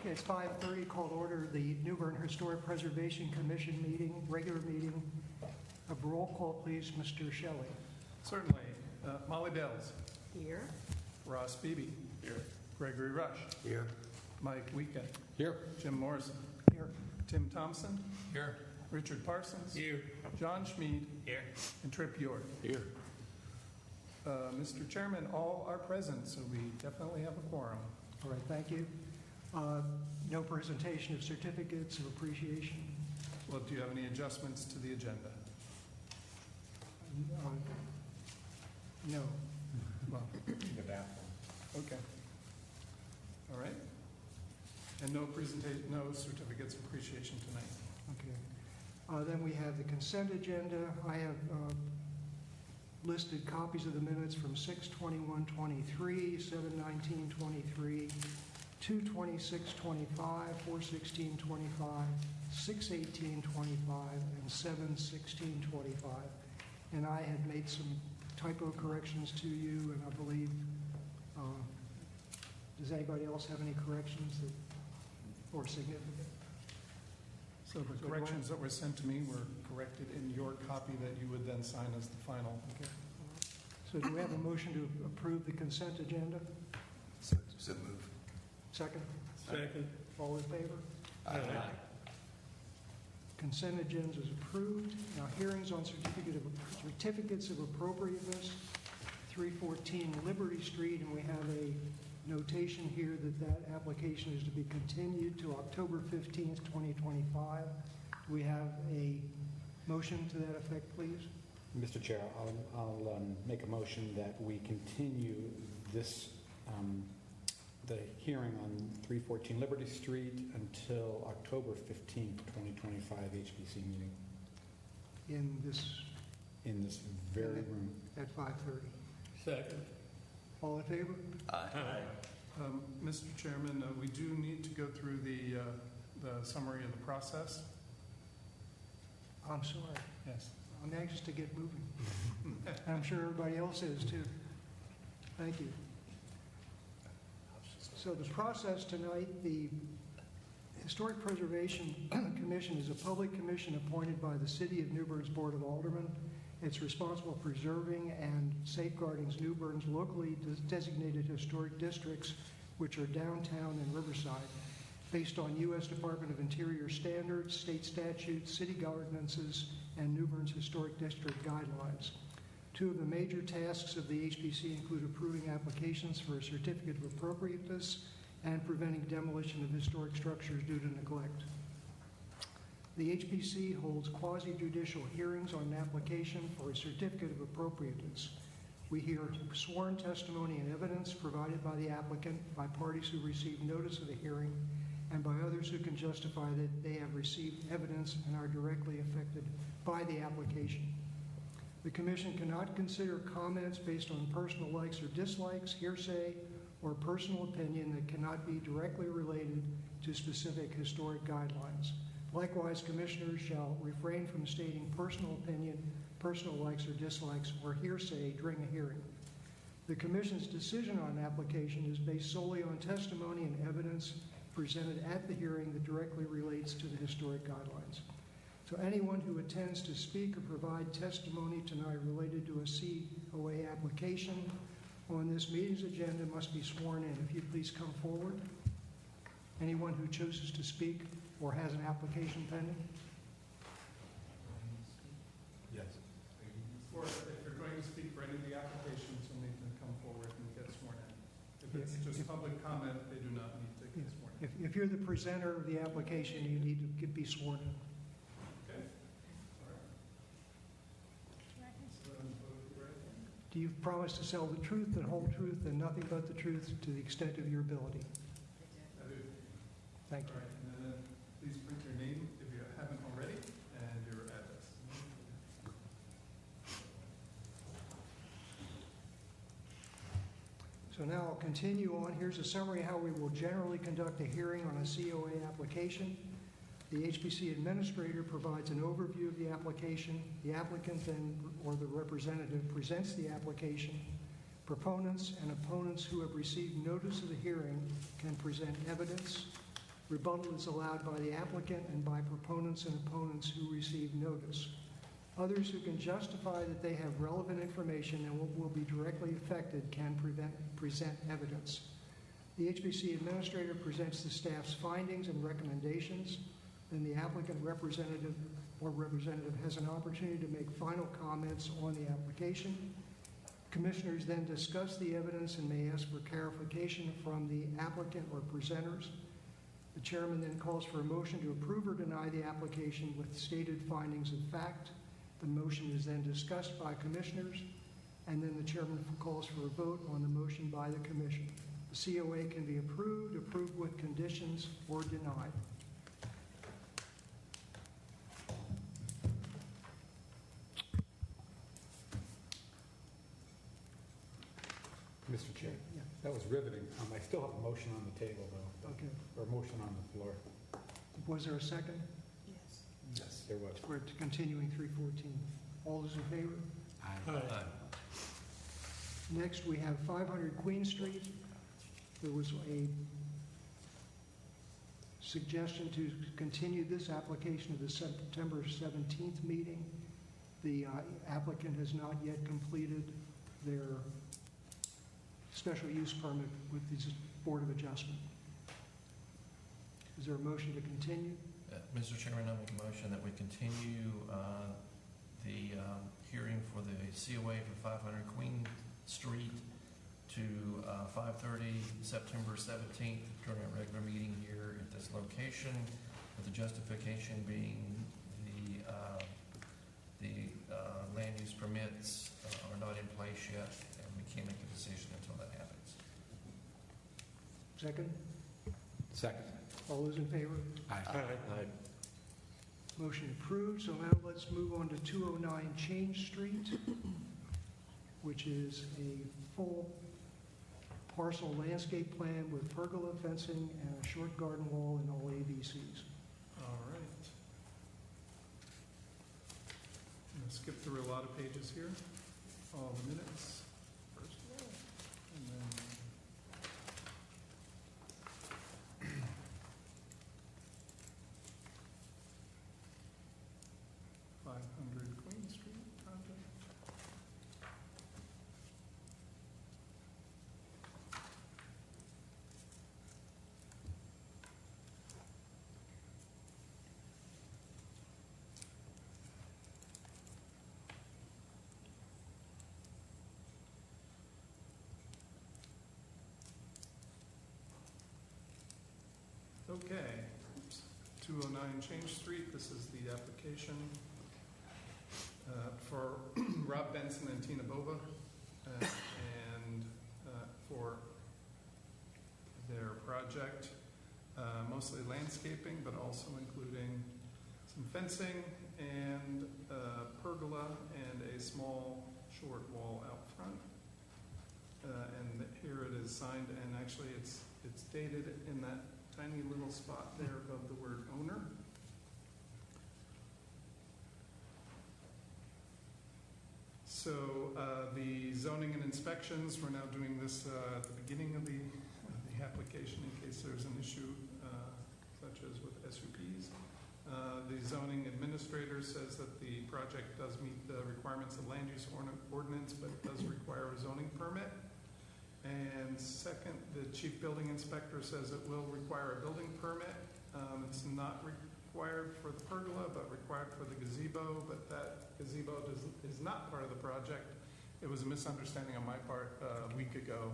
Okay, it's 5:30, call to order the New Bern Historic Preservation Commission meeting, regular meeting. A roll call, please, Mr. Shelley. Certainly. Molly Bells. Here. Ross Beebe. Here. Gregory Rush. Here. Mike Weekend. Here. Jim Morrison. Here. Tim Thompson. Here. Richard Parsons. Here. John Schmid. Here. And Trip York. Here. Mr. Chairman, all are present, so we definitely have a quorum. All right, thank you. No presentation of certificates of appreciation. Well, do you have any adjustments to the agenda? No. Well, okay. All right. And no certificates of appreciation tonight. Okay. Then we have the consent agenda. I have listed copies of the minutes from 6/21/23, 7/19/23, 2/26/25, 4/16/25, 6/18/25, and 7/16/25. And I had made some typo corrections to you, and I believe, does anybody else have any corrections that or significant? So the corrections that were sent to me were corrected in your copy that you would then sign as the final. Okay. So do we have a motion to approve the consent agenda? So move. Second? Second. All in favor? Aye. Consent agenda is approved. Now, hearings on certificates of appropriateness, 314 Liberty Street, and we have a notation here that application is to be continued to October 15th, 2025. Do we have a motion to that effect, please? Mr. Chair, I'll make a motion that we continue this the hearing on 314 Liberty Street until October 15th, 2025 HBC meeting. In this very room. at 5:30. Second. All in favor? Aye. Mr. Chairman, we do need to go through the summary of the process. I'm sorry. Yes. I'm anxious to get moving. I'm sure everybody else is too. Thank you. So the process tonight, the Historic Preservation Commission is a public commission appointed by the City of New Bern's Board of Aldermen. It's responsible for preserving and safeguarding New Bern's locally designated historic districts, which are downtown and Riverside, based on U.S. Department of Interior standards, state statutes, city ordinances, and New Bern's historic district guidelines. Two of the major tasks of the HPC include approving applications for a certificate of appropriateness and preventing demolition of historic structures due to neglect. The HPC holds quasi-judicial hearings on an application for a certificate of appropriateness. We hear sworn testimony and evidence provided by the applicant, by parties who receive notice of the hearing, and by others who can justify that they have received evidence and are directly affected by the application. The Commission cannot consider comments based on personal likes or dislikes, hearsay, or personal opinion that cannot be directly related to specific historic guidelines. Likewise, commissioners shall refrain from stating personal opinion, personal likes or dislikes, or hearsay during a hearing. The Commission's decision on an application is based solely on testimony and evidence presented at the hearing that directly relates to the historic guidelines. So anyone who intends to speak or provide testimony tonight related to a COA application on this meeting's agenda must be sworn in. If you please come forward. Anyone who chooses to speak or has an application pending? Yes. Or if you're going to speak for any of the applications, you'll need to come forward and get sworn in. If it's just public comment, they do not need to get sworn in. If you're the presenter of the application, you need to be sworn in. Okay. All right. Do you promise to tell the truth, the whole truth, and nothing but the truth to the extent of your ability? I do. Thank All you. right, and then please print your name if you haven't already, and your address. So now I'll continue on. Here's a summary of how we will generally conduct a hearing on a COA application. The HPC administrator provides an overview of the application. The applicant then, or the representative, presents the application. Proponents and opponents who have received notice of the hearing can present evidence. Rebuttal is allowed by the applicant and by proponents and opponents who receive notice. Others who can justify that they have relevant information and will be directly affected can present evidence. The HBC administrator presents the staff's findings and recommendations. Then the applicant representative has an opportunity to make final comments on the application. Commissioners then discuss the evidence and may ask for clarification from the applicant or presenters. The chairman then calls for a motion to approve or deny the application with stated findings of fact. The motion is then discussed by commissioners, and then the chairman calls for a vote on the motion by the commission. The COA can be approved with conditions, or denied. Mr. Chair, Yeah. that was riveting. I still have a motion on the table, though, Okay. or a motion on the floor. Was there a second? Yes. Yes, there was. We're continuing 314. All those in favor? Aye. Next, we have 500 Queen Street. There was a suggestion to continue this application to the September 17th meeting. The applicant has not yet completed their special use permit with the Board of Adjustment. Is there a motion to continue? Mr. Chairman, I make a motion that we continue the hearing for the COA for 500 Queen Street to 5:30 September 17th during a regular meeting here at this location, with the justification being the land use permits are not in place yet, and we can't make a decision until that happens. Second? Second. All those in favor? Aye. Motion approved. So now let's move on to 209 Change Street, which is a full parcel landscape plan with pergola fencing and a short garden wall and all AVCs. All right. I'm going to skip through a lot of pages here. All the minutes, first of all, and then 500 Queen Street project. Okay, 209 Change Street, this is the application for Rob Benson and Tina Bova, and for their project, mostly landscaping, but also including some fencing and pergola and a small short wall out front. And here it is signed, and actually it's dated in that tiny little spot there above the word owner. So the zoning and inspections, we're now doing this at the beginning of the application in case there's an issue such as with SUPs. The zoning administrator says that the project does meet the requirements of land use ordinance, but does require a zoning permit. And second, the chief building inspector says it will require a building permit. It's not required for the pergola, but required for the gazebo, but that gazebo is not part of the project. It was a misunderstanding on my part a week ago,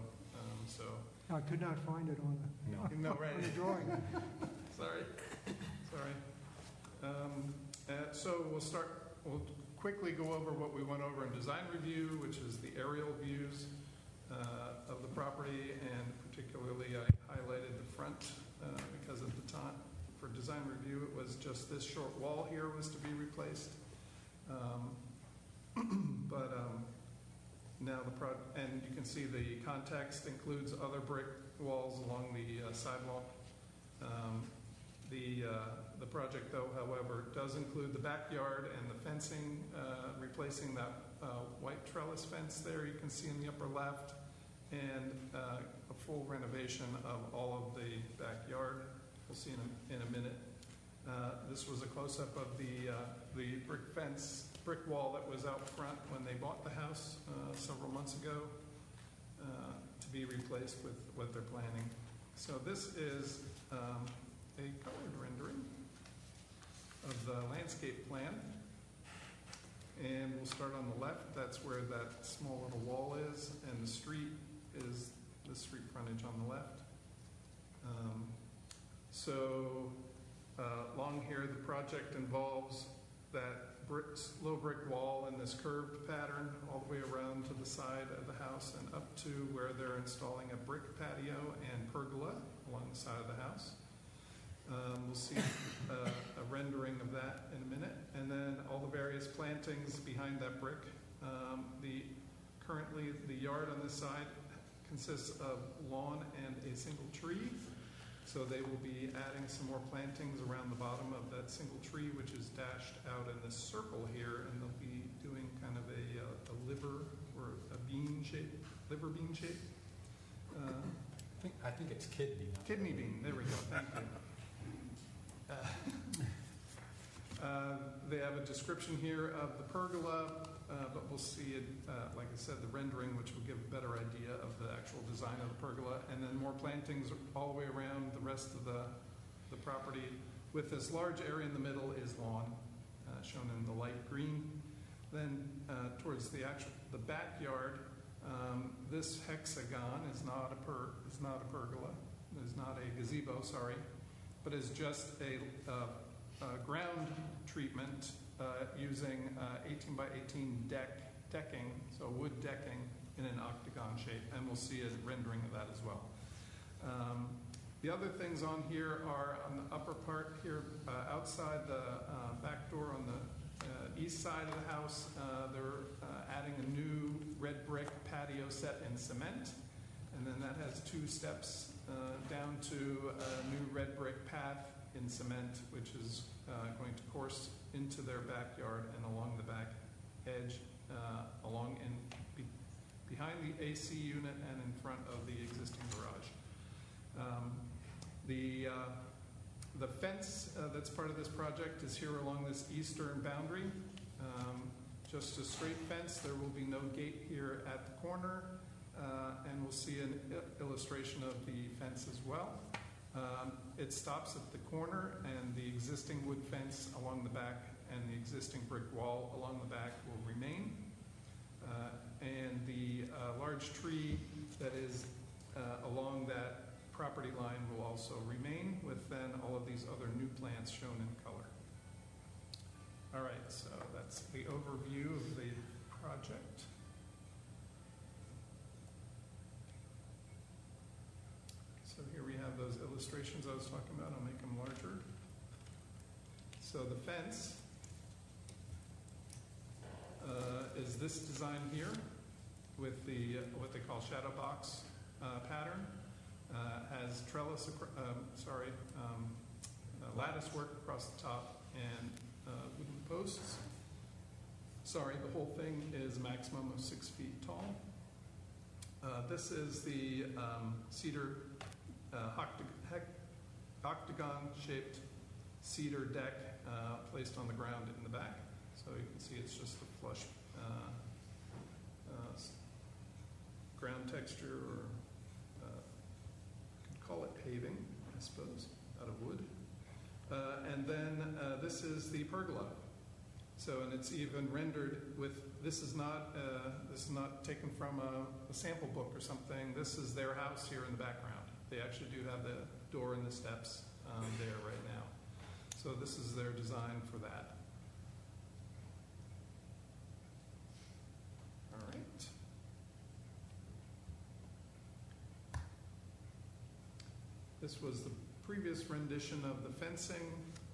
so. I could not find it on the, No, right. on the drawing. Sorry. So we'll quickly go over what we went over in design review, which is the aerial views of the property, and particularly I highlighted the front because at the time for design review it was just this short wall here was to be replaced. Now and you can see the context includes other brick walls along the sidewalk. The project, though, however, does include the backyard and the fencing, replacing that white trellis fence there you can see in the upper left, and a full renovation of all of the backyard. we'll see in a minute. This was a close-up of the brick wall that was out front when they bought the house several months ago to be replaced with what they're planning. So this is a colored rendering of the landscape plan. And we'll start on the left. That's where that small little wall is, and the street is the street frontage on the left. Along here, the project involves that low brick wall and this curved pattern all the way around to the side of the house and up to where they're installing a brick patio and pergola along the side of the house. We'll see a rendering of that in a minute. And then all the various plantings behind that brick. Currently, the yard on this side consists of lawn and a single tree. So they will be adding some more plantings around the bottom of that single tree, which is dashed out in this circle here. And they'll be doing kind of a liver or a bean shape, liver bean shape. I think it's kidney. Kidney bean, there we go, thank you. They have a description here of the pergola, but we'll see it, like I said, the rendering, which will give a better idea of the actual design of the pergola, and then more plantings all the way around the rest of the property. With this large area in the middle is lawn, shown in the light green. Then towards the backyard, this hexagon is not a pergola, is not a gazebo, sorry, but is just a ground treatment using 18 by 18 decking, so wood decking in an octagon shape, and we'll see a rendering of that as well. The other things on here are on the upper part here, outside the back door on the east side of the house, they're adding a new red brick patio set in cement, and then that has 2 steps down to a new red brick path in cement, which is going to course into their backyard and along the back edge, behind the AC unit and in front of the existing garage. The fence that's part of this project is here along this eastern boundary. Just a straight fence. There will be no gate here at the corner, and we'll see an illustration of the fence as well. It stops at the corner, and the existing wood fence along the back and the existing brick wall along the back will remain. And the large tree that is along that property line will also remain, with then all of these other new plants shown in color. All right, so that's the overview of the project. So here we have those illustrations I was talking about. I'll make them larger. So the fence is this design here with the what they call shadow box pattern. Has trellis, lattice work across the top and wooden posts. Sorry, the whole thing is a maximum of 6 feet tall. This is the cedar octagon-shaped cedar deck placed on the ground in the back. So you can see it's just a flush ground texture, or you could call it paving, I suppose, out of wood. And then this is the pergola. So, and it's even rendered with, this is not taken from a sample book or something. This is their house here in the background. They actually do have the door and the steps there right now. So this is their design for that. All right. This was the previous rendition of the fencing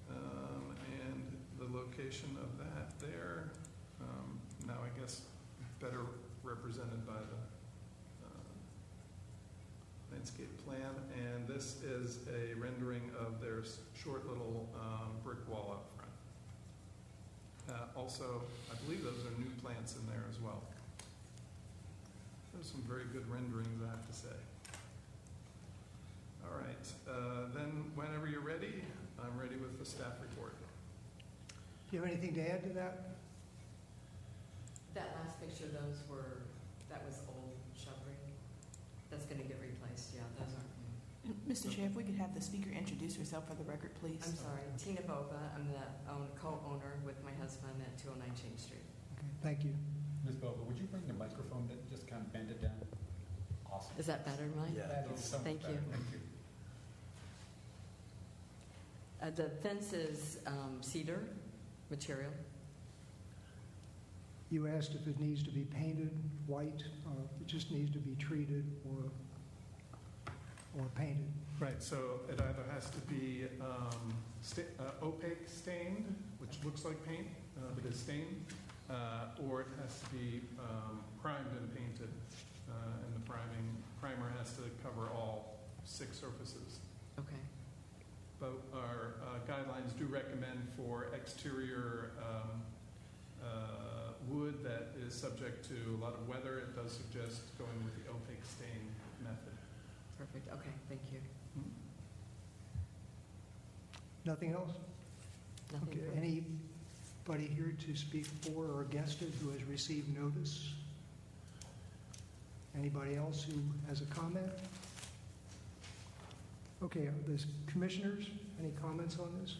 and the location of that there. Now I guess better represented by the landscape plan. And this is a rendering of their short little brick wall up front. Also, I believe those are new plants in there as well. There's some very good renderings, I have to say. All right, then whenever you're staff report. Do you have anything to add to that? That last picture, that was old shrubbery. That's going to get replaced, yeah, those aren't new. Mr. Chair, if we could have the speaker introduce herself for the record, please. I'm sorry, Tina Bova, I'm the co-owner with my husband at 209 Change Street. Okay, thank you. Ms. Bova, would you bring the microphone, just kind of bend it down? Awesome. Is that better, Mike? That is so much Thank better. you. Thank you. The fence is cedar material. You asked if it needs to be painted white, it just needs to be treated or painted. Right, so it either has to be opaque stained, which looks like paint, but is stained, or it has to be primed and painted, and the primer has to cover all 6 surfaces. Okay. But our guidelines do recommend for exterior wood that is subject to a lot of weather. It does suggest going with the opaque stain method. Perfect. Okay, thank you. Nothing else? Nothing Okay, further. anybody here to speak for or against it who has received notice? Anybody else who has a comment? Okay, the commissioners, any comments on this?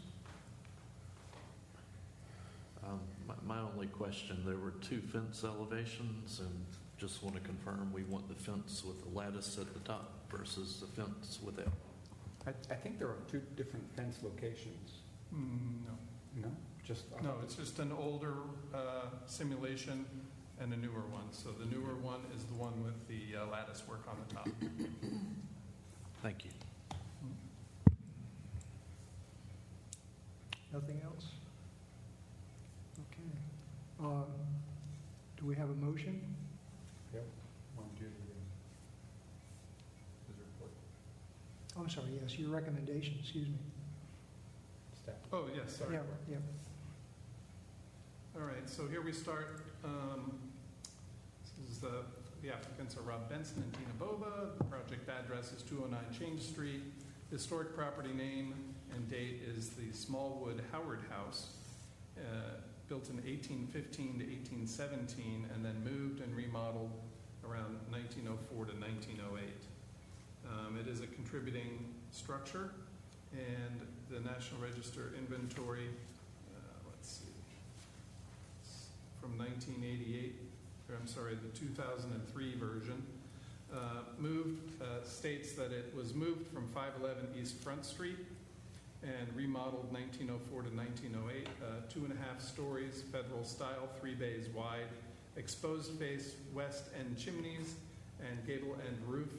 My only question, there were 2 fence elevations, and just want to confirm we want the fence with the lattice at the top versus the fence without. I think there are 2 different fence locations. No. No? Just No, it's just an older simulation and a newer one. So the newer one is the one with the lattice work on the top. Thank you. Nothing else? Okay. Do we have a motion? Yep. Want to do his report? Oh, I'm sorry, yes, your recommendation, excuse me. Staff. Oh, yes, sorry. Yeah, yeah. All right, so here we start. This is the applicants are Rob Benson and Tina Bova. The project address is 209 Change Street. Historic property name and date is the Smallwood Howard House, built in 1815 to 1817, and then moved and remodeled around 1904 to 1908. It is a contributing structure, and the National Register inventory, let's see, from 1988, or I'm sorry, the 2003 version, states that it was moved from 511 East Front Street and remodeled 1904 to 1908, 2.5 stories, federal style, 3 bays wide, exposed face, west end chimneys, and gable end roof,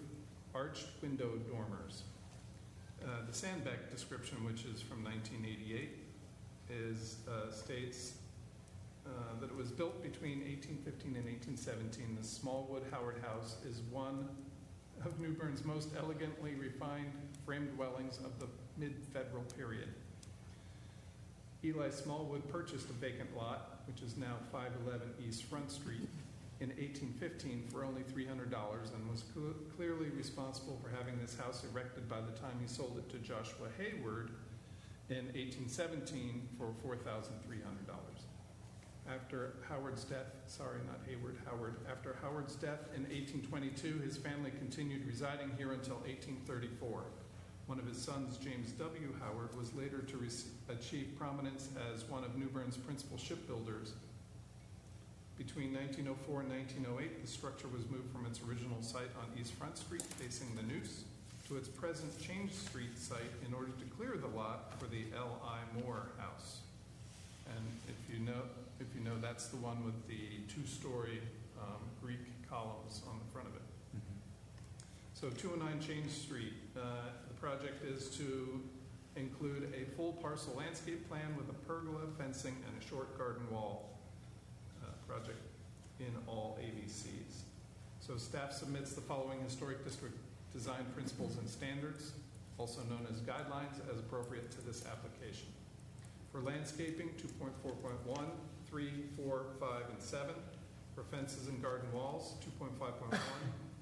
arched window dormers. The Sandbeck description, which is from 1988, states that it was built between 1815 and 1817. The Smallwood Howard House is one of New Bern's most elegantly refined frame dwellings of the mid-federal period. Eli Smallwood purchased a vacant lot, which is now 511 East Front Street, in 1815 for only $300, and was clearly responsible for having this house erected by the time he sold it to Joshua Hayward in 1817 for $4,300. After Howard's death, after Howard's death in 1822, his family continued residing here until 1834. One of his sons, James W. Howard, was later to achieve prominence as one of New Bern's principal shipbuilders. Between 1904 and 1908, the structure was moved from its original site on East Front Street, facing the Neuse, to its present Change Street site in order to clear the lot for the L.I. Moore House. And if you know, that's the one with the 2-story Greek columns on the front of it. So 209 Change Street, the project is to include a full parcel landscape plan with a pergola, fencing, and a short garden wall project in all AVCs. So staff submits the following historic district design principles and standards, also known as guidelines, as appropriate to this application. For landscaping, 2.4.1, 3, 4, 5, and 7. For fences and garden walls, 2.5.1,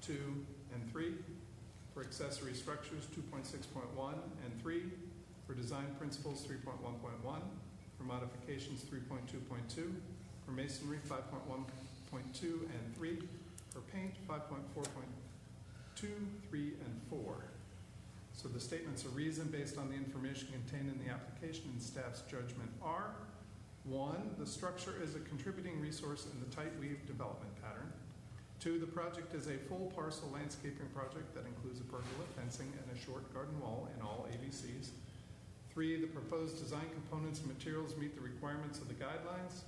2, and 3. For accessory structures, 2.6.1 and 3. For design principles, 3.1.1. For modifications, 3.2.2. For masonry, 5.1.2 and 3. For paint, 5.4.2, 3, and 4. So the statements of reason based on the information contained in the application and staff's judgment are: 1, the structure is a contributing resource in the tight weave development pattern. 2, the project is a full parcel landscaping project that includes a pergola, fencing, and a short garden wall in all AVCs. 3, the proposed design components and materials meet the requirements of the guidelines.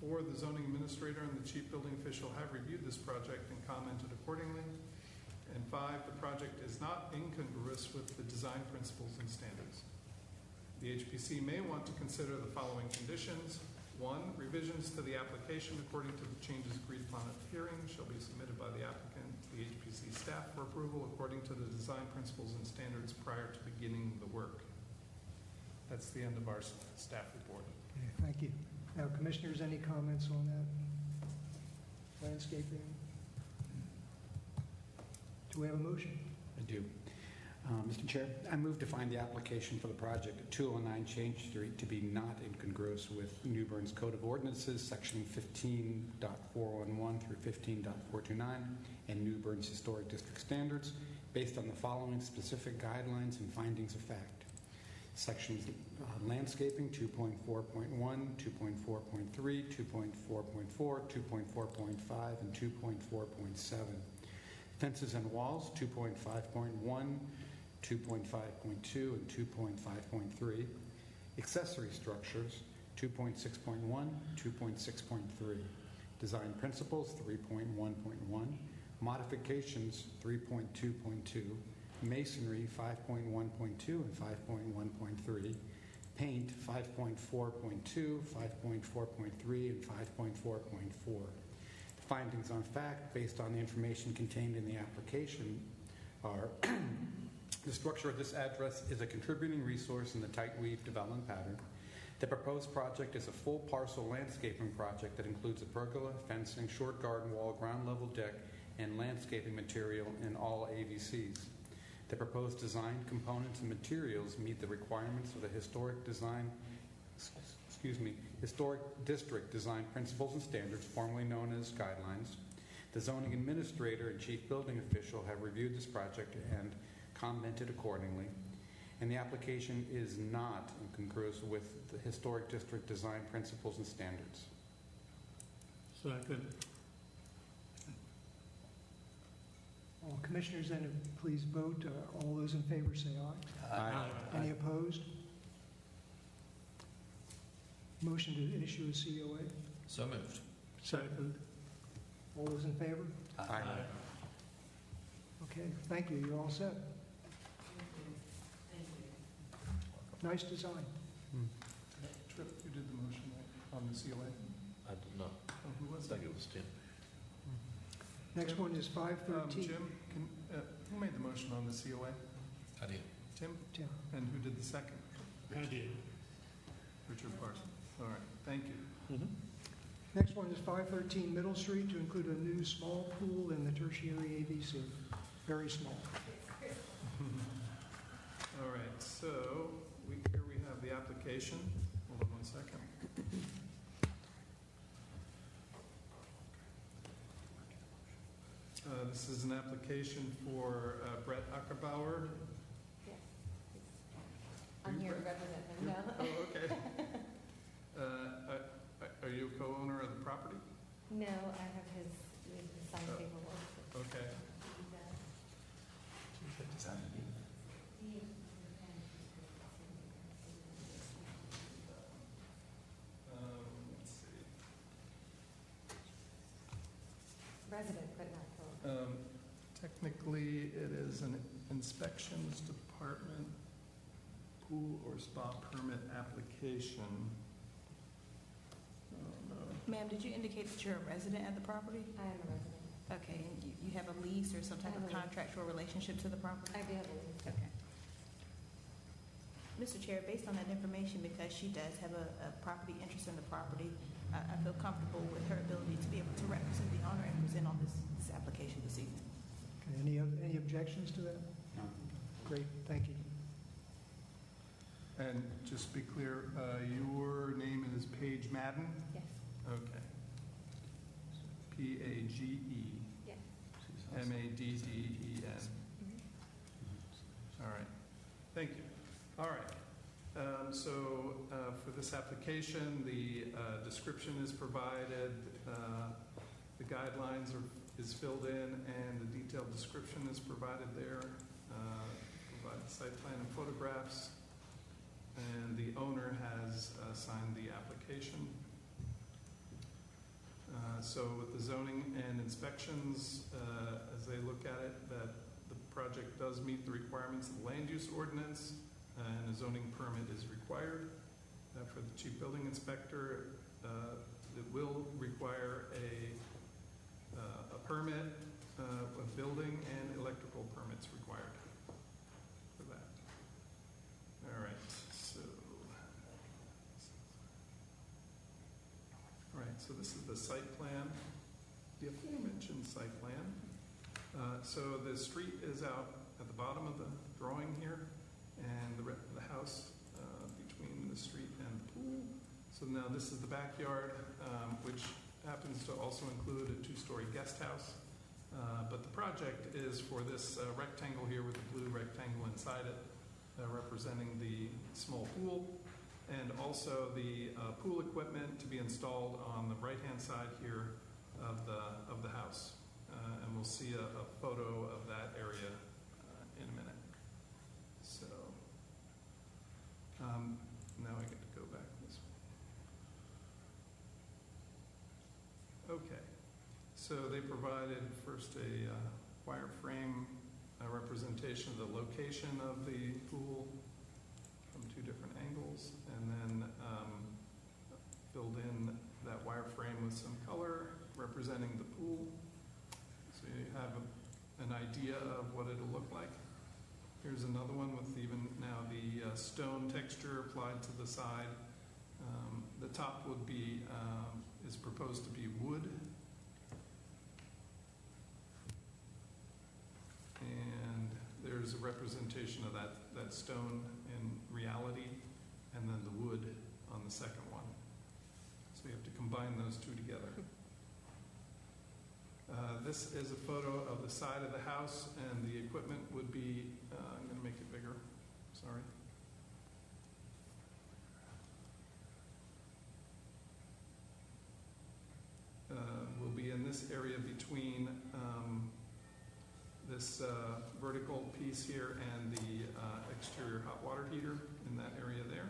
4, the zoning administrator and the chief building official have reviewed this project and commented accordingly. And 5, the project is not incongruous with the design principles and standards. The HPC may want to consider the following conditions. 1, revisions to the application according to the changes agreed upon at the hearing shall be submitted by the applicant to the HPC staff for approval according to the design principles and standards prior to beginning the work. That's the end of our staff report. Okay, thank you. Now, commissioners, any comments on that landscaping? Do we have a motion? I do. Mr. Chair, I move to find the application for the project at 209 Change Street to be not incongruous with New Bern's Code of Ordinances, Section 15.411 through 15.429, and New Bern's Historic District Standards, based on the following specific guidelines and findings of fact. Sections landscaping 2.4.1, 2.4.3, 2.4.4, 2.4.5, and 2.4.7. Fences and walls 2.5.1, 2.5.2, and 2.5.3. Accessory structures 2.6.1, 2.6.3. Design principles 3.1.1. Modifications 3.2.2. Masonry 5.1.2 and 5.1.3. Paint 5.4.2, 5.4.3, and 5.4.4. Findings on fact based on the information contained in the application are: the structure of this address is a contributing resource in the tight weave development pattern. The proposed project is a full parcel landscaping project that includes a pergola, fencing, short garden wall, ground level deck, and landscaping material in all AVCs. The proposed design components and materials meet the requirements of the historic district design principles and standards, formerly known as guidelines. The zoning administrator and chief building official have reviewed this project and commented accordingly. And the application is not incongruous with the historic district design principles and standards. Second. All commissioners, then please vote. All those in favor say aye. Aye. Any opposed? Motion to issue a COA. So moved. Second. All those in favor? Aye. Okay, thank you. You're all set. Thank you. Nice design. Tripp, you did the motion right, on the COA? I did not. Oh, who was I think that? it was Tim. Next one is 513. Jim, who made the motion on the COA? I did. Tim? Tim. And who did the second? I did. Richard Parsons. All right, thank you. Next one is 513 Middle Street to include a new small pool in the tertiary AVC. Very small. All right, so here we have the application. Hold on one second. This is an application for Brett Ackerbauer. Yes. I'm here to represent him, no. Oh, okay. Are you a co-owner of the property? No, I have his signed Oh. paperwork. Okay. Let's see. Resident, but not co-owner. Technically, it is an inspections department pool or spa permit application. Oh, no. Ma'am, did you indicate that you're a resident at the property? I am a resident. Okay, and you have a lease or some type I have of a lease. contractual relationship to the property? I do have a lease. Okay. Mr. Chair, based on that information, because she does have a property interest in the property, I feel comfortable with her ability to be able to represent the owner and present on this application this evening. Okay, any objections to that? No. Great, thank you. And And just to be clear, your name is Paige Madden? Yes. Okay. P-A-G-E. Yes. M-A-D-D-E-N. All right. Thank you. All right. For this application, the description is provided, the guidelines is filled in, and the detailed description is provided there. Provide the site plan and photographs, and the owner has signed the application. So with the zoning and inspections, as they look at it, that the project does meet the requirements of the land use ordinance, and a zoning permit is required. For the chief building inspector, it will require a permit, a building and electrical permits required for that. All right, so this is the site plan, the aforementioned site plan. So the street is out at the bottom of the drawing here, and the house between the street and the pool. So now this is the backyard, which happens to also include a two-story guest house. But the project is for this rectangle here with the blue rectangle inside it, representing the small pool, and also the pool equipment to be installed on the right-hand side here of the house. And we'll see a photo of that area in a minute. So now I get to go back this way. Okay, so they provided first a wireframe representation of the location of the pool from two different angles, and then filled in that wireframe with some color representing the pool, so you have an idea of what it'll look like. Here's another one with even now the stone texture applied to the side. The top would be, is proposed to be wood. And there's a representation of that stone in reality, and then the wood on the second one. So you have to combine those two together. This is a photo of the side of the house, and the equipment would be, I'm going to make it bigger, sorry. Will be in this area between this vertical piece here and the exterior hot water heater in that area there.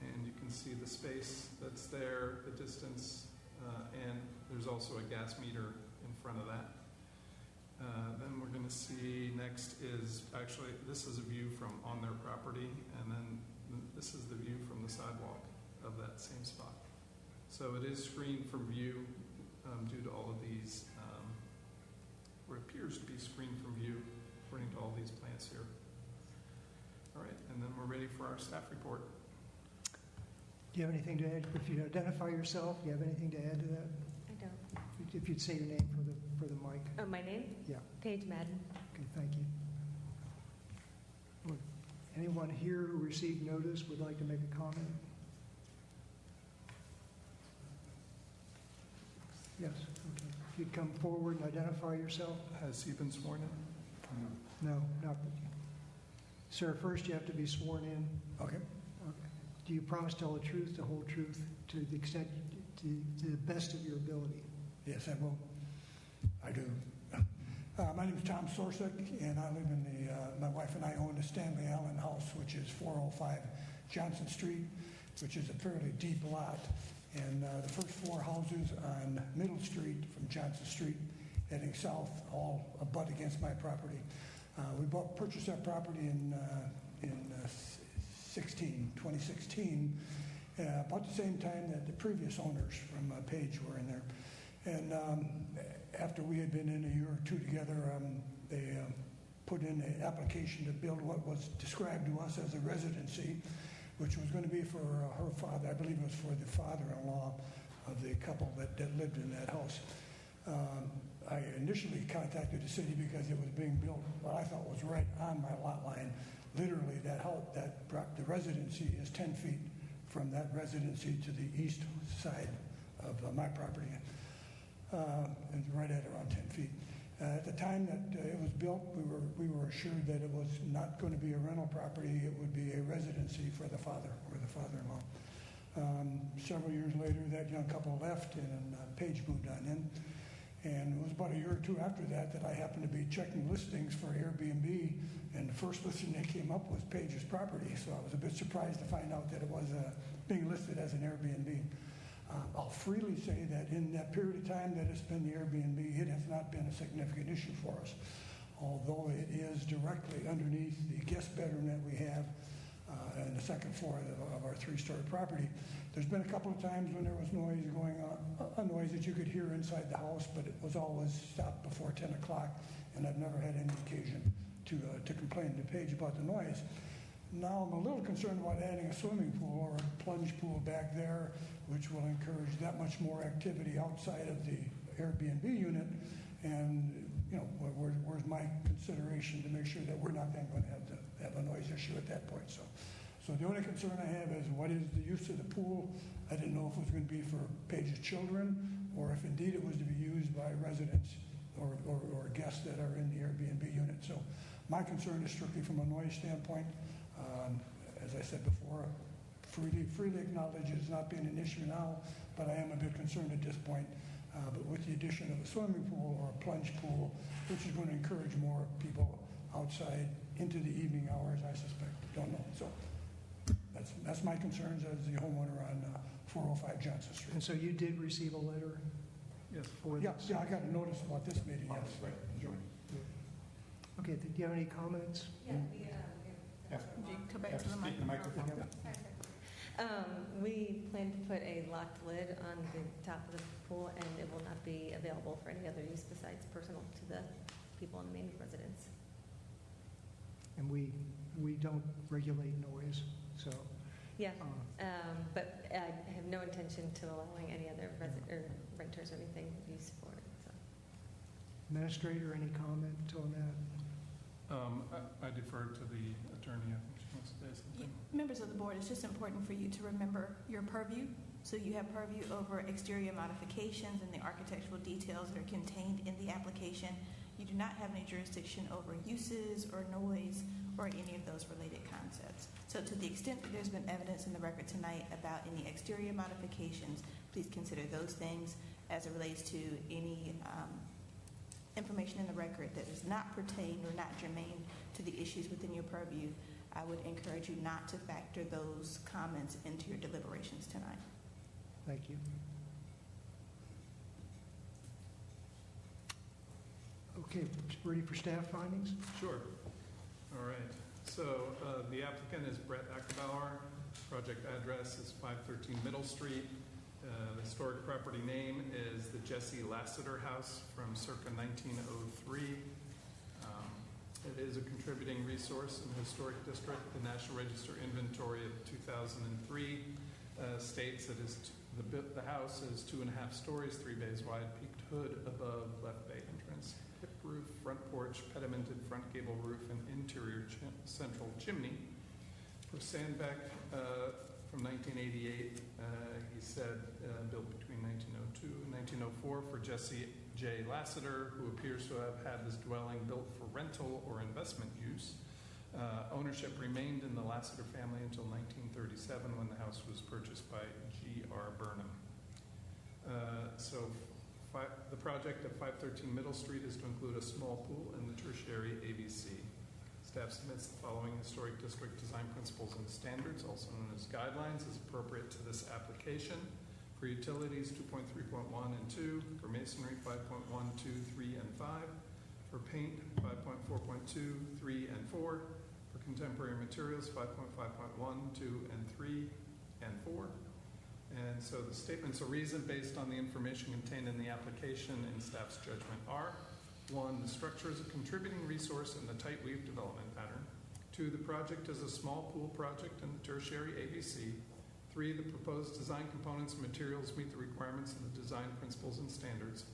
And you can see the space that's there, the distance, and there's also a gas meter in front of that. Then we're going to see next is, actually, this is a view from on their property, and then this is the view from the sidewalk of that same spot. So it is screened from view due to all of these, or appears to be screened from view according to all these plants here. All right, and then we're ready for our staff report. Do you have anything to add? If you identify yourself, do you have anything to add to that? I don't. If you'd say your name for the mic. Oh, my name? Yeah. Paige Madden. Okay, thank you. Would anyone here who received notice would like to make a comment? Yes, okay. If you'd come forward and identify yourself. Has he been sworn in? No, not. Sir, first you have to be sworn in. Okay. Okay. Do you promise to tell the truth, the whole truth, to the extent, to the best of your ability? Yes, I will. I do. My name is Tom Sorsick, and I live in my wife and I own the Stanley Allen House, which is 405 Johnson Street, which is a fairly deep lot. And the first four houses on Middle Street from Johnson Street heading south all abut against my property. We purchased that property in 2016, about the same time that the previous owners from Page were in there. And after we had been in a year or two together, they put in an application to build what was described to us as a residency, which was going to be for her father. I believe it was for the father-in-law of the couple that lived in that house. I initially contacted the city because it was being built what I thought was right on my lot line, literally the residency is 10 feet from that residency to the east side of my property, and right at around 10 feet. At the time that it was built, we were assured that it was not going to be a rental property. It would be a residency for the father or the father-in-law. Several years later, that young couple left, and Paige moved on in. And it was about a year or two after that I happened to be checking listings for Airbnb, and the first listing that came up was Paige's property. So I was a bit surprised to find out that it was being listed as an Airbnb. I'll freely say that in that period of time that it's been the Airbnb, it has not been a significant issue for us, although it is directly underneath the guest bedroom that we have in the second floor of our three-story property. There's been a couple of times when there was noise going on, a noise that you could hear inside the house, but it was always stopped before 10 o'clock, and I've never had any occasion to complain to Paige about the noise. Now I'm a little concerned about adding a swimming pool or a plunge pool back there, which will encourage that much more activity outside of the Airbnb unit. And where's my consideration to make sure that we're not then going to have a noise issue at that point. So the only concern I have is what is the use of the pool. I didn't know if it was going to be for Paige's children or if indeed it was to be used by residents or guests that are in the Airbnb unit. So my concern is strictly from a noise standpoint. As I said before, freely acknowledge it's not being an issue now, but I am a bit concerned at this point. But with the addition of a swimming pool or a plunge pool, which is going to encourage more people outside into the evening hours, I suspect. Don't know. So that's my concerns as the homeowner on 405 Johnson Street. And so you did receive a letter? Yes. For Yeah, this? I got a notice about this meeting, yes. Right. Okay, do you have any comments? Yeah, Would you come back to the Speak in the microphone? we plan to put a locked lid on the top of the pool, and it will not be available for any other use besides personal to the people in the main residence. And we don't regulate noise, so. Yeah, but I have no intention to allowing any other renters or anything use for it. So. Administrator, any comment on that? I defer to the attorney. I think she wants to say something. Members of the board, it's just important for you to remember your purview. So you have purview over exterior modifications and the architectural details that are contained in the application. You do not have any jurisdiction over uses or noise or any of those related concepts. So to the extent that there's been evidence in the record tonight about any exterior modifications, please consider those things as it relates to any information in the record that does not pertain or not germane to the issues within your purview. I would encourage you not to factor those comments into your deliberations tonight. Thank you. Okay, ready for staff findings? Sure. All right. So the applicant is Brett Ackerbauer. Project address is 513 Middle Street. The historic property name is the Jesse Lassiter House from circa 1903. It is a contributing resource in the historic district. The National Register inventory of 2003 states that the house is 2.5 stories, 3 bays wide, peaked hood above left bay entrance, hip roof, front porch, pedimented front gable roof, and interior central chimney. For Sandbeck, from 1988, he said built between 1902 and 1904 for Jesse J. Lassiter, who appears to have had his dwelling built for rental or investment use. Ownership remained in the Lassiter family until 1937 when the house was purchased by G.R. Burnham. The project at 513 Middle Street is to include a small pool and the tertiary AVC. Staff submits the following historic district design principles and standards, also known as guidelines, as appropriate to this application. For utilities, 2.3.1 and 2. For masonry, 5.1, 2, 3, and 5. For paint, 5.4.2, 3, and 4. For contemporary materials, 5.5.1, 2, and 3, and 4. And so the statements of reason based on the information contained in the application in staff's judgment are: 1, the structure is a contributing resource in the tight weave development pattern. 2, the project is a small pool project in the tertiary AVC. 3, the proposed design components and materials meet the requirements of the design principles and standards.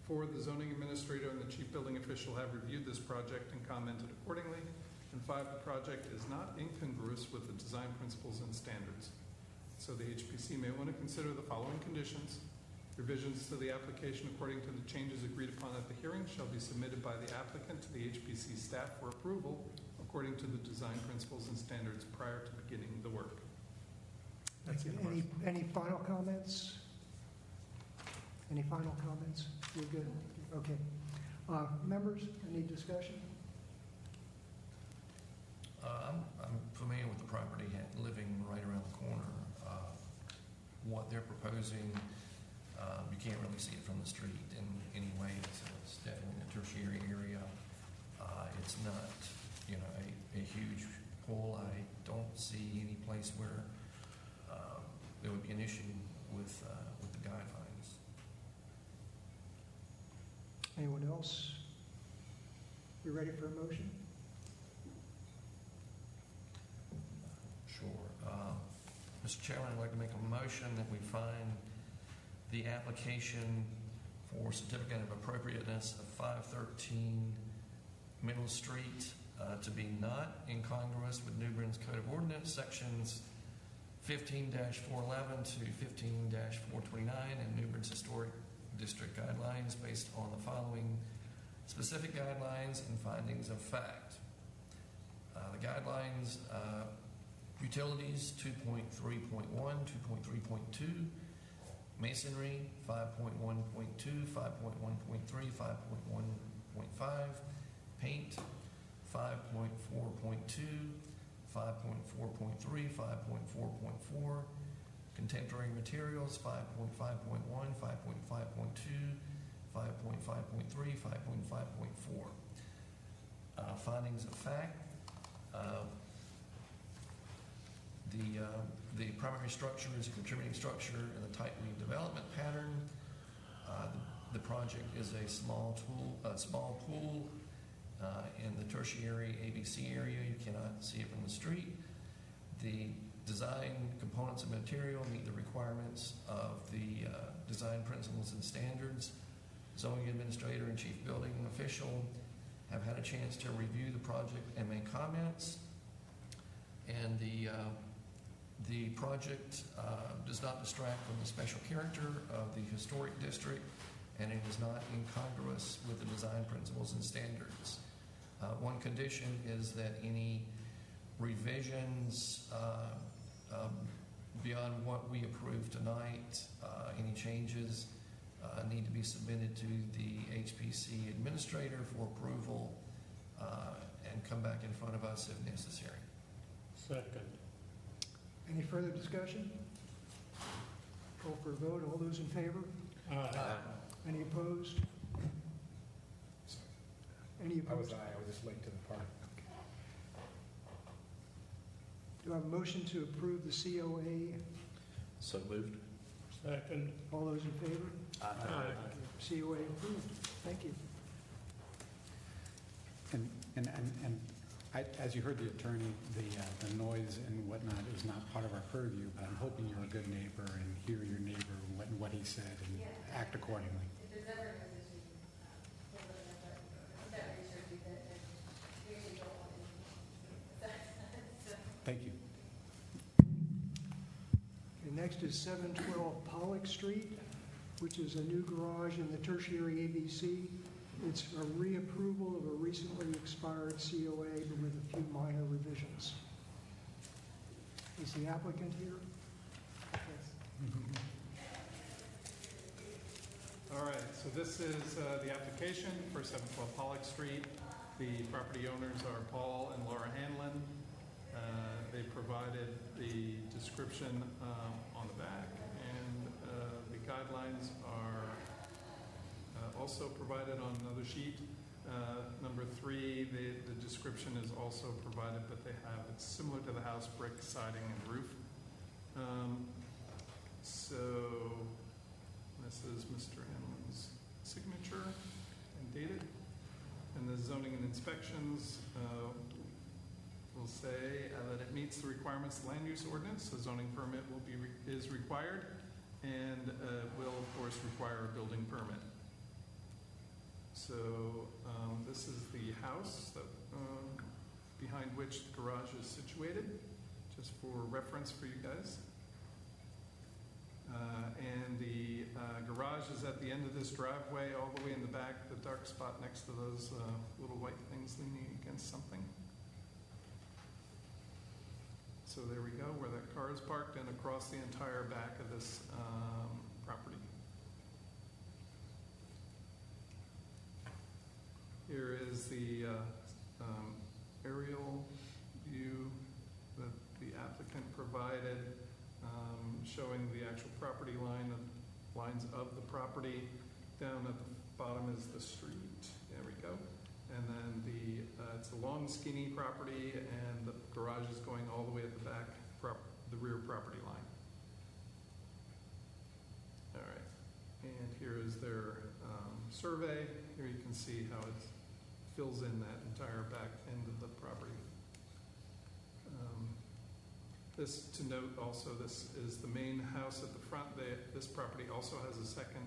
4, the zoning administrator and the chief building official have reviewed this project and commented accordingly. And 5, the project is not incongruous with the design principles and standards. So the HPC may want to consider the following conditions. Revisions to the application according to the changes agreed upon at the hearing shall be submitted by the applicant to the HPC staff for approval according to the design principles and standards prior to beginning the work. That's the end of ours. Any final comments? Any final comments? You're good? Okay. Members, any discussion? I'm familiar with the property, living right around the corner. What they're proposing, you can't really see it from the street in any way. It's definitely a tertiary area. It's not, a huge pool. I don't see any place where there would be an issue with the guidelines. Anyone else? You ready for a motion? Sure. Mr. Chairman, I'd like to make a motion that we find the application for certificate of appropriateness of 513 Middle Street to be not incongruous with New Bern's Code of Ordinance sections 15-411 to 15-429 and New Bern's Historic District guidelines based on the following specific guidelines and findings of fact. The guidelines, utilities 2.3.1, 2.3.2, masonry 5.1.2, 5.1.3, 5.1.5, paint 5.4.2, 5.4.3, 5.4.4, contemporary materials 5.5.1, 5.5.2, 5.5.3, 5.5.4. Findings of fact. The primary structure is a contributing structure in the tightly development pattern. The project is a small pool in the tertiary AVC area. You cannot see it from the street. The design components and material meet the requirements of the design principles and standards. Zoning administrator and chief building official have had a chance to review the project and make comments. And the project does not distract from the special character of the historic district, and it is not incongruous with the design principles and standards. One condition is that any revisions beyond what we approve tonight, any changes need to be submitted to the HPC administrator for approval and come back in front of us if necessary. Second. Any further discussion? Call for a vote. All those in favor? Aye. Any opposed? Any I was opposed? I was just late to the party. Do I have a motion to approve the COA? So moved. Second. All those in favor? Aye. COA approved. Thank you. And as you heard the attorney, the noise and whatnot is not part of our purview, but I'm hoping you're a good neighbor and hear your neighbor and what he said and act accordingly. If there's ever an issue, we'll look at that research we did, and we actually don't want to. Thank you. Okay, next is 712 Pollock Street, which is a new garage in the tertiary ABC. It's a reapproval of a recently expired COA, but with a few minor revisions. Is the applicant here? All right, so this is the application for 712 Pollock Street. The property owners are Paul and Laura Hanlon. They provided the description on the back, and the guidelines are also provided on another sheet. Number 3, the description is also provided, but it's similar to the house, brick, siding, and roof. So this is Mr. Hanlon's signature and dated. And the zoning and inspections will say that it meets the requirements of the land use ordinance. A zoning permit is required, and will of course require a building permit. So this is the house that behind behind which the garage is situated, just for reference for you guys. And the garage is at the end of this driveway, all the way in the back, the dark spot next to those little white things leaning against something. So there we go, where that car is parked, and across the entire back of this property. Here is the aerial view that the applicant provided, showing the actual property lines of the property. Down at the bottom is the street. There we go. And then it's a long, skinny property, and the garage is going all the way at the back, the rear property line. All right. And here is their survey. Here you can see how it fills in that entire back end of the property. This, to note also, this is the main house at the front. This property also has a second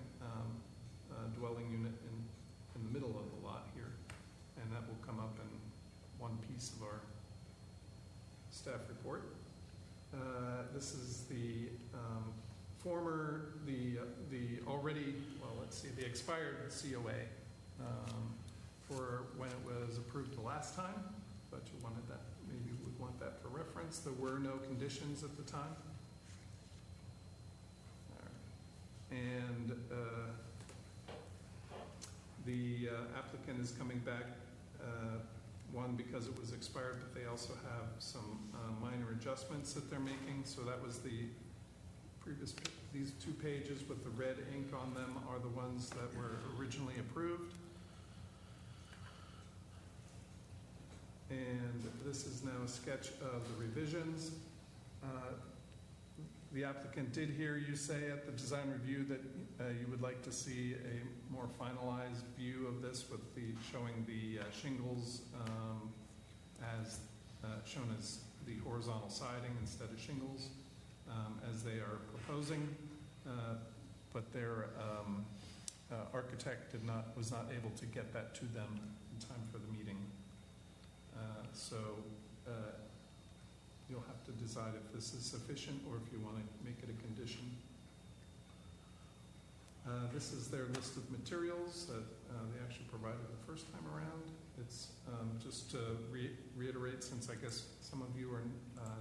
dwelling unit in the middle of the lot here, and that will come up in one piece of our staff report. This is the the expired COA for when it was approved the last time, but you wanted that, maybe you would want that for reference. There were no conditions at the time. All right. And the applicant is coming back, one, because it was expired, but they also have some minor adjustments that they're making. So that was the previous, these 2 pages with the red ink on them are the ones that were originally approved. And this is now a sketch of the revisions. The applicant did hear you say at the design review that you would like to see a more finalized view of this with showing the shingles as shown as the horizontal siding instead of shingles as they are proposing, but their architect was not able to get that to them in time for the meeting. So you'll have to decide if this is sufficient or if you want to make it a condition. This is their list of materials that they actually provided the first time around. It's just to reiterate, since I guess some of you are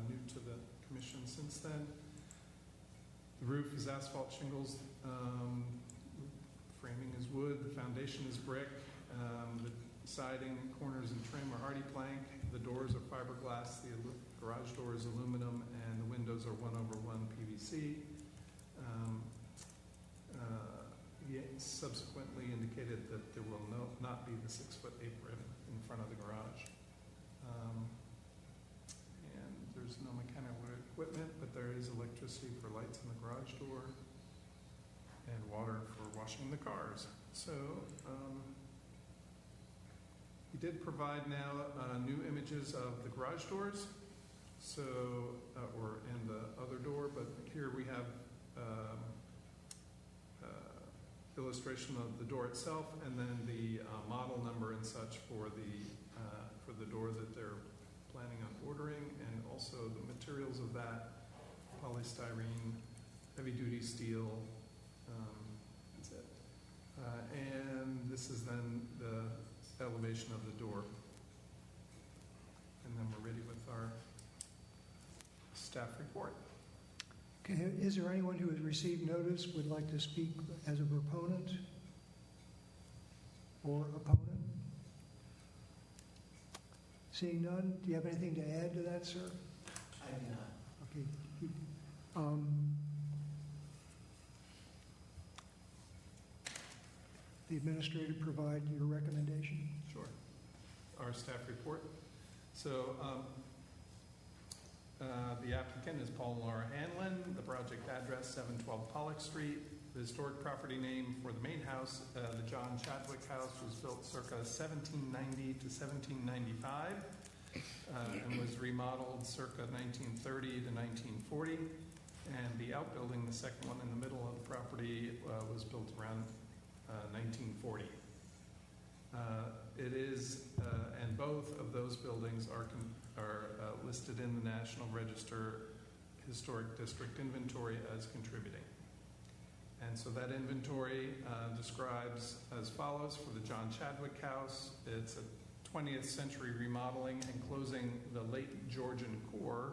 new to the commission since then. The roof is asphalt shingles, framing is wood, the foundation is brick, the siding, corners, and trim are hardy plank, the doors are fiberglass, the garage door is aluminum, and the windows are 1/1 PVC. He subsequently indicated that there will not be the 6-foot apron in front of the garage. And there's no mechanical equipment, but there is electricity for lights in the garage door and water for washing the cars. So he did provide now new images of the garage doors, and the other door, but here we have illustration of the door itself, and then the model number and such for the door that they're planning on ordering, and also the materials of that: polystyrene, heavy-duty steel. That's it. And this is then the elevation of the door, and then we're ready with our staff report. Okay, is there anyone who has received notice would like to speak as a proponent or opponent? Seeing none, do you have anything to add to that, sir? I do not. Okay. The administrator provide your recommendation. Sure. Our staff report. So the applicant is Paul and Laura Hanlon. The project address, 712 Pollock Street. The historic property name for the main house, the John Chadwick House, was built circa 1790 to 1795 and was remodeled circa 1930 to 1940. And the outbuilding, the second one in the middle of the property, was built around 1940. It is, and both of those buildings are listed in the National Register Historic District Inventory as contributing. And so that inventory describes as follows: for the John Chadwick House, it's a 20th century remodeling enclosing the late Georgian core,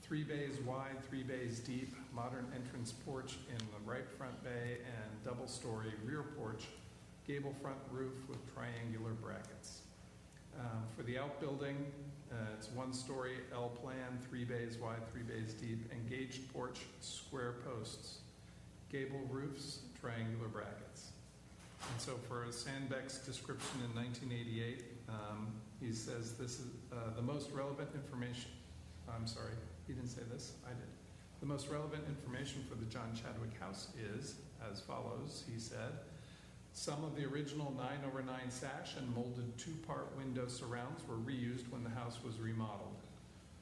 3 bays wide, 3 bays deep, modern entrance porch in the right front bay, and double-story rear porch, gable front roof with triangular brackets. For the outbuilding, it's 1-story L-plan, 3 bays wide, 3 bays deep, engaged porch, square posts, gable roofs, triangular brackets. And so for Sandbeck's description in 1988, he says this is the most relevant information. I'm sorry, he didn't say this, I did. The most relevant information for the John Chadwick House is as follows. He said, some of the original 9/9 sash and molded 2-part window surrounds were reused when the house was remodeled.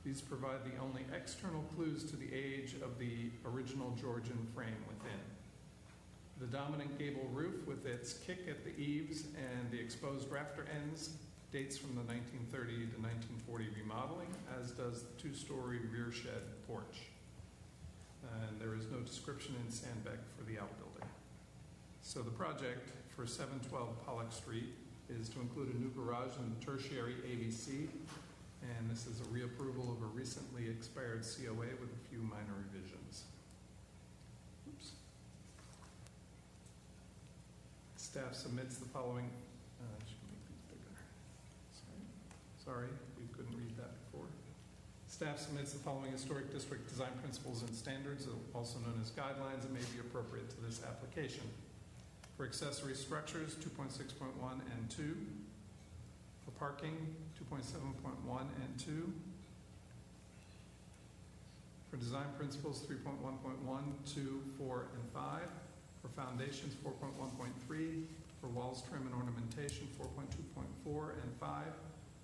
These provide the only external clues to the age of the original Georgian frame within. The dominant gable roof with its kick at the eaves and the exposed rafter ends dates from the 1930 to 1940 remodeling, as does the 2-story rear shed porch. And there is no description in Sandbeck for the outbuilding. So the project for 712 Pollock Street is to include a new garage and tertiary AVC, and this is a reapproval of a recently expired COA with a few minor revisions. Oops. Staff submits the following. I should make these bigger. Sorry, we couldn't read that before. Staff submits the following historic district design principles and standards, also known as guidelines, that may be appropriate to this application. For accessory structures, 2.6.1 and 2. For parking, 2.7.1 and 2. For design principles, 3.1.1, 2, 4, and 5. For foundations, 4.1.3. For walls, trim, and ornamentation, 4.2.4 and 5.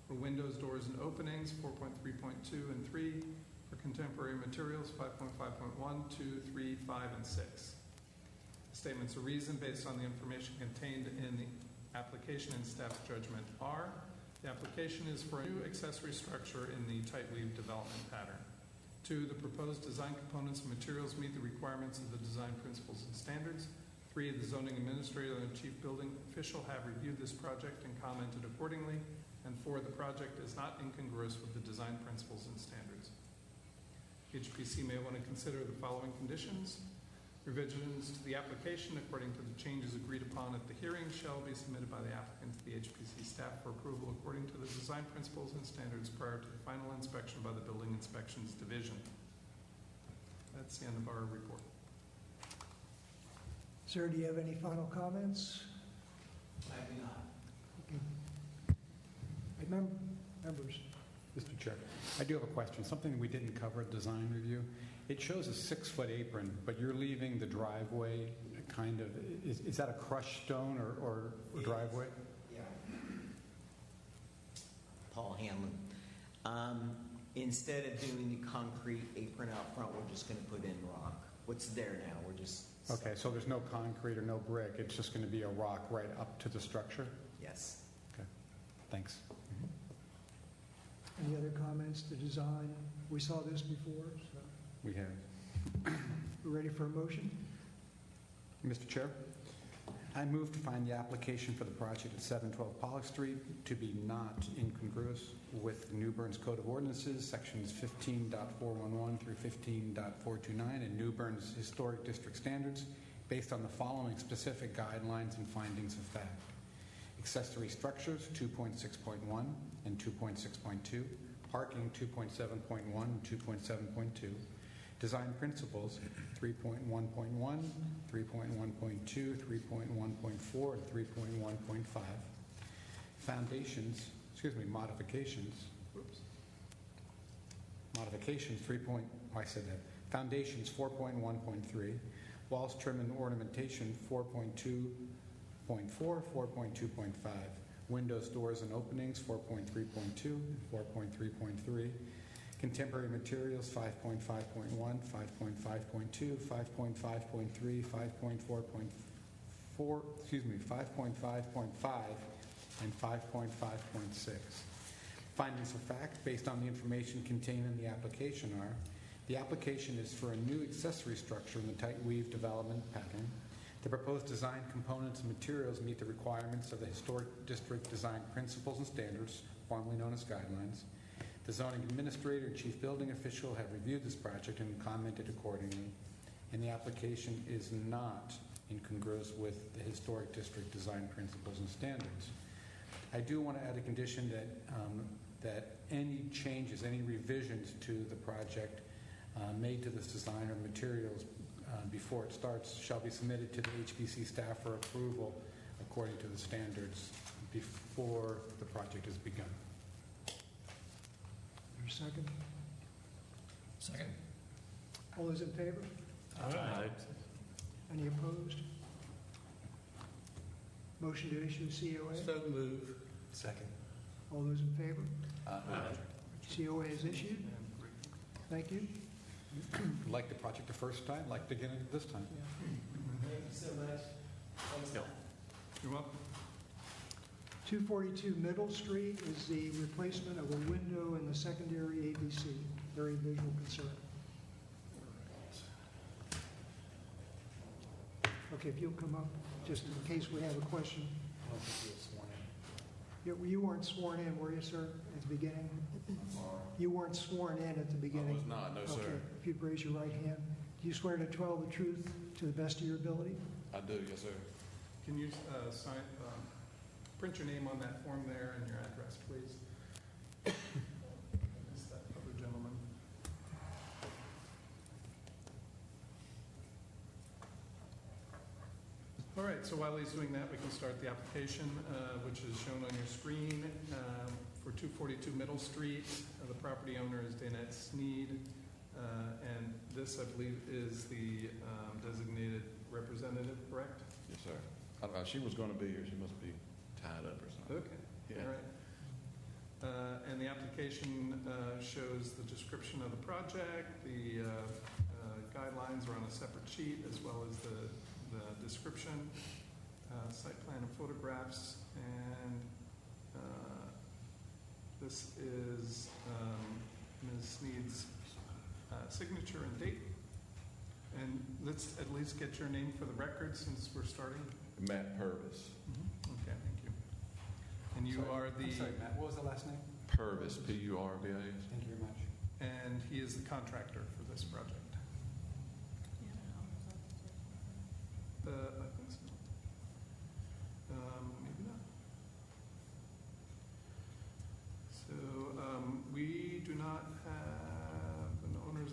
For windows, doors, and openings, 4.3.2 and 3. For contemporary materials, 5.5.1, 2, 3, 5, and 6. Statements of reason based on the information contained in the application and staff judgment are: the application is for a new accessory structure in the tight weave development pattern. 2, the proposed design components and materials meet the requirements of the design principles and standards. 3, the zoning administrator and chief building official have reviewed this project and commented accordingly. And 4, the project is not incongruous with the design principles and standards. HPC may want to consider the following conditions. Revisions to the application according to the changes agreed upon at the hearing shall be submitted by the applicant to the HPC staff for approval according to the design principles and standards prior to the final inspection by the Building Inspections Division. That's the end of our report. Sir, do you have any final comments? I do not. Okay. Members. Mr. Chair, I do have a question. Something we didn't cover at design review. It shows a 6-foot apron, but you're leaving the driveway kind of, is that a crushed stone or driveway? Yeah. Paul Hanlon. Instead of doing the concrete apron out front, we're just going to put in rock. What's there now, we're just... Okay, so there's no concrete or no brick. It's just going to be a rock right up to the structure? Yes. Okay, thanks. Any other comments to design? We saw this before, so We have. we're ready for a motion. Mr. Chair, I move to find the application for the project at 712 Pollock Street to be not incongruous with New Bern's Code of Ordinances, sections 15.411 through 15.429, and New Bern's Historic District Standards, based on the following specific guidelines and findings of fact. Accessory structures, 2.6.1 and 2.6.2. Parking, 2.7.1 and 2.7.2. Design principles, 3.1.1, 3.1.2, 3.1.4, and 3.1.5. Modifications. Modifications, Foundations, 4.1.3. Walls, trim, and ornamentation, 4.2.4, 4.2.5. Windows, doors, and openings, 4.3.2, 4.3.3. Contemporary materials, 5.5.1, 5.5.2, 5.5.3, 5.5.5, and 5.5.6. Findings of fact, based on the information contained in the application are: the application is for a new accessory structure in the tight weave development pattern. The proposed design components and materials meet the requirements of the Historic District Design Principles and Standards, formerly known as guidelines. The zoning administrator and chief building official have reviewed this project and commented accordingly, and the application is not incongruous with the Historic District Design Principles and Standards. I do want to add a condition that any changes, any revisions to the project made to this design or materials before it starts shall be submitted to the HPC staff for approval according to the standards before the project is begun. Your second? Second. All those in favor? Aye. Any opposed? Motion to issue COA? So move. Second. All those in favor? COA is issued. Thank you. Like the project the first time, like to get it this time. Thank you so much. You're welcome. 242 Middle Street is the replacement of a window in the secondary AVC. Very visual concern. Okay, if you'll come up, just in case we have a question. I don't think he was sworn in. You weren't sworn in, were you, sir, at the beginning? You weren't sworn in at the beginning? I was not, no, sir. Okay, if you'd raise your right hand. Do you swear to tell the truth to the best of your ability? I do, yes, sir. Can you sign, print your name on that form there and your address, please? Is that other gentleman? All right, so while he's doing that, we can start the application, which is shown on your screen for 242 Middle Street. The property owner is Danette Sneed, and this, I believe, is the designated representative, correct? Yes, sir. She was going to be here. She must be tied up or something. Okay, Yeah. all right. And the application shows the description of the project. The guidelines are on a separate sheet, as well as the description, site plan and photographs, and this is Ms. Sneed's signature and date. And let's at least get your name for the record since we're starting. Matt Purvis. Okay, thank you. And you Sorry, are the... I'm sorry, Matt, what was the last name? Purvis, P-U-R-V-A-S. Thank you very much. And he is the contractor for this project. I think so. Maybe not. So we do not have an owner's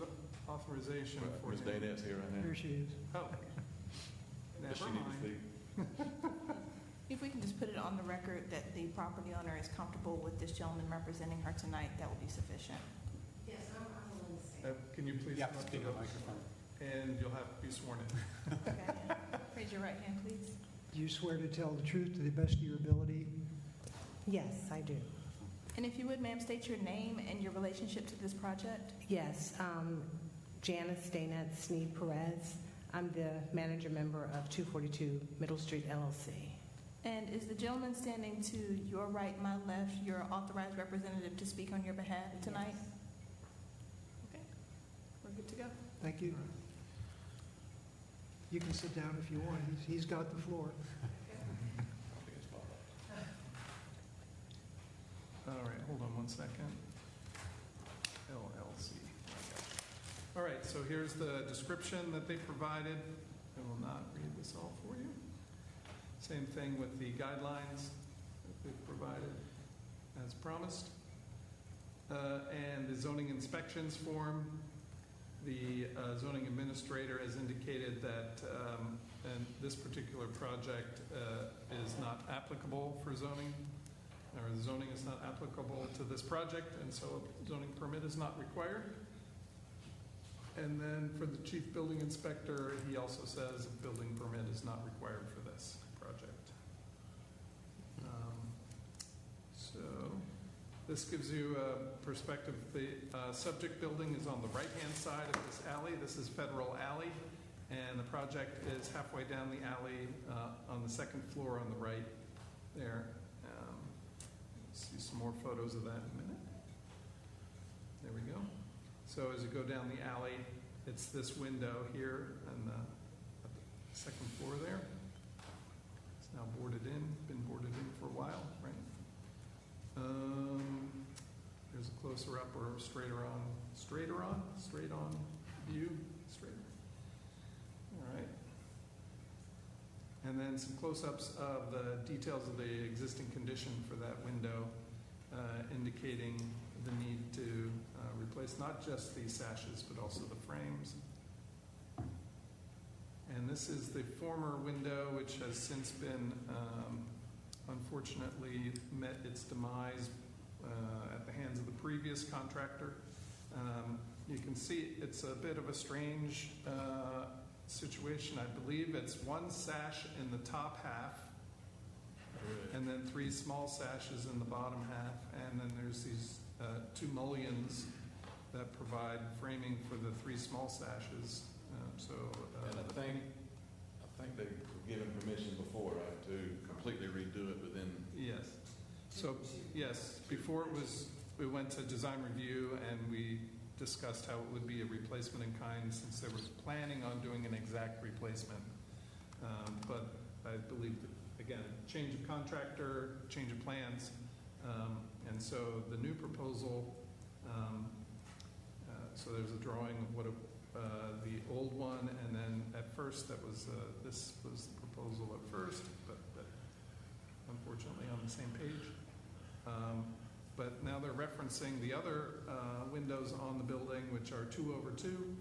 authorization for Ms. him. Danette's here right now. Here she is. Oh, Does she never need to mind. speak? If we can just put it on the record that the property owner is comfortable with this gentleman representing her tonight, that will be sufficient. Yes, I'm willing to stay. Can you please Yeah, come up to speak the on the microphone. and you'll have to be sworn in. Okay. Raise your right hand, please. Do you swear to tell the truth to the best of your ability? Yes, I do. And if you would, ma'am, state your name and your relationship to this project. Yes, Janice Danette Sneed Perez. I'm the manager member of 242 Middle Street LLC. And is the gentleman standing to your right, my left, your authorized representative to speak on your behalf tonight? Okay, we're good to go. Thank you. You can sit down if you want. He's got the floor. All right, hold on one second. LLC. All right, so here's the description that they provided. I will not read this all for you. Same thing with the guidelines that they've provided as promised. And the zoning inspections form. The zoning administrator has indicated that and this particular project is not applicable for zoning, or the zoning is not applicable to this project, and so a zoning permit is not required. And then for the chief building inspector, he also says a building permit is not required for this project. So this gives you a perspective. The subject building is on the right-hand side of this alley. This is Federal Alley, and the project is halfway down the alley on the second floor on the right there. see some more photos of that in a minute. There we go. So as you go down the alley, it's this window here on the second floor there. It's now boarded in, been boarded in for a while, right? There's a closer up or straight on view, straighter. All right. And then some close-ups of the details of the existing condition for that window, indicating the need to replace not just these sashes, but also the frames. And this is the former window, which has since been, unfortunately, met its demise at the hands of the previous contractor. You can see it's a bit of a strange situation. I believe it's one sash in the top half, and then 3 small sashes in the bottom half, and then there's these 2 mullions that provide framing for the 3 small sashes. And I think they were given permission before, right, to completely redo it within. Yes. So yes, before we went to design review and we discussed how it would be a replacement in kind, since they were planning on doing an exact replacement. But I believe that, again, change of contractor, change of plans, and so the new proposal. So there's a drawing of what the old one, and then at first that was this was the proposal at first, but unfortunately on the same page. But now they're referencing the other windows on the building, which are 2/2,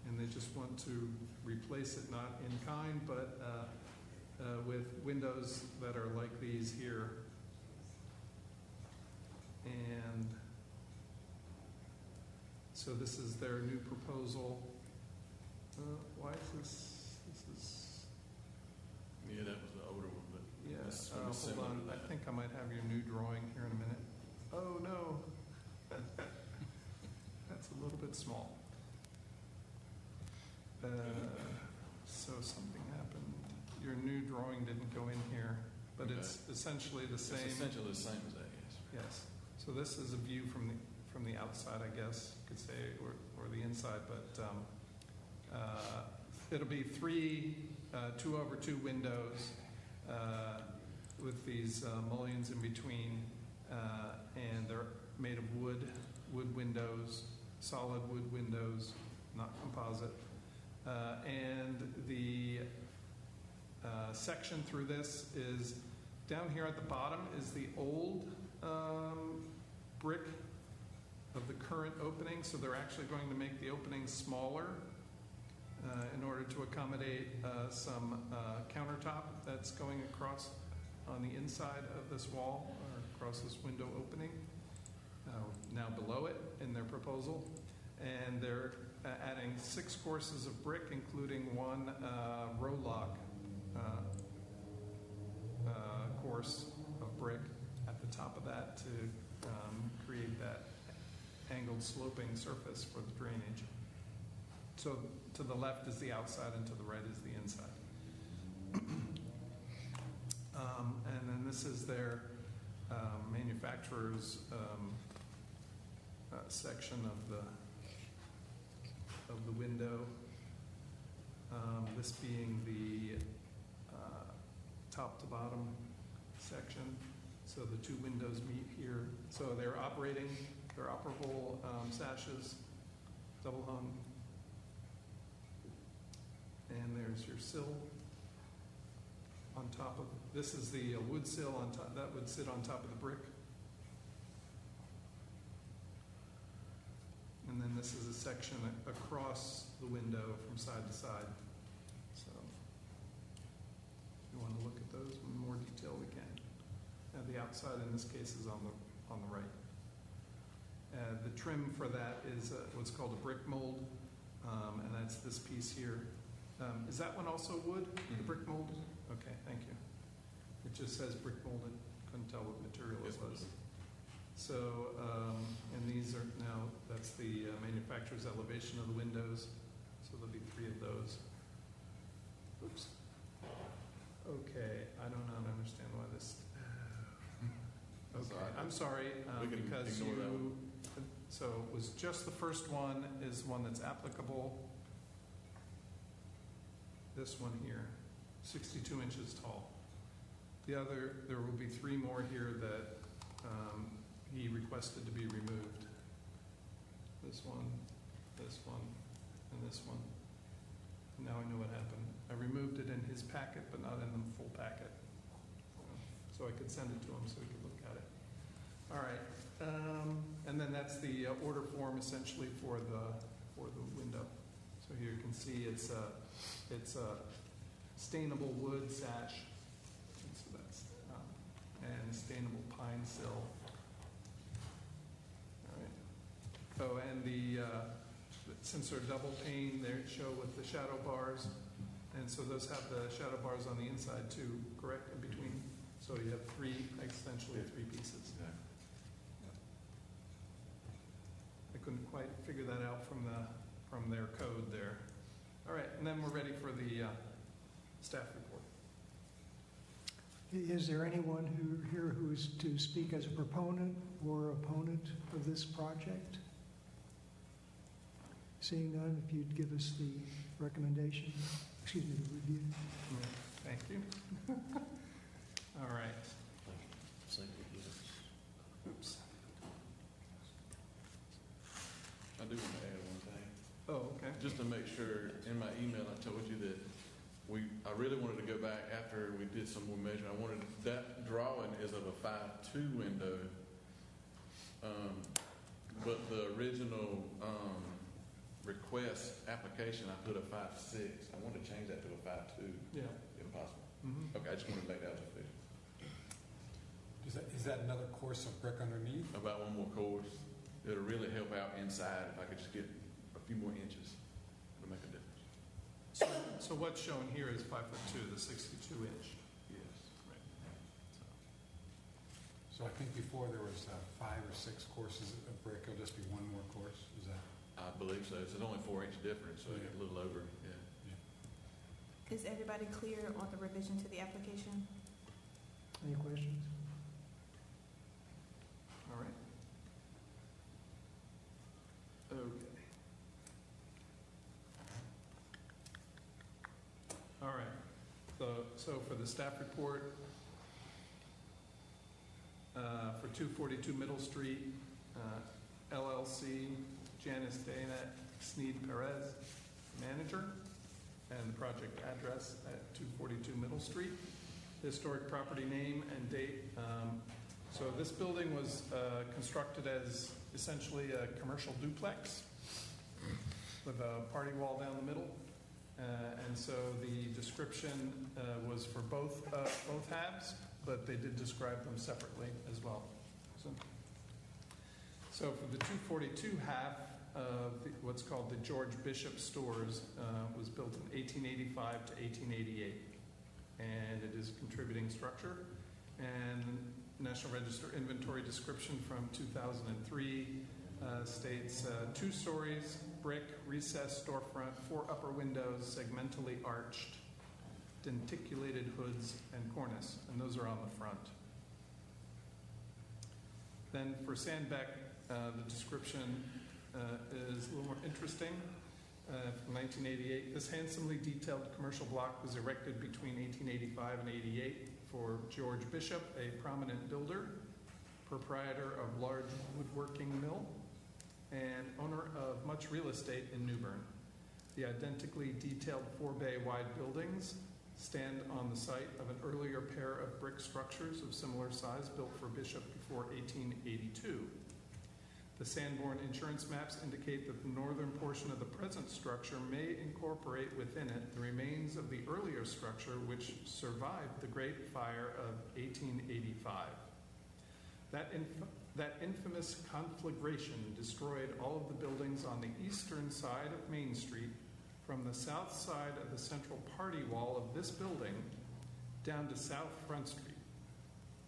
and they just want to replace it not in kind, but with windows that are like these here. And so this is their new proposal. Why is this? This is. Yeah, that was the older one, but Yeah, it's gonna be hold similar on. to that. I think I might have your new drawing here in a minute. Oh, no. That's a little bit small. So something happened. Your new drawing didn't go in here, but Okay. it's essentially the same. It's essentially the same as that, yes. Yes. So this is a view from the outside, I guess you could say, or the inside, but it'll be 3 2/2 windows with these mullions in between, and they're made of wood windows, solid wood windows, not composite. And the section through this is down here at the bottom is the old brick of the current opening, so they're actually going to make the opening smaller in order to accommodate some countertop that's going across on the inside of this wall or across this window opening, now below it in their proposal. And they're adding 6 courses of brick, including 1 row lock course of brick at the top of that to create that angled sloping surface for the drainage. So to the left is the outside and to the right is the inside. And then this is their manufacturer's section of the window. This being the top to bottom section. So the 2 windows meet here. So they're operable sashes, double hung. And there's your sill on top of, this is the wood sill on top, that would sit on top of the brick. And then this is a section across the window from side to side. So if you want to look at those in more detail, we can. And the outside in this case is on the right. The trim for that is what's called a brick mold, and that's this piece here. Is that one also wood, the brick mold? Okay, thank you. It just says brick molded, couldn't tell what material it was. So, and these are now, that's the manufacturer's elevation of the windows. So there'll be 3 of those. Oops. Okay, I do not understand why this. That's Okay, all right. I'm sorry, We can because ignore that one. so it was just the first one is one that's applicable. This one here, 62 inches tall. The other, there will be 3 more here that he requested to be removed. This one, and this one. Now I know what happened. I removed it in his packet, but not in the full packet. So I could send it to him so he could look at it. All right, and then that's the order form essentially for the window. So here you can see it's a stainable wood sash, and so that's and stainable pine sill. All right. Oh, and since they're double pane, they show with the shadow bars, and so those have the shadow bars on the inside too, correct, in between. So you have essentially 3 pieces. Yeah. I couldn't quite figure that out from their code there. All right, and then we're ready for the staff report. Is there anyone here who is to speak as a proponent or opponent of this project? Seeing none, if you'd give us the recommendation, the review. Thank you. All right. Same with you. Oops. I do want to add one thing. Oh, okay. Just to make sure, in my email, I told you that I really wanted to go back after we did some more measuring. That drawing is of a 5.2 window, but the original request application, I put a 5.6. I want to change that to a 5.2. Yeah. If possible. Mm-hmm. Okay, I just want to make that official. Is that another course of brick underneath? About one more course. It'll really help out inside if I could just get a few more inches. It'll make a difference. So what's shown here is 5'2", the 62 inch. Yes. Right. So I think before there was 5 or 6 courses of brick. It'll just be one more course. Is that? I believe so. It's only 4-inch difference, so Yeah. a little over. Yeah. Is everybody clear on the revision to the application? Any questions? All right. Okay. All right. So for the staff report, for 242 Middle Street, LLC, Janice Dana Sneed Perez, manager, and the project address at 242 Middle Street, historic property name and date. So this building was constructed as essentially a commercial duplex with a party wall down the middle. And so the description was for both halves, but they did describe them separately as well. So for the 242 half, what's called the George Bishop Stores was built in 1885 to 1888, and it is a contributing structure. And National Register inventory description from 2003 states 2 stories, brick, recessed storefront, 4 upper windows, segmentally arched, denticulated hoods, and cornice, and those are on the front. Then for Sandbeck, the description is a little more interesting. From 1988, this handsomely detailed commercial block was erected between 1885 and 88 for George Bishop, a prominent builder, proprietor of large woodworking mill, and owner of much real estate in New Bern. The identically detailed 4-bay wide buildings stand on the site of an earlier pair of brick structures of similar size built for Bishop before 1882. The Sanborn insurance maps indicate that the northern portion of the present structure may incorporate within it the remains of the earlier structure which survived the Great Fire of 1885. That infamous conflagration destroyed all of the buildings on the eastern side of Main Street from the south side of the central party wall of this building down to South Front Street.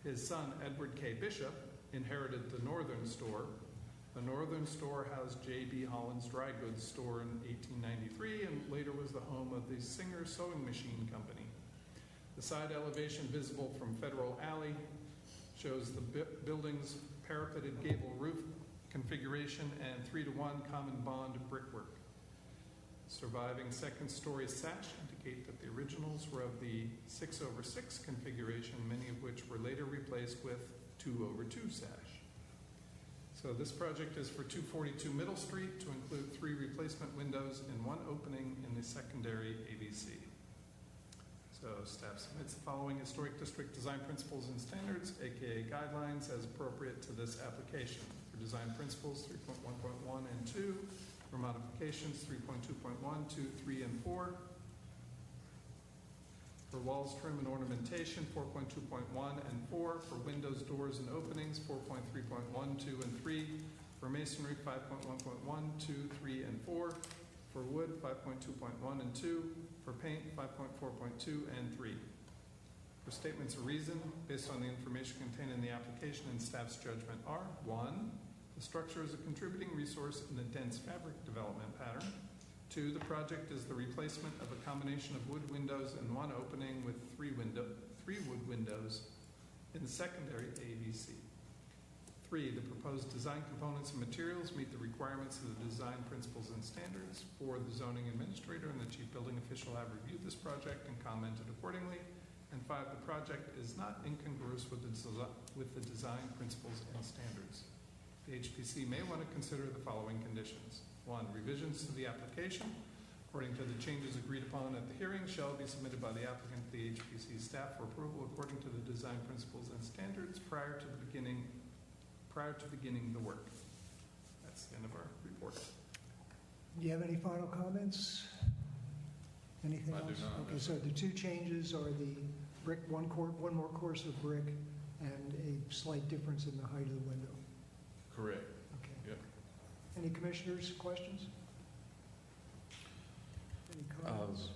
His son, Edward K. Bishop, inherited the northern store. The northern store housed J.B. Holland's dry goods store in 1893 and later was the home of the Singer Sewing Machine Company. The side elevation visible from Federal Alley shows the building's parapeted gable roof configuration and 3-to-1 common bond brickwork. Surviving second-story sash indicate that the originals were of the 6/6 configuration, many of which were later replaced with 2/2 sash. So this project is for 242 Middle Street to include 3 replacement windows and 1 opening in the secondary AVC. So staff submits the following historic district design principles and standards, aka guidelines, as appropriate to this application. For design principles 3.1.1 and 2, for modifications 3.2.1, 2, 3, and 4. For walls, trim, and ornamentation 4.2.1 and 4. For windows, doors, and openings 4.3.1, 2, and 3. For masonry 5.1.1, 2, 3, and 4. For wood 5.2.1 and 2. For paint 5.4.2 and 3. For statements of reason, based on the information contained in the application and staff's judgment are: 1, the structure is a contributing resource in the dense fabric development pattern. 2, the project is the replacement of a combination of wood windows and 1 opening with 3 wood windows in the secondary AVC. 3, the proposed design components and materials meet the requirements of the design principles and standards. 4, the zoning administrator and the chief building official have reviewed this project and commented accordingly. And 5, the project is not incongruous with the design principles and standards. The HPC may want to consider the following conditions. 1, revisions to the application, according to the changes agreed upon at the hearing, shall be submitted by the applicant to the HPC staff for approval according to the design principles and standards prior to beginning the work. That's the end of our report. Do you have any final comments? Anything else? I do not. Okay, so the 2 changes are the brick, one more course of brick, and a slight difference in the height of the window. Correct. Okay. Yep. Any commissioners' questions? Any comments?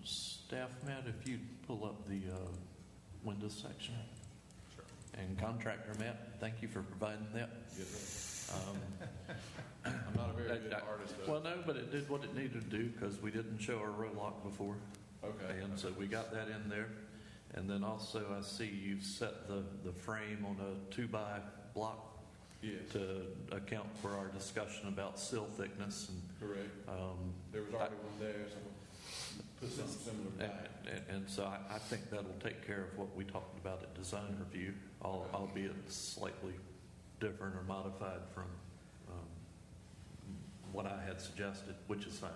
Staff, Matt, if you'd pull up the windows section. Sure. And contractor, Matt, thank you for providing that. Yes, sir. I'm not a very good artist, though. Well, no, but it did what it needed to do because we didn't show our row lock before. Okay. And so we got that in there. And then also I see you've set the frame on a 2x block Yes. to account for our discussion about sill thickness. And Correct. There was already one there, so we'll put something similar back. And so I think that'll take care of what we talked about at design review, albeit slightly different or modified from what I had suggested, which is fine.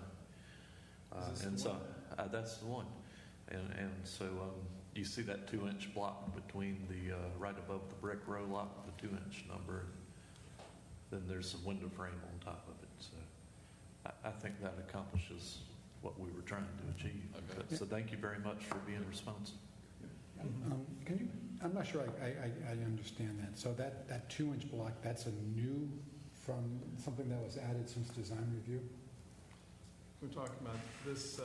That's the one. And so you see that 2-inch block between the right above the brick row lock, the 2-inch number. Then there's some window frame on top of it. So I think that accomplishes what we were trying to achieve. Okay. So thank you very much for being responsive. I'm not sure I understand that. So that 2-inch block, that's a new from something that was added since design review? We're talking about this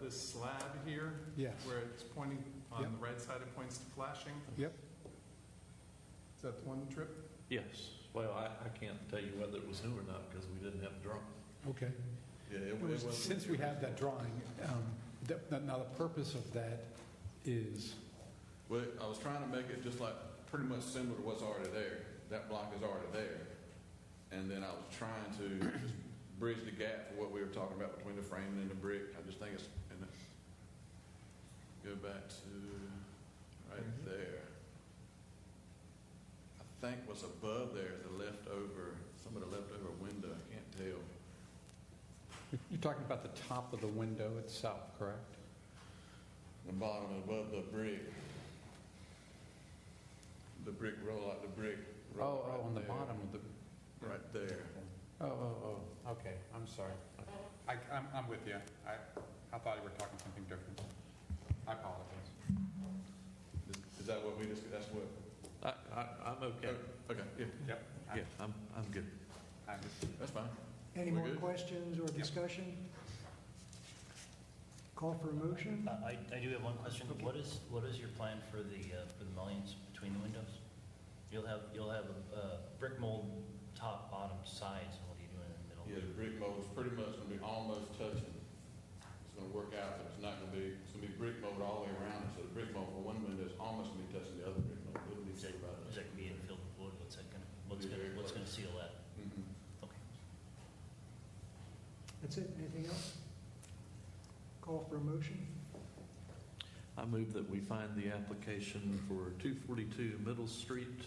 slab here, Yes. where it's pointing on Yep. the right side, it points to flashing. Yep. Is that the one trip? Yes. Well, I can't tell you whether it was new or not because we didn't have the drawing. Okay. Yeah, it was. Since we have that drawing, now the purpose of that is, Well, I was trying to make it just like pretty much similar to what's already there. That block is already there. And then I was trying to just bridge the gap for what we were talking about between the frame and the brick. I just think it's, and go back to right there. I think what's above there is the leftover, some of the leftover window. I can't tell. you're talking about the top of the window itself, correct? The bottom above the brick. The brick roll, like the brick roll. right On the there. bottom of the, Right there. okay, I'm sorry. I'm with you. I thought you were talking something different. I apologize. Is that what we just, that's what? I'm okay. Okay, yeah, Yep. Yeah, I'm good. that's fine. Any We're more good? questions or discussion? Call for a motion? I do have one question. Okay. What is your plan for the mullions between the windows? You'll have a brick mold top, bottom, sides, and what are you doing in the middle? Yeah, the brick mold is pretty much gonna be almost touching. It's gonna work out, but it's gonna be brick mold all the way around it. So the brick mold for one window is almost gonna be touching the other brick mold. It'll be Is that going to be infilled with wood? What's going to seal that? Okay. That's it. Anything else? Call for a motion. I move that we find the application for 242 Middle Street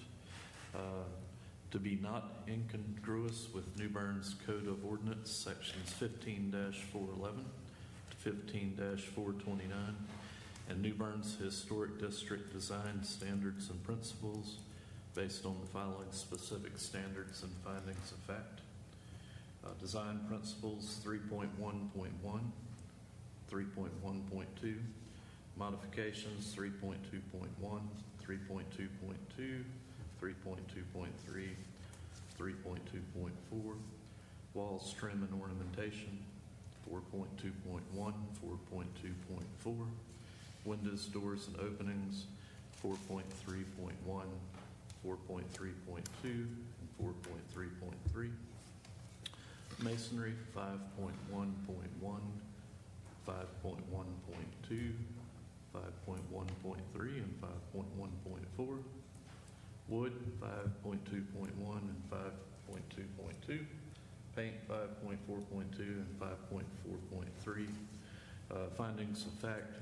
to be not incongruous with New Bern's Code of Ordinance, sections 15-411 to 15-429, and New Bern's Historic District Design Standards and Principles based on the following specific standards and findings of fact. Design Principles 3.1.1, 3.1.2, Modifications 3.2.1, 3.2.2, 3.2.3, 3.2.4, Walls, Trim, and Ornamentation 4.2.1, 4.2.4, Windows, Doors, and Openings 4.3.1, 4.3.2, and 4.3.3, Masonry 5.1.1, 5.1.2, 5.1.3, and 5.1.4, Wood 5.2.1 and 5.2.2, Paint 5.4.2 and 5.4.3. Findings of fact,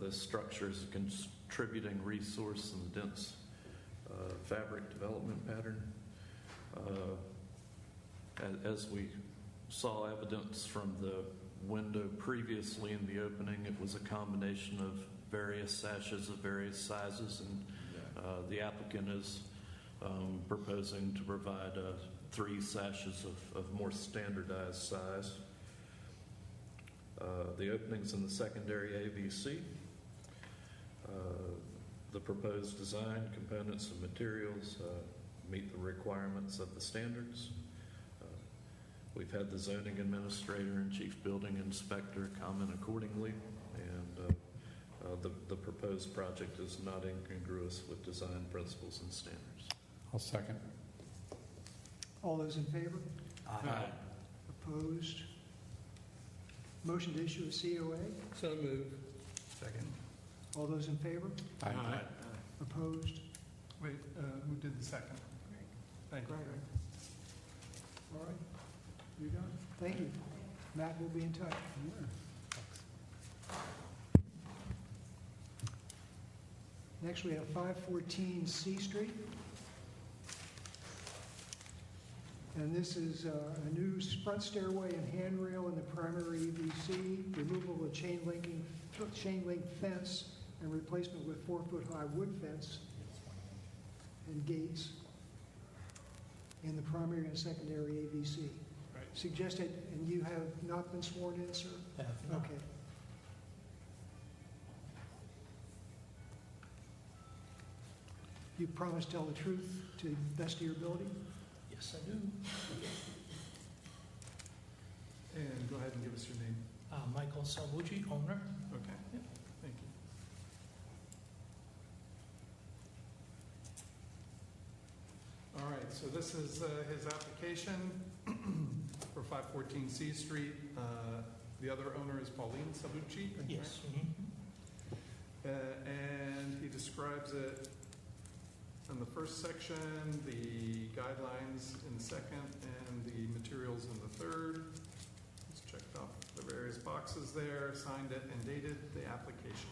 the structure is a contributing resource in the dense fabric development pattern. As we saw evidence from the window previously in the opening, it was a combination of various sashes of various sizes, and the applicant is proposing to provide 3 sashes of more standardized size. The openings in the secondary AVC, the proposed design, components, and materials meet the requirements of the standards. We've had the zoning administrator and chief building inspector comment accordingly, and the proposed project is not incongruous with design principles and standards. I'll second. All those in favor? Aye. Opposed? Motion to issue a COA? So move. Second. All those in favor? Aye. Opposed? Wait, who did the second? Thank you. Gregory. All right. You're done. Thank you. Matt will be in touch. Next, we have 514 C Street. And this is a new front stairway and handrail in the primary AVC, removal of chain link fence, and replacement with 4-foot-high wood fence and gates in the primary and secondary AVC. Right. Suggested, and you have not been sworn in, sir? Have not. Okay. You promise to tell the truth to the best of your ability? Yes, I do. And go ahead and give us your name. Michael Salvucci, owner. Okay. Thank you. All right, so this is his application for 514 C Street. The other owner is Pauline Salvucci. Yes. And he describes it in the first section, the guidelines in the second, and the materials in the third. He's checked off the various boxes there, signed it, and dated the application.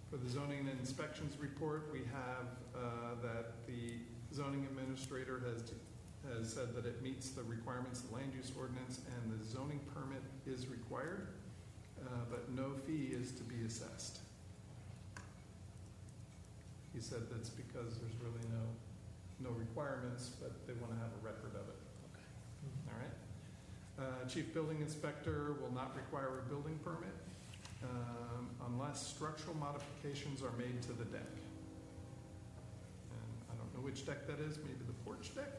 For the zoning and inspections report, we have that the zoning administrator has said that it meets the requirements of the land use ordinance, and the zoning permit is required, but no fee is to be assessed. He said that's because there's really no requirements, but they want to have a record of it. Okay. All right. Chief building inspector will not require a building permit unless structural modifications are made to the deck. And I don't know which deck that is, maybe the porch deck.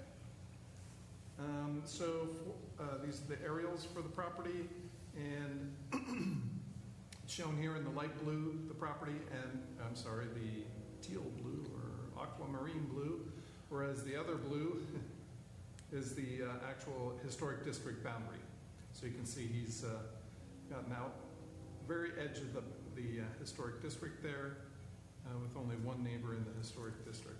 These are the aerials for the property, and shown here in the light blue, the property, and I'm sorry, the teal blue or aquamarine blue, whereas the other blue is the actual historic district boundary. So you can see he's gotten out very edge of the historic district there, with only one neighbor in the historic district.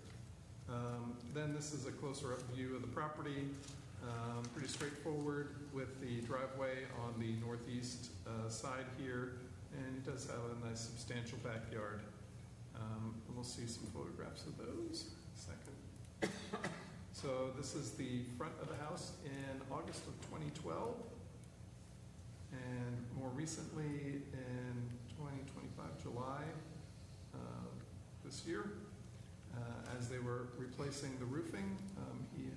Then this is a closer up view of the property. Pretty straightforward with the driveway on the northeast side here, and it does have a nice substantial backyard. We'll see some photographs of those in a second. So this is the front of the house in August of 2012, and more recently in 2025, July this year, as they were replacing the roofing. He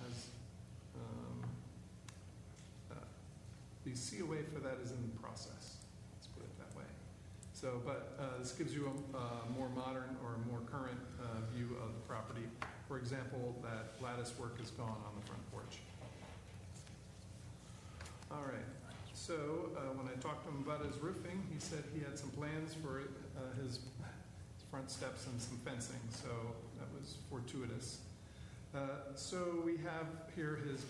has the COA for that is in the process. Let's put it that way. So, but this gives you a more modern or a more current view of the property. For example, that lattice work is gone on the front porch. All right. So when I talked to him about his roofing, he said he had some plans for his front steps and some fencing. So that was fortuitous. So we have here his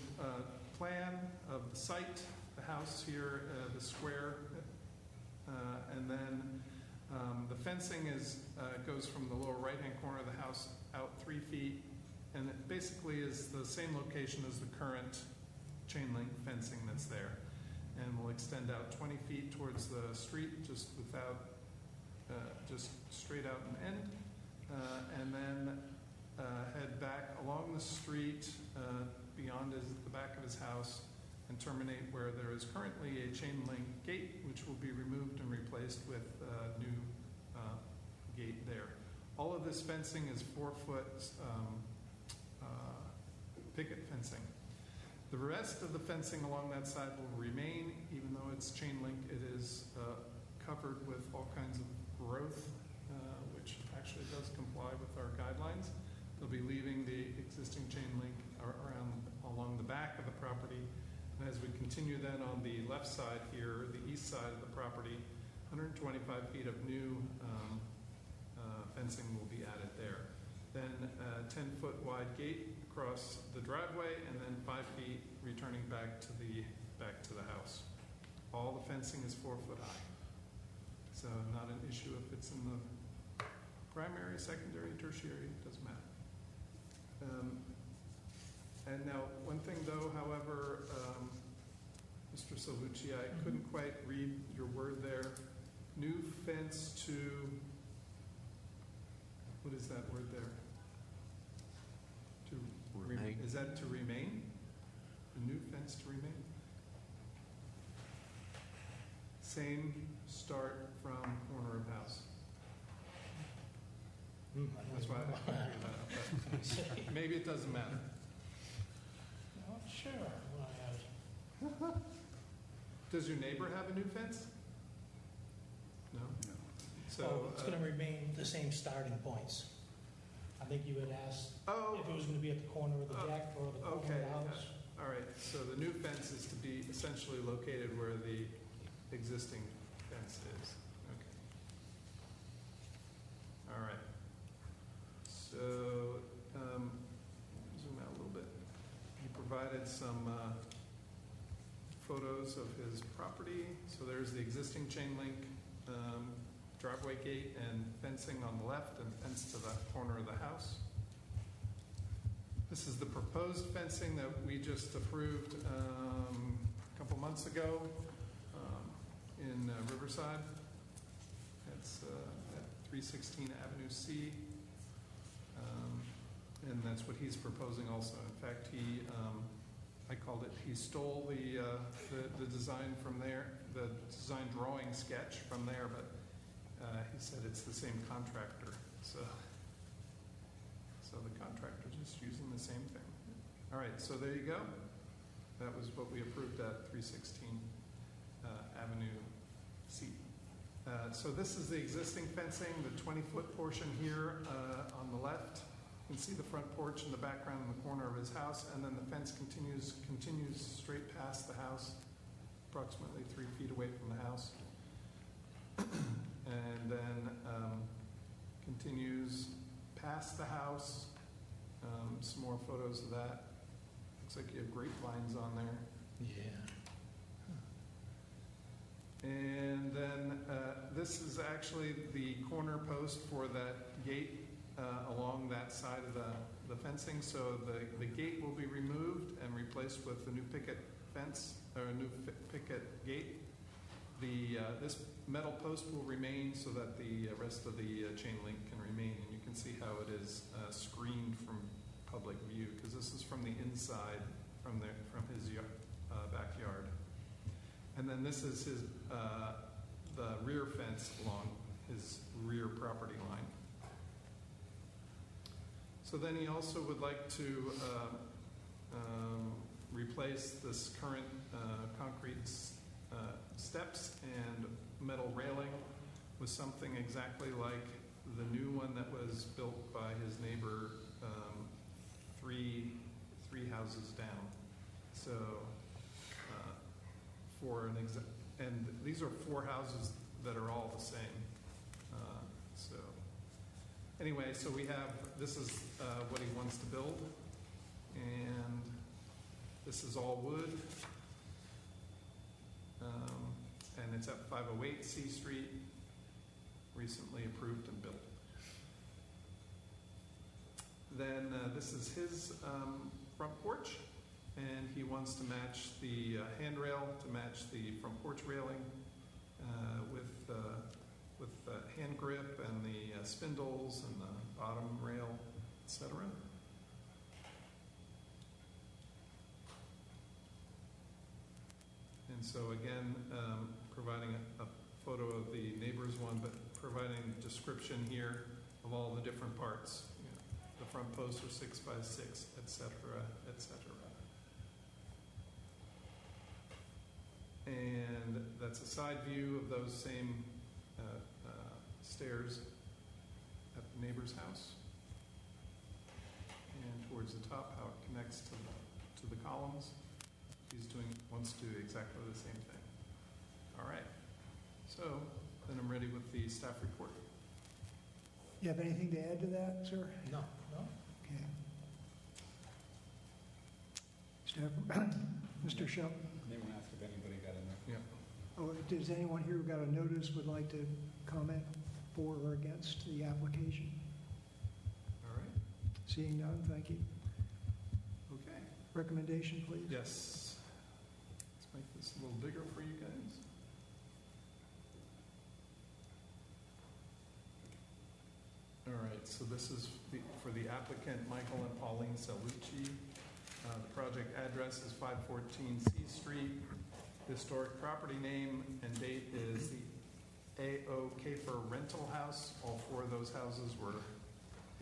plan of the site, the house here, the square, and then the fencing goes from the lower right-hand corner of the house out 3 feet, and it basically is the same location as the current chain link fencing that's there, and will extend out 20 feet towards the street, just straight out and end, and then head back along the street beyond the back of his house and terminate where there is currently a chain link gate, which will be removed and replaced with a new gate there. All of this fencing is 4-foot picket fencing. The rest of the fencing along that side will remain, even though it's chain link. It is covered with all kinds of growth, which actually does comply with our guidelines. They'll be leaving the existing chain link along the back of the property. And as we continue then on the left side here, the east side of the property, 125 feet of new fencing will be added there. Then a 10-foot wide gate across the driveway, and then 5 feet returning back to the house. All the fencing is 4 foot high. So not an issue if it's in the primary, secondary, tertiary, it doesn't matter. And now, one thing though, however, Mr. Salvucci, I couldn't quite read your word there. New fence to, what is that word there? To Remain. Is that to remain? A new fence to remain? Same start from corner of house. That's why I couldn't figure that out. But maybe it doesn't matter. Not sure what I have. Does your neighbor have a new fence? No? No. So, It's going to remain the same starting points. I think you had asked if it was going to be at the corner of the deck or the corner okay. of the house. All right. So the new fence is to be essentially located where the existing fence is. Okay. All right. So zoom out a little bit. He provided some photos of his property. So there's the existing chain link driveway gate and fencing on the left and fence to the corner of the house. This is the proposed fencing that we just approved a couple months ago in Riverside. That's at 316 Avenue C. And that's what he's proposing also. In fact, he stole the design from there, the design drawing sketch from there, but he said it's the same contractor. So the contractor's just using the same thing. All right, so there you go. That was what we approved at 316 Avenue C. So this is the existing fencing, the 20-foot portion here on the left. You can see the front porch in the background in the corner of his house, and then the fence continues straight past the house, approximately 3 feet away from the house. And then continues past the house. Some more photos of that. Looks like you have grapevines on there. Yeah. And then this is actually the corner post for that gate along that side of the fencing. So the gate will be removed and replaced with a new picket fence, or a new picket gate. This metal post will remain so that the rest of the chain link can remain. And you can see how it is screened from public view, because this is from the inside, from his backyard. And then this is his the rear fence along his rear property line. So then he also would like to replace this current concrete steps and metal railing with something exactly like the new one that was built by his neighbor three houses down. So and these are 4 houses that are all the same. So anyway, so this is what he wants to build, and this is all wood, and it's at 508 C Street, recently approved and built. Then this is his front porch, and he wants to match the handrail to match the front porch railing with the hand grip and the spindles and the bottom rail, etc. And so again, providing a photo of the neighbor's one, but providing a description here of all the different parts. You know, the front posts are 6 by 6, etc., etc. And that's a side view of those same stairs at the neighbor's house. And towards the top, how it connects to the columns. Wants to do exactly the same thing. All right. So then I'm ready with the staff report. You have anything to add to that, sir? No. Okay. Staff, Mr. Shelton? Anyone ask if anybody got in there? Yeah. Oh, does anyone here who got a notice would like to comment for or against the application? All right. Seeing none, thank you. Okay. Recommendation, please. Yes. Let's make this a little bigger for you guys. All right, so this is for the applicant, Michael and Pauline Salucci. The project address is 514 C Street. Historic property name and date is the A.O. Kafer Rental House. All 4 of those houses were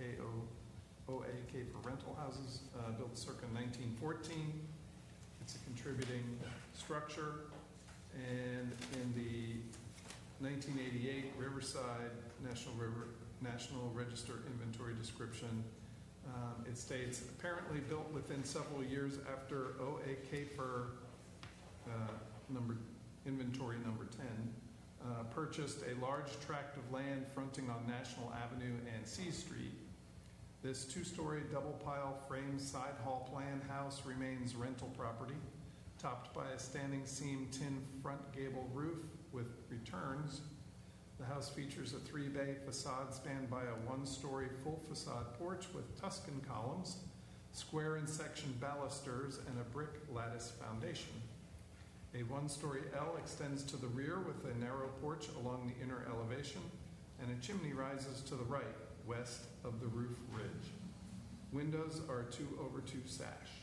A.O.A. Kafer Rental Houses, built circa 1914. It's a contributing structure. And in the 1988 Riverside National Register inventory description, it states, apparently built within several years after O.A. Kafer inventory number 10, purchased a large tract of land fronting on National Avenue and C Street. This 2-story double pile frame side hall plan house remains rental property, topped by a standing seam tin front gable roof with returns. The house features a 3-bay facade spanned by a 1-story full facade porch with Tuscan columns, square in section balusters, and a brick lattice foundation. A 1-story L extends to the rear with a narrow porch along the inner elevation, and a chimney rises to the right, west of the roof ridge. Windows are 2/2 sash.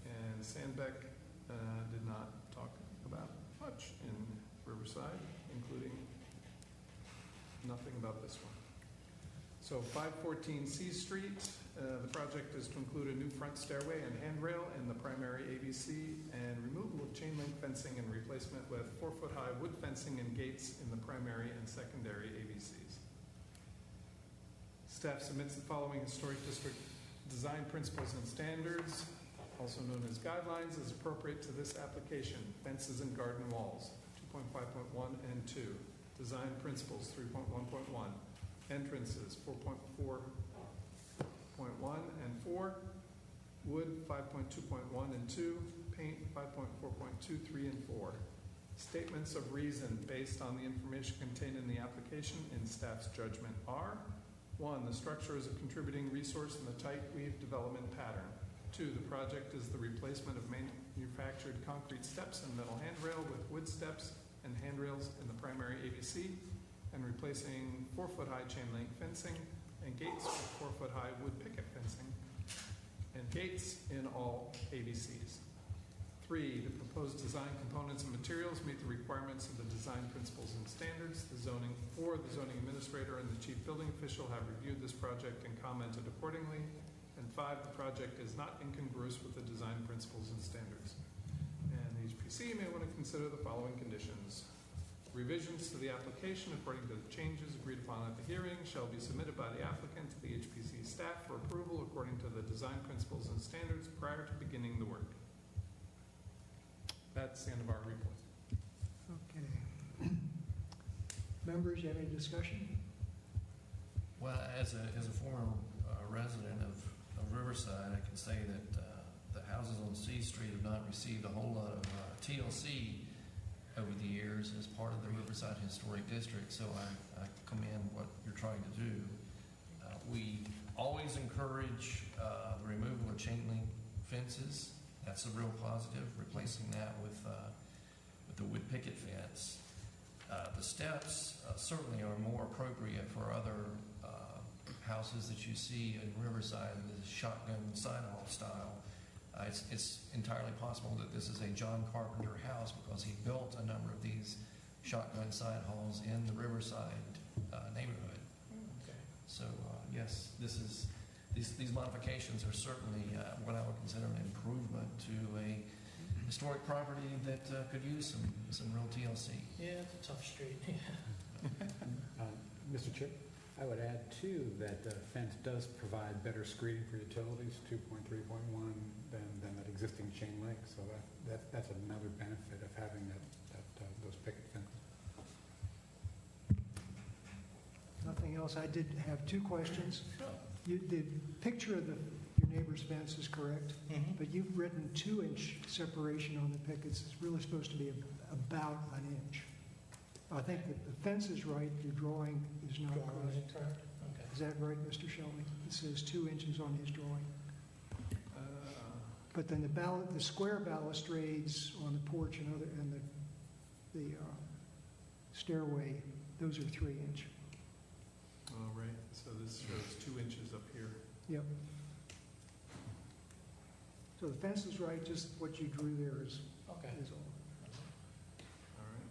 And Sandbeck did not talk about much in Riverside, including nothing about this one. So 514 C Street, the project is to include a new front stairway and handrail in the primary AVC and removal of chain link fencing and replacement with 4-foot-high wood fencing and gates in the primary and secondary AVCs. Staff submits the following historic district design principles and standards, also known as guidelines, as appropriate to this application. Fences and garden walls, 2.5.1 and 2. Design principles, 3.1.1. Entrances, 4.4.1 and 4. Wood, 5.2.1 and 2. Paint, 5.4.2, 3, and 4. Statements of reason based on the information contained in the application in staff's judgment are: 1, the structure is a contributing resource in the tight weave development pattern. 2, the project is the replacement of manufactured concrete steps and metal handrail with wood steps and handrails in the primary AVC, and replacing 4-foot-high chain link fencing and gates with 4-foot-high wood picket fencing and gates in all AVCs. 3, the proposed design components and materials meet the requirements of the design principles and standards. The zoning administrator and the chief building official have reviewed this project and commented accordingly. And 5, the project is not incongruous with the design principles and standards. And the HPC may want to consider the following conditions. Revisions to the application according to the changes agreed upon at the hearing shall be submitted by the applicant to the HPC staff for approval according to the design principles and standards prior to beginning the work. That's the end of our report. Okay. Members, you have any discussion? Well, as a former resident of Riverside, I can say that the houses on C Street have not received a whole lot of TLC over the years as part of the Riverside Historic District, so I commend what you're trying to do. We always encourage the removal of chain link fences. That's a real positive, replacing that with the wood picket fence. The steps certainly are more appropriate for other houses that you see in Riverside in the shotgun side hall style. It's entirely possible that this is a John Carpenter house because he built a number of these shotgun side halls in the Riverside neighborhood. Okay. So yes, these modifications are certainly what I would consider an improvement to a historic property that could use some real TLC. Yeah, it's a tough street. Mr. Chair, I would add too that the fence does provide better screening for utilities, 2.3.1, than that existing chain link. So that's another benefit of having those picket fences. Nothing else. I did have 2 questions. The picture of your neighbor's fence is correct, but you've written 2-inch separation on the pickets. It's really supposed to be about an inch. I think that the fence is right, the drawing is not correct. Okay. Is that right, Mr. Shelby? It says 2 inches on his drawing. But then the square balustrades on the porch and the stairway, those are 3-inch. Oh, right. So this shows 2 inches up here. Yep. So the fence is right, just what you drew there is all. All right.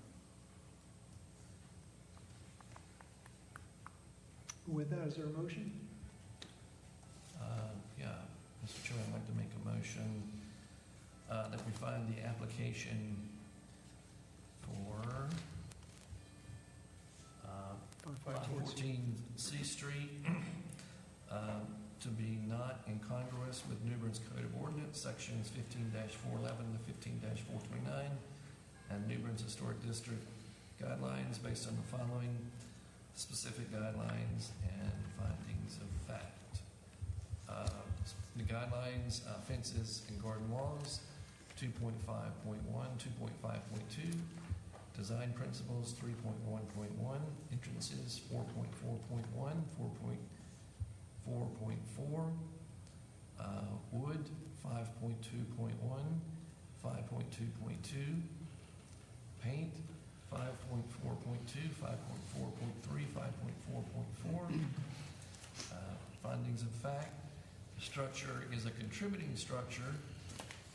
With that, is there a motion? Yeah, Mr. Chair, I'd like to make a motion that we find the application for 514 C Street to be not incongruous with New Bern's Code of Ordinance, sections 15-411 to 15-429, and New Bern's Historic District guidelines based on the following specific guidelines and findings of fact. The guidelines, fences and garden walls, 2.5.1, 2.5.2, design principles 3.1.1, entrances 4.4.1, 4.4.4, wood 5.2.1, 5.2.2, paint 5.4.2, 5.4.3, 5.4.4. Findings of fact: the structure is a contributing structure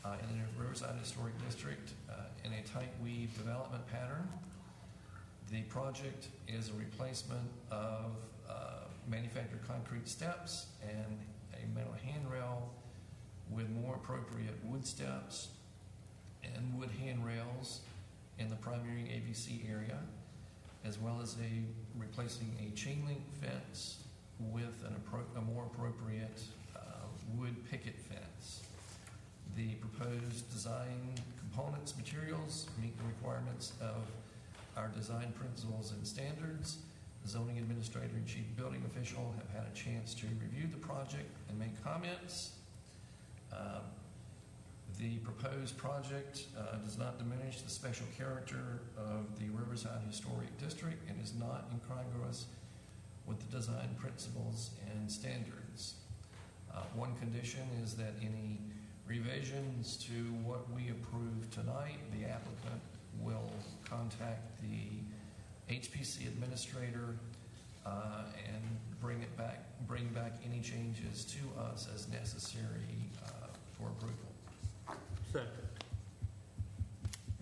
in the Riverside Historic District in a tight weave development pattern. The project is a replacement of manufactured concrete steps and a metal handrail with more appropriate wood steps and wood handrails in the primary AVC area, as well as replacing a chain link fence with a more appropriate wood picket fence. The proposed design components, materials meet the requirements of our design principles and standards. The zoning administrator and chief building official have had a chance to review the project and make comments. The proposed project does not diminish the special character of the Riverside Historic District and is not incongruous with the design principles and standards. One condition is that any revisions to what we approve tonight, the applicant will contact the HPC administrator and bring back any changes to us as necessary for approval. Second.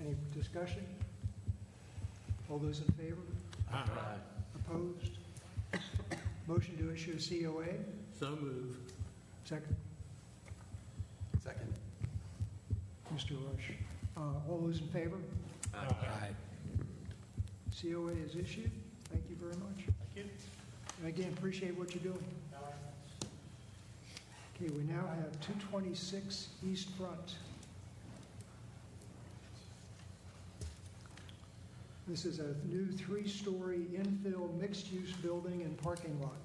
Any discussion? All those in favor? Aye. Opposed? Motion to issue a COA? So move. Second. Second. Mr. Rush. All those in favor? Aye. COA is issued. Thank you very much. Thank you. And again, appreciate what you're doing. Okay, we now have 226 East Front. This is a new 3-story infill mixed-use building and parking lot.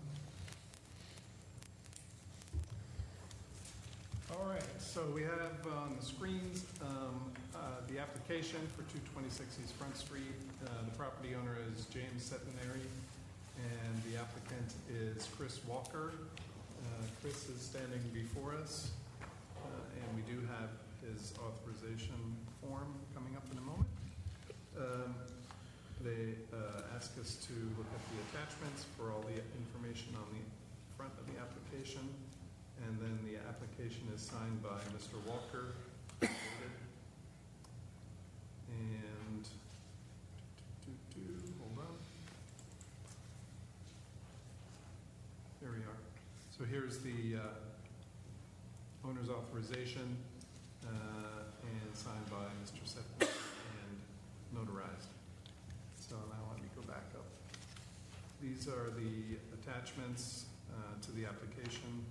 All right, so we have on the screens the application for 226 East Front Street. The property owner is James Setinary, and the applicant is Chris Walker. Chris is standing before us, and we do have his authorization form coming up in a moment. They ask us to look at the attachments for all the information on the front of the application. And then the application is signed by Mr. Walker. And, hold on. There we are. So here's the owner's authorization and signed by Mr. Sefton and notarized. So now let me go back up. These are the attachments to the application.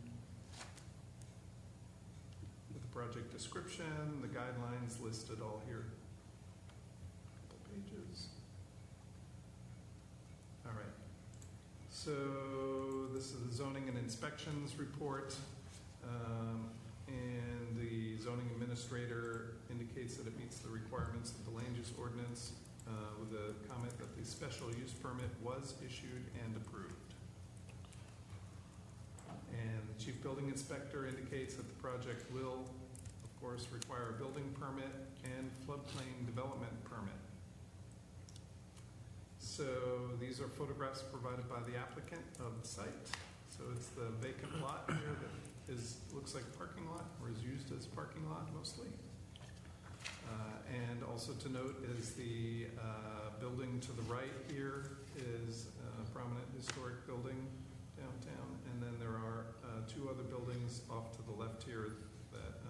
Project description, the guidelines listed all here. Couple pages. All right. So this is the zoning and inspections report, and the zoning administrator indicates that it meets the requirements of the land use ordinance with a comment that the special use permit was issued and approved. And the chief building inspector indicates that the project will, of course, require a building permit and floodplain development permit. So these are photographs provided by the applicant of the site. So it's the vacant lot here that looks like a parking lot, or is used as a parking lot mostly. And also to note is the building to the right here is a prominent historic building downtown. And then there are two other buildings off to the left here that,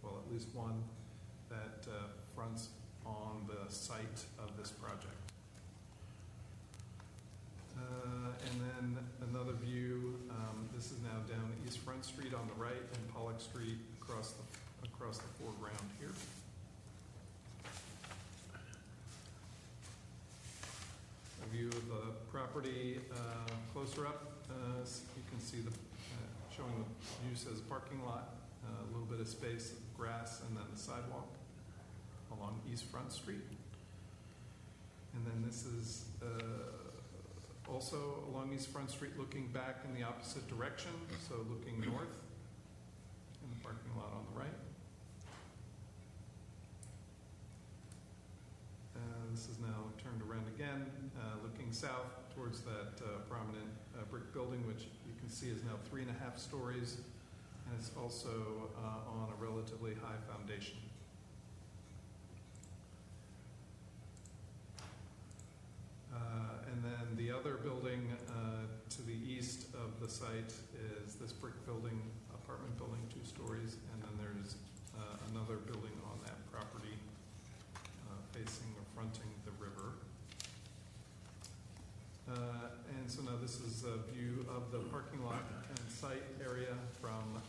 well, at least one that fronts on the site of this project. And then another view, this is now down East Front Street on the right and Pollock Street across the foreground here. A view of the property closer up. You can see the showing the use as a parking lot, a little bit of space, grass, and then the sidewalk along East Front Street. And then this is also along East Front Street, looking back in the opposite direction, so looking north, in the parking lot on the right. This is now turned around again, looking south towards that prominent brick building, which you can see is now 3.5 stories, and it's also on a relatively high foundation. And then the other building to the east of the site is this brick building, apartment building, 2 stories, and then there's another building on that property facing or fronting the river. And so now this is a view of the parking lot and site area from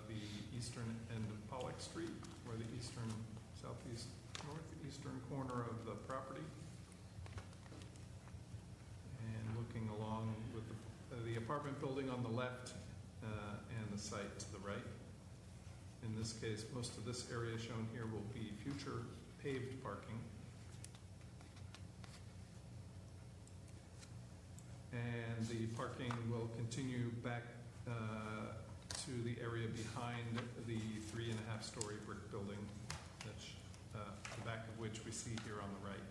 the eastern end of Pollock Street, or the eastern, southeast, northeastern corner of the property. And looking along with the apartment building on the left and the site to the right. In this case, most of this area shown here will be future paved parking. And the parking will continue back to the area behind the 3.5-story brick building, that's, the back of which we see here on the right.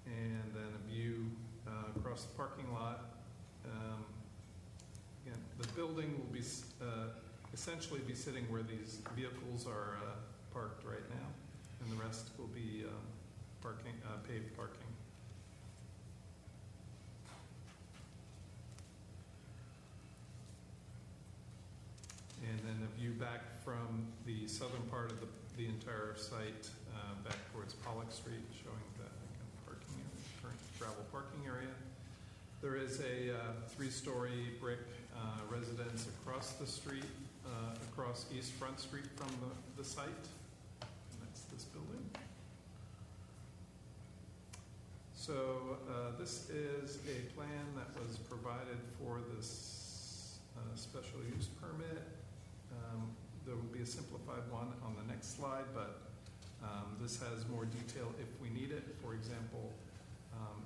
And then a view across the parking lot. Again, the building will be essentially be sitting where these vehicles are parked right now, and the rest will be parking, paved parking. And then a view back from the southern part of the entire site back towards Pollock Street, showing the parking area, current travel parking area. There is a 3-story brick residence across the street, across East Front Street from the site. And that's this building. So this is a plan that was provided for this special use permit. There will be a simplified one on the next slide, but this has more detail if we need it. For example,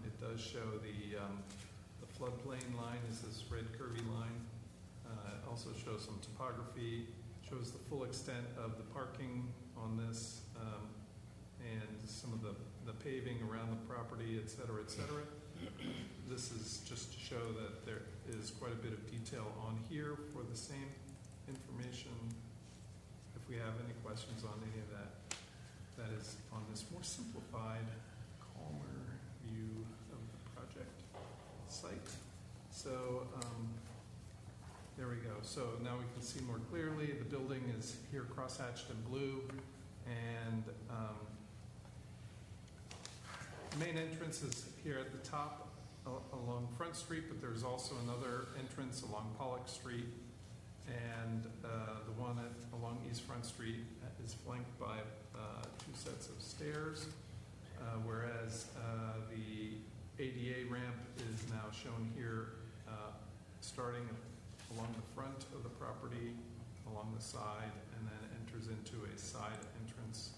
it does show the floodplain line is this red curvy line. It also shows some topography, shows the full extent of the parking on this, and some of the paving around the property, et cetera, et cetera. This is just to show that there is quite a bit of detail on here for the same information. If we have any questions on any of that, that is on this more simplified, calmer view of the project site. So there we go. So now we can see more clearly. The building is here crosshatched in blue, and the main entrance is here at the top along Front Street, but there's also another entrance along Pollock Street, and the one along East Front Street is flanked by 2 sets of stairs, whereas the ADA ramp is now shown here, starting along the front of the property, along the side, and then enters into a side entrance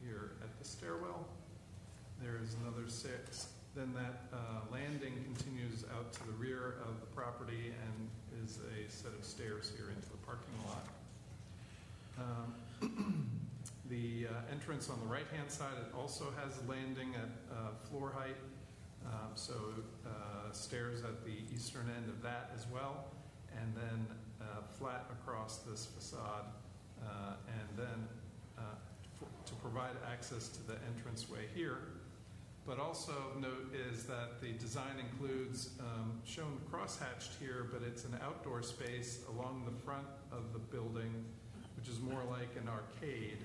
here at the stairwell. There is another then that landing continues out to the rear of the property and is a set of stairs here into the parking lot. The entrance on the right-hand side, it also has a landing at floor height, so stairs at the eastern end of that as well, and then flat across this facade, and then to provide access to the entranceway here. But also note is that the design includes, shown crosshatched here, but it's an outdoor space along the front of the building, which is more like an arcade.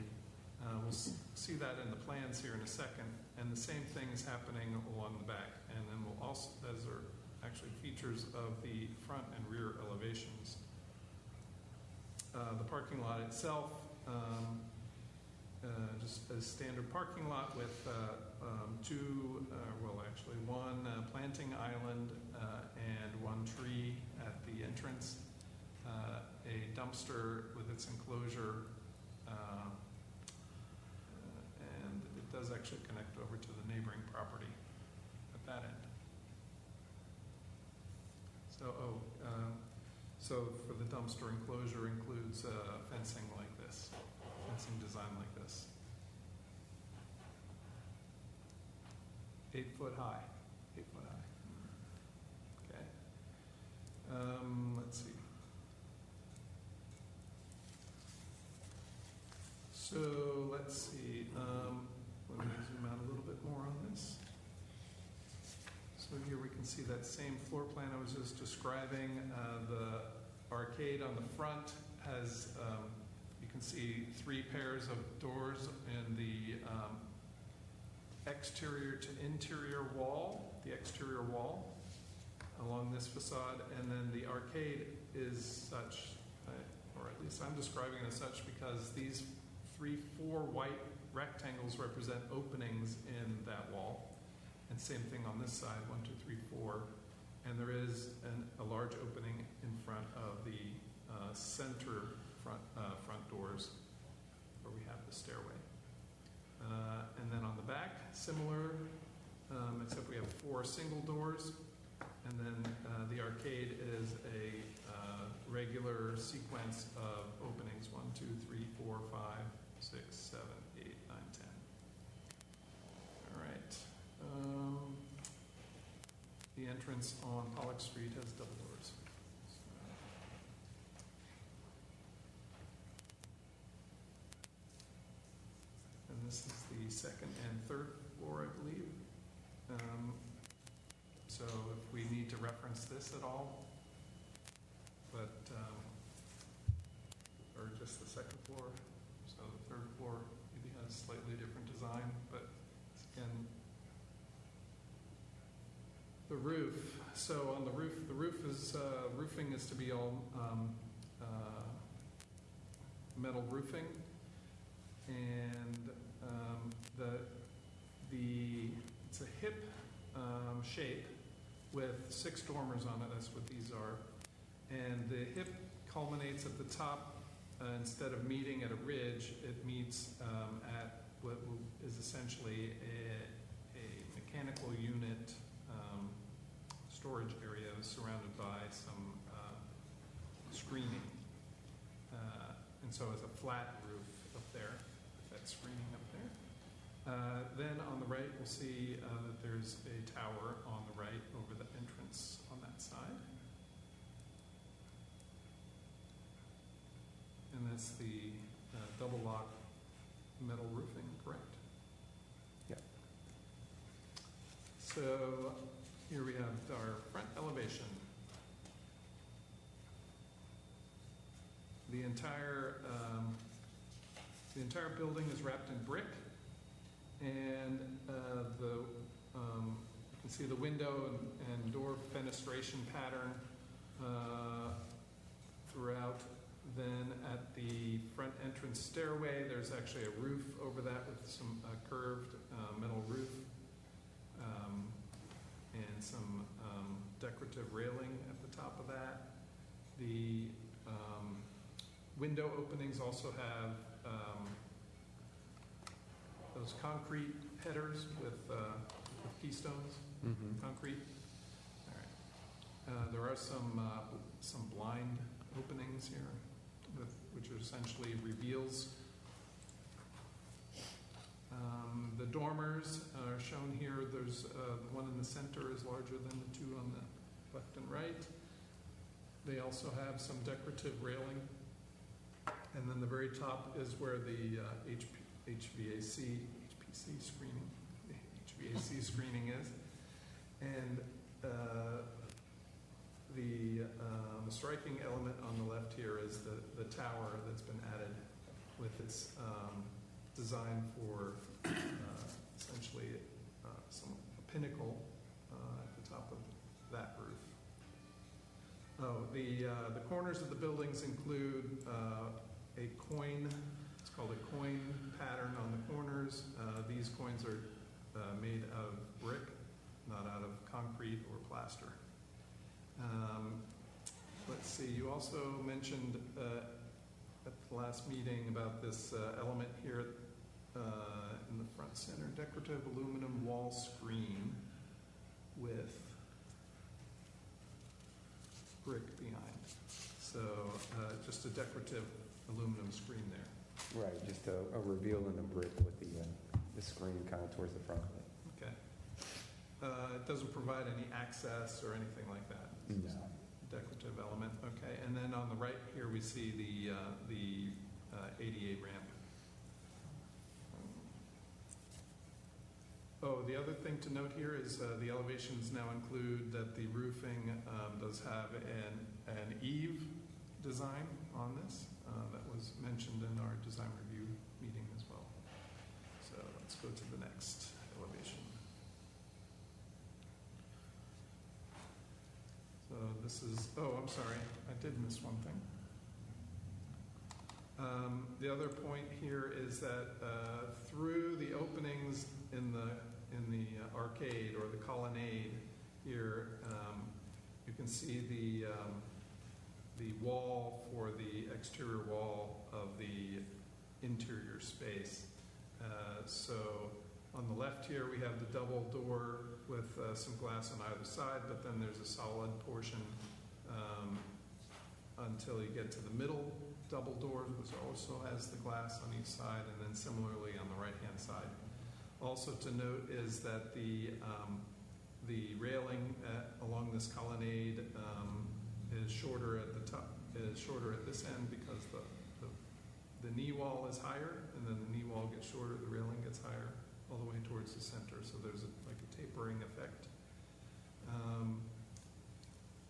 We'll see that in the plans here in a second. And the same thing is happening along the back. And then we'll also, those are actually features of the front and rear elevations. The parking lot itself, just a standard parking lot with one planting island and 1 tree at the entrance, a dumpster with its enclosure, and it does actually connect over to the neighboring property at that end. So for the dumpster enclosure includes fencing like this, fencing design like this. 8 foot high, 8 foot high. Okay. Let's see. So let's see. Let me zoom out a little bit more on this. So here we can see that same floor plan I was just describing. The arcade on the front has, you can see 3 pairs of doors in the exterior to interior wall, the exterior wall along this facade, and then the arcade is such, or at least I'm describing it as such because these 4 white rectangles represent openings in that wall. And same thing on this side, 1, 2, 3, 4. And there is a large opening in front of the center front doors where we have the stairway. And then on the back, similar, except we have 4 single doors. And then the arcade is a regular sequence of openings: 1, 2, 3, 4, 5, 6, 7, 8, 9, 10. All right. The entrance on Pollock Street has double doors. And this is the second and third floor, I believe. So if we need to reference this at all, but, or just the second floor. So the third floor maybe has slightly different design, but again, the roof. So on the roof is, roofing is to be all metal roofing, and it's a hip shape with 6 dormers on it. That's what these are. And the hip culminates at the top. Instead of meeting at a ridge, it meets at what is essentially a mechanical unit storage area surrounded by some screening. And so it's a flat roof up there, with that screening up there. Then on the right, we'll see that there's a tower on the right over the entrance on that side. And that's the double lock metal roofing, correct? Yep. So here we have our front elevation. The entire building is wrapped in brick, and you can see the window and door fenestration pattern throughout. Then at the front entrance stairway, there's actually a roof over that with some curved metal roof and some decorative railing at the top of that. The window openings also have those concrete headers with keystones, concrete. All right. There are some blind openings here, which are essentially reveals. The dormers are shown here. There's the one in the center is larger than the 2 on the left and right. They also have some decorative railing. And then the very top is where the HVAC screening is. And the striking element on the left here is the tower that's been added with its design for essentially a pinnacle at the top of that roof. Oh, the corners of the buildings include a coin. It's called a coin pattern on the corners. These coins are made out of brick, not out of concrete or plaster. Let's see, you also mentioned at the last meeting about this element here in the front center, decorative aluminum wall screen with brick behind. So just a decorative aluminum screen there. Right, just a reveal in the brick with the screen kind of towards the front of it. Okay. It doesn't provide any access or anything like that. It's just a decorative element. Okay. And then on the right here we see the ADA ramp. Oh, the other thing to note here is the elevations now include that the roofing does have an eave design on this. That was mentioned in our design review meeting as well. So let's go to the next elevation. So this is, oh, I'm sorry, I did miss one thing. The other point here is that through the openings in the arcade or the colonnade here, You can see the wall for the exterior wall of the interior space. So on the left here, we have the double door with some glass on either side, but then there's a solid portion until you get to the middle double door, which also has the glass on each side, and then similarly on the right-hand side. Also to note is that the railing along this colonnade is shorter at the top, is shorter at this end because the knee wall is higher, and then the knee wall gets shorter, the railing gets higher all the way towards the center. So there's like a tapering effect.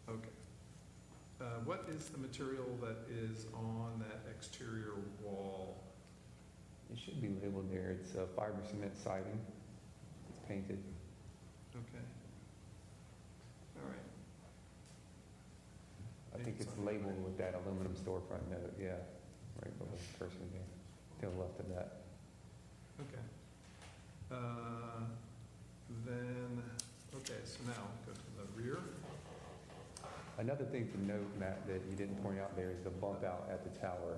Okay. What is the material that is on that exterior wall? It should be labeled there. It's fiber cement siding. It's painted. Okay. All right. I think it's labeled with that aluminum storefront note. Yeah, right below the person there, to the left of that. Okay. Then, okay, so now go to the rear. Another thing to note, Matt, that you didn't point out there is the bump out at the tower.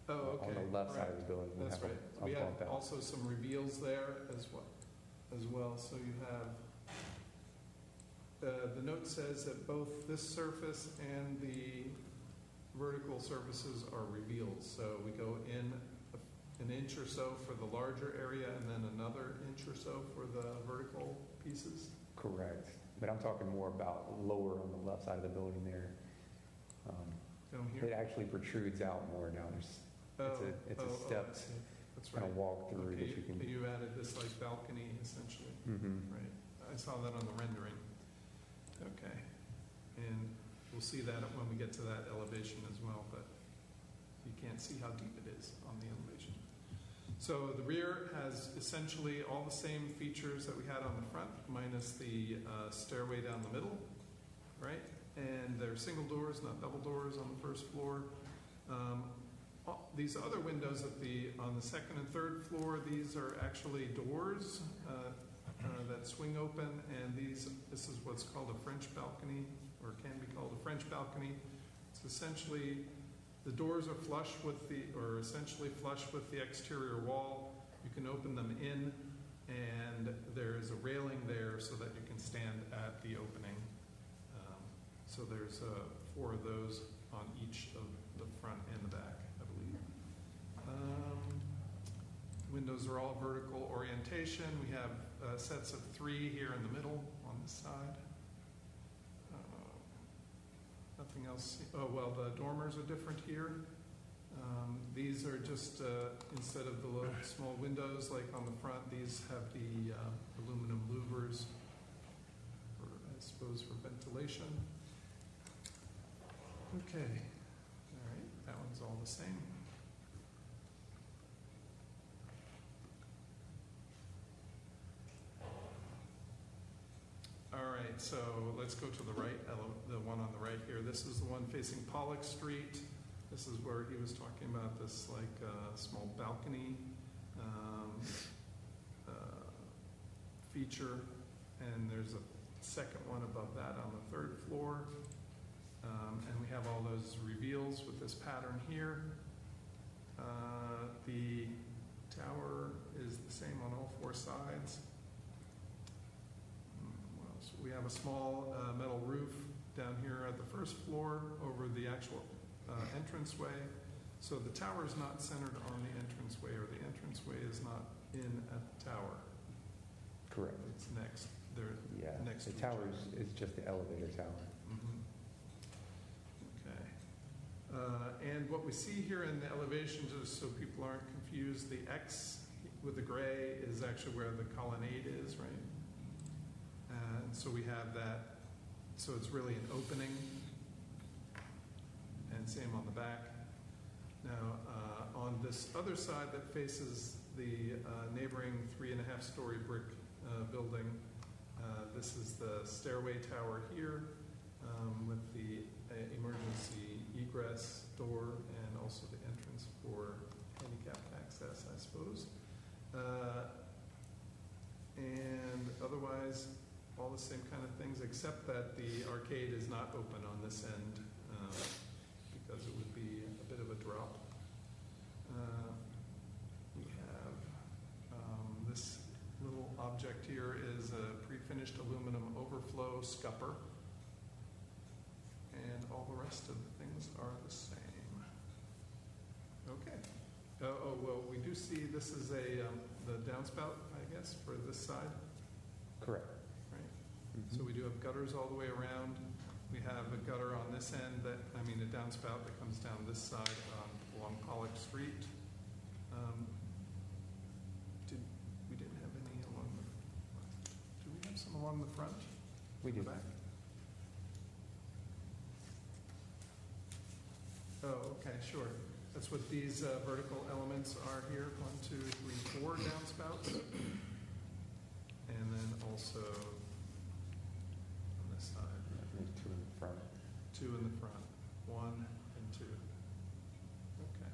Oh, okay. On the left side of the building, we That's have right. a We have bump out. also some reveals there as well. So you have, the note says that both this surface and the vertical surfaces are revealed. So we go in an inch or so for the larger area and then another inch or so for the vertical pieces. Correct. But I'm talking more about lower on the left side of the building there. Down here? It actually protrudes out more now. It's a stepped That's kind right. of walk through Okay, that you can. you added this like balcony essentially. Mhm. Right. I saw that on the rendering. Okay. And we'll see that when we get to that elevation as well, but you can't see how deep it is on the elevation. So the rear has essentially all the same features that we had on the front, minus the stairway down the middle, right? And they're single doors, not double doors on the first floor. These other windows on the second and third floor, these are actually doors that swing open, and this is what's called a French balcony, or can be called a French balcony. It's essentially, the doors are essentially flush with the exterior wall. You can open them in, and there is a railing there so that you can stand at the opening. So there's 4 of those on each of the front and the back, I believe. Windows are all vertical orientation. We have sets of 3 here in the middle on this side. Nothing else. Oh, well, the dormers are different here. These are just, instead of the little small windows like on the front, these have the aluminum louvers, I suppose, for ventilation. Okay. All right. That one's all the same. All right, so let's go to the right, the one on the right here. This is the one facing Pollock Street. This is where he was talking about this small balcony feature, and there's a second one above that on the 3rd floor. And we have all those reveals with this pattern here. The tower is the same on all 4 sides. We have a small metal roof down here at the 1st floor over the actual entranceway. So the tower is not centered on the entranceway, or the entranceway is not in at the tower. Correct. It's next. They're next. The tower is just the elevator tower. Mm-hmm. Okay. And what we see here in the elevation, just so people aren't confused, the X with the gray is actually where the colonnade is, right? And so we have that. So it's really an opening. And same on the back. Now, on this other side that faces the neighboring 3.5-story brick building, this is the stairway tower here with the emergency egress door and also the entrance for handicapped access, I suppose. And otherwise, all the same kind of things, except that the arcade is not open on this end because it would be a bit of a drop. We have this little object here is a pre-finished aluminum overflow scupper, and all the rest of the things are the same. Okay. Well, we do see this is the downspout, I guess, for this side. Correct. Right. So we do have gutters all the way around. We have a gutter on this end a downspout that comes down this side along Pollock Street. We didn't have any along the front. Do we have some along the front? We do. The back? Oh, okay, sure. That's what these vertical elements are here. 1, 2, 3, 4 downspouts. And then also on this side. 2 in the front. 2 in the front. 1 and 2. Okay.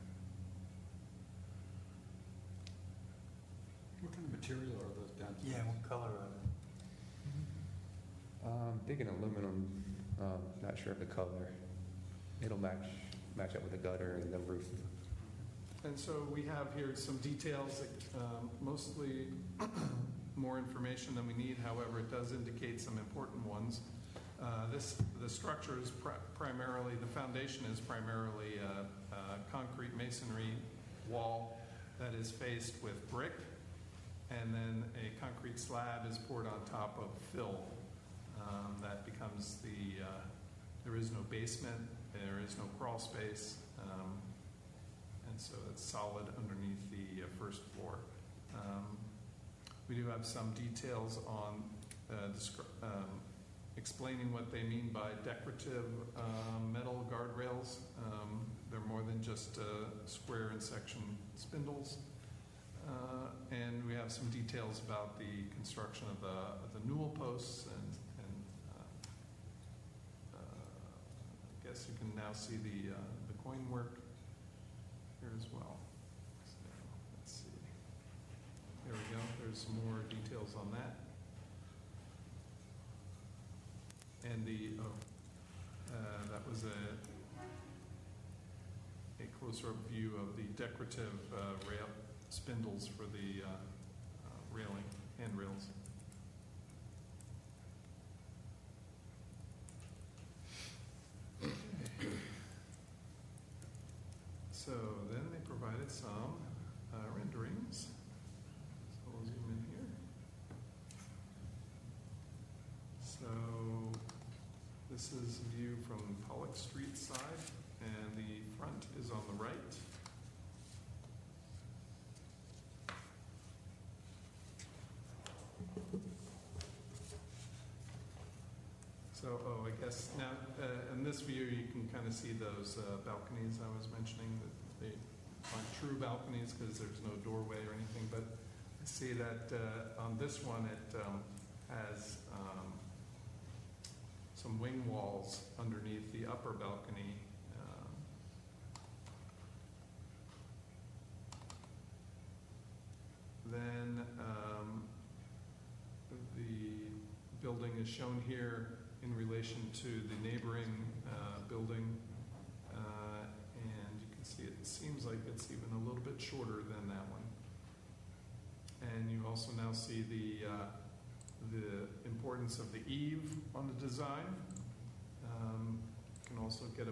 What kind of material are those downspouts? Yeah, what color are they? Thinking aluminum, not sure of the color. It'll match up with the gutter and the roof. And so we have here some details, mostly more information than we need. However, it does indicate some important ones. The structure is primarily, the foundation is primarily a concrete masonry wall that is faced with brick, and then a concrete slab is poured on top of fill. That becomes there is no basement, there is no crawl space, and so it's solid underneath the first floor. We do have some details on explaining what they mean by decorative metal guardrails. They're more than just square and section spindles. And we have some details about the construction of the newel posts, and I guess you can now see the coin work here as well. So, let's see. There we go. There's some more details on that. And that was a closer up view of the decorative rail spindles for the railing, handrails. So then they provided some renderings. So we'll zoom in here. So this is a view from Pollock Street side, and the front is on the right. So, I guess now in this view you can kind of see those balconies I was mentioning, that they aren't true balconies because there's no doorway or anything, but I see that on this one it has some wing walls underneath the upper balcony. Then the building is shown here in relation to the neighboring building, and you can see it seems like it's even a little bit shorter than that one. And you also now see the importance of the eave on the design. You can also get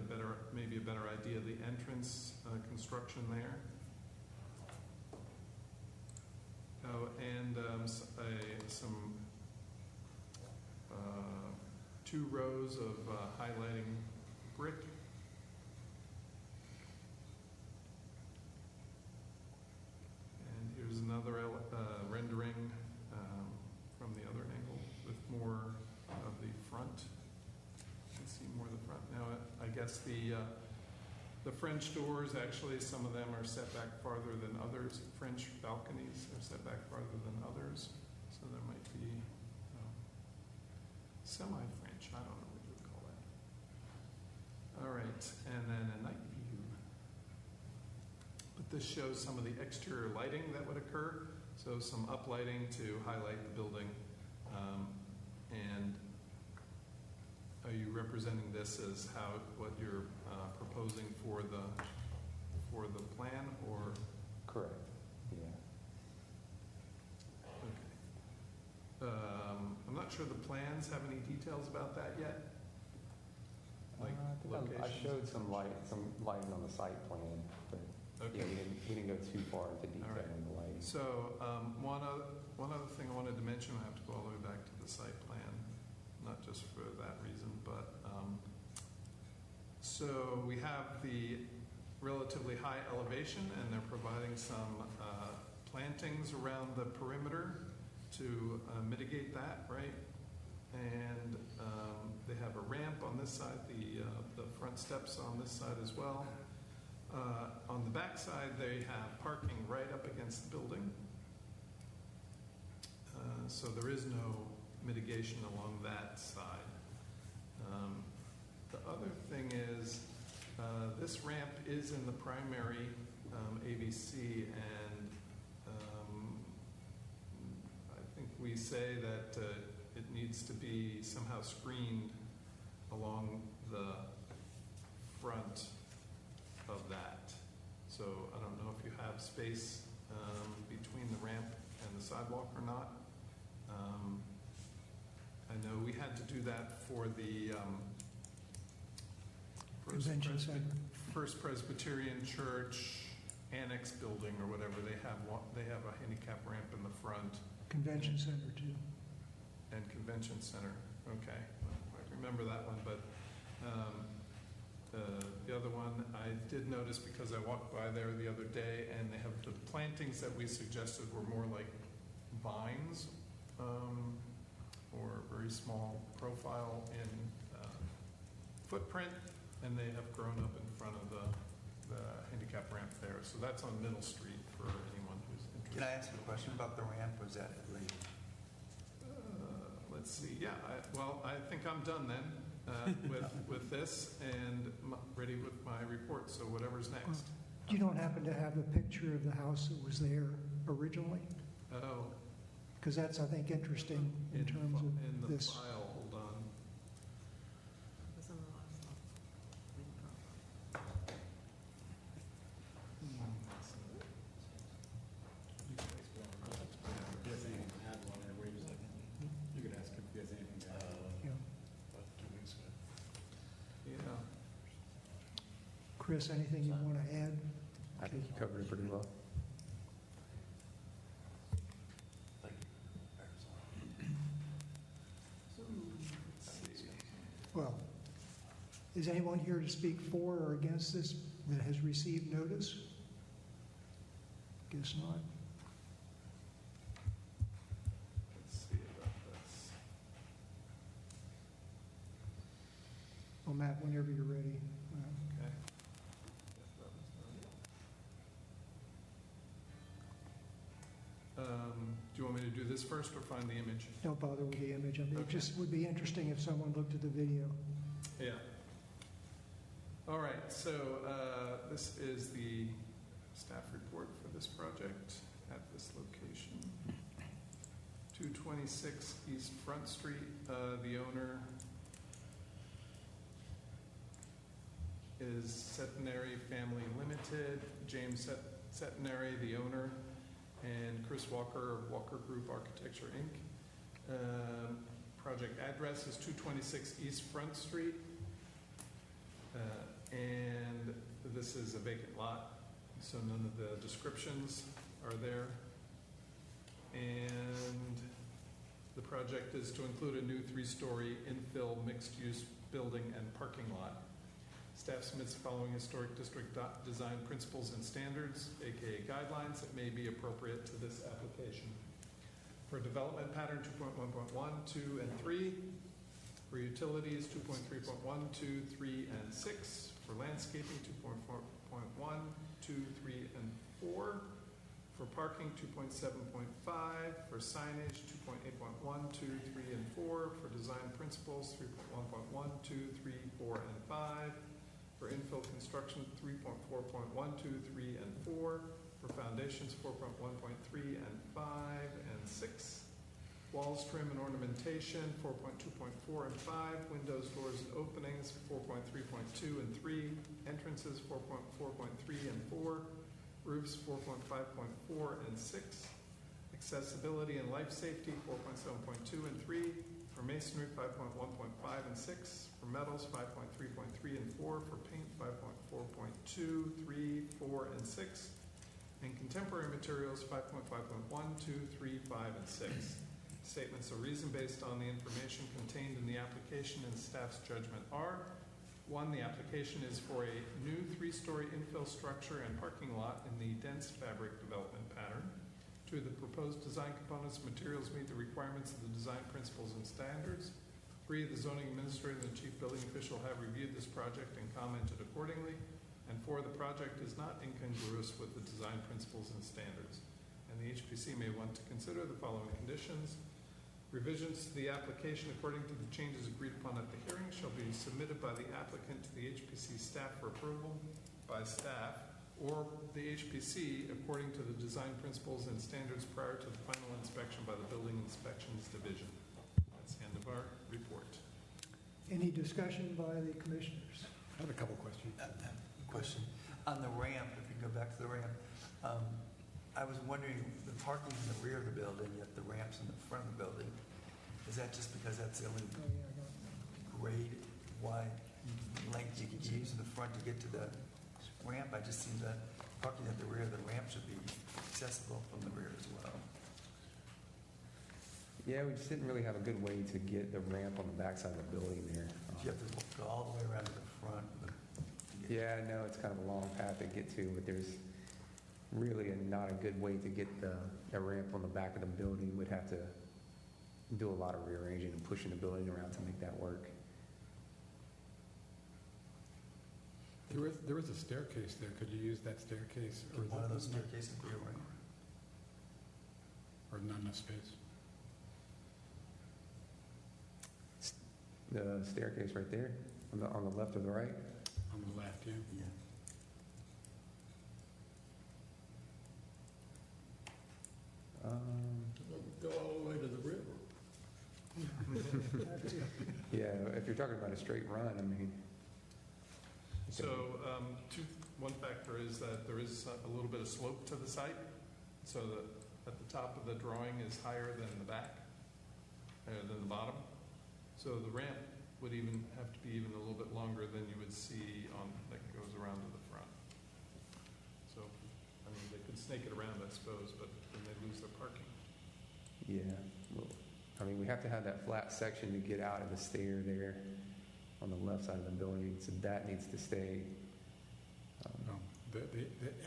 maybe a better idea of the entrance construction there. Oh, and some 2 rows of highlighting brick. And here's another rendering from the other angle with more of the front. You can see more of the front. Now, I guess the French doors, actually, some of them are set back farther than others. French balconies are set back farther than others. So there might be semi-French, I don't know what you would call that. All right, and then a night view. But this shows some of the exterior lighting that would occur. So some uplighting to highlight the building. And are you representing this as what you're proposing for the plan, or? Correct, yeah. Okay. I'm not sure the plans have any details about that yet. Like I showed some lighting on the site plan, but okay. yeah, we didn't go too far into detail All right. on the lighting. So one other thing I wanted to mention, I have to go all the way back to the site plan, not just for that reason, but so we have the relatively high elevation, and they're providing some plantings around the perimeter to mitigate that, right? And they have a ramp on this side, the front steps on this side as well. On the back side, they have parking right up against the building. So there is no mitigation along that side. The other thing is this ramp is in the primary AVC, and I think we say that it needs to be somehow screened along the front of that. So I don't know if you have space between the ramp and the sidewalk or not. I know we had to do that for the Convention Center. First Presbyterian Church Annex building or whatever. They have a handicap ramp in the front. Convention Center too. And Convention Center. Okay, I remember that one, but the other one I did notice because I walked by there the other day, and they have the plantings that we suggested were more like vines or very small profile in footprint, and they have grown up in front of the handicap ramp there. So that's on Middle Street for anyone who's interested. Can I ask you a question about the ramp? Was that later? Let's see. Yeah. I think I'm done then with this and ready with my report. So whatever's next. You don't happen to have a picture of the house that was there originally? Oh. Because that's, I think, interesting in terms of in the this. file. Hold on. You could ask if he has anything to add. Yeah. Chris, anything you want to add? I think you covered it pretty well. Well, is anyone here to speak for or against this that has received notice? Guess not. Let's see about this. Well, Matt, whenever you're ready. Okay. Do you want me to do this first or find the image? Don't bother with the image. I mean, Okay. it just would be interesting if someone looked at the video. Yeah. All right, so this is the staff report for this project at this location. 226 East Front Street. The owner is Centenary Family Limited. James Centenary, the owner, and Chris Walker of Walker Group Architecture, Inc. Project address is 226 East Front Street. And this is a vacant lot, so none of the descriptions are there. And the project is to include a new 3-story infill mixed-use building and parking lot. Staff submits the following historic district design principles and standards, aka guidelines, that may be appropriate to this application. For development pattern 2.1.1, 2, and 3. For utilities 2.3.1, 2, 3, and 6. For landscaping 2.4.1, 2, 3, and 4. For parking 2.7.5. For signage 2.8.1, 2, 3, and 4. For design principles 3.1.1, 2, 3, 4, and 5. For infill construction 3.4.1, 2, 3, and 4. For foundations 4.1.3 and 5 and 6. Walls, trim, and ornamentation, 4.2.4 and 5. Windows, doors, and openings, 4.3.2 and 3. Entrances, 4.4.3 and 4. Roofs, 4.5.4 and 6. Accessibility and life safety, 4.7.2 and 3. For masonry, 5.1.5 and 6. For metals, 5.3.3 and 4. For paint, 5.4.2, 3, 4, and 6. And contemporary materials, 5.5.1, 2, 3, 5, and 6. Statements of reason based on the information contained in the application and staff's judgment are: 1, the application is for a new 3-story infill structure and parking lot in the dense fabric development pattern. 2, the proposed design components and materials meet the requirements of the design principles and standards. 3, the zoning administrator and the chief building official have reviewed this project and commented accordingly. And 4, the project is not incongruous with the design principles and standards. And the HPC may want to consider the following conditions. Revisions to the application according to the changes agreed upon at the hearing shall be submitted by the applicant to the HPC staff for approval by staff or the HPC according to the design principles and standards prior to the final inspection by the Building Inspections Division. That's the end of our report. Any discussion by the commissioners? I have a couple questions. Question. On the ramp, if you go back to the ramp, I was wondering, the parking's in the rear of the building, yet the ramp's in the front of the building. Is that just because that's the only grade wide length you could use in the front to get to the ramp? I just seem that parking at the rear of the ramp should be accessible from the rear as well. Yeah, we just didn't really have a good way to get the ramp on the backside of the building there. You have to go all the way around to the front. Yeah, I know it's kind of a long path to get to, but there's really not a good way to get the ramp on the back of the building. We'd have to do a lot of rearranging and pushing the building around to make that work. There is a staircase there. Could you use that staircase? Could one of those staircases be a ramp? Or not enough space? The staircase right there, on the left or the right? On the left, yeah. Yeah. Go all the way to the river. Yeah, if you're talking about a straight run, I mean. So one factor is that there is a little bit of slope to the site, so that at the top of the drawing is higher than the back, than the bottom. So the ramp would even have to be even a little bit longer than you would see on that goes around to the front. So, I mean, they could snake it around, I suppose, but then they lose their parking. Yeah, well, I mean, we have to have that flat section to get out of the stair there on the left side of the building, so that needs to stay. The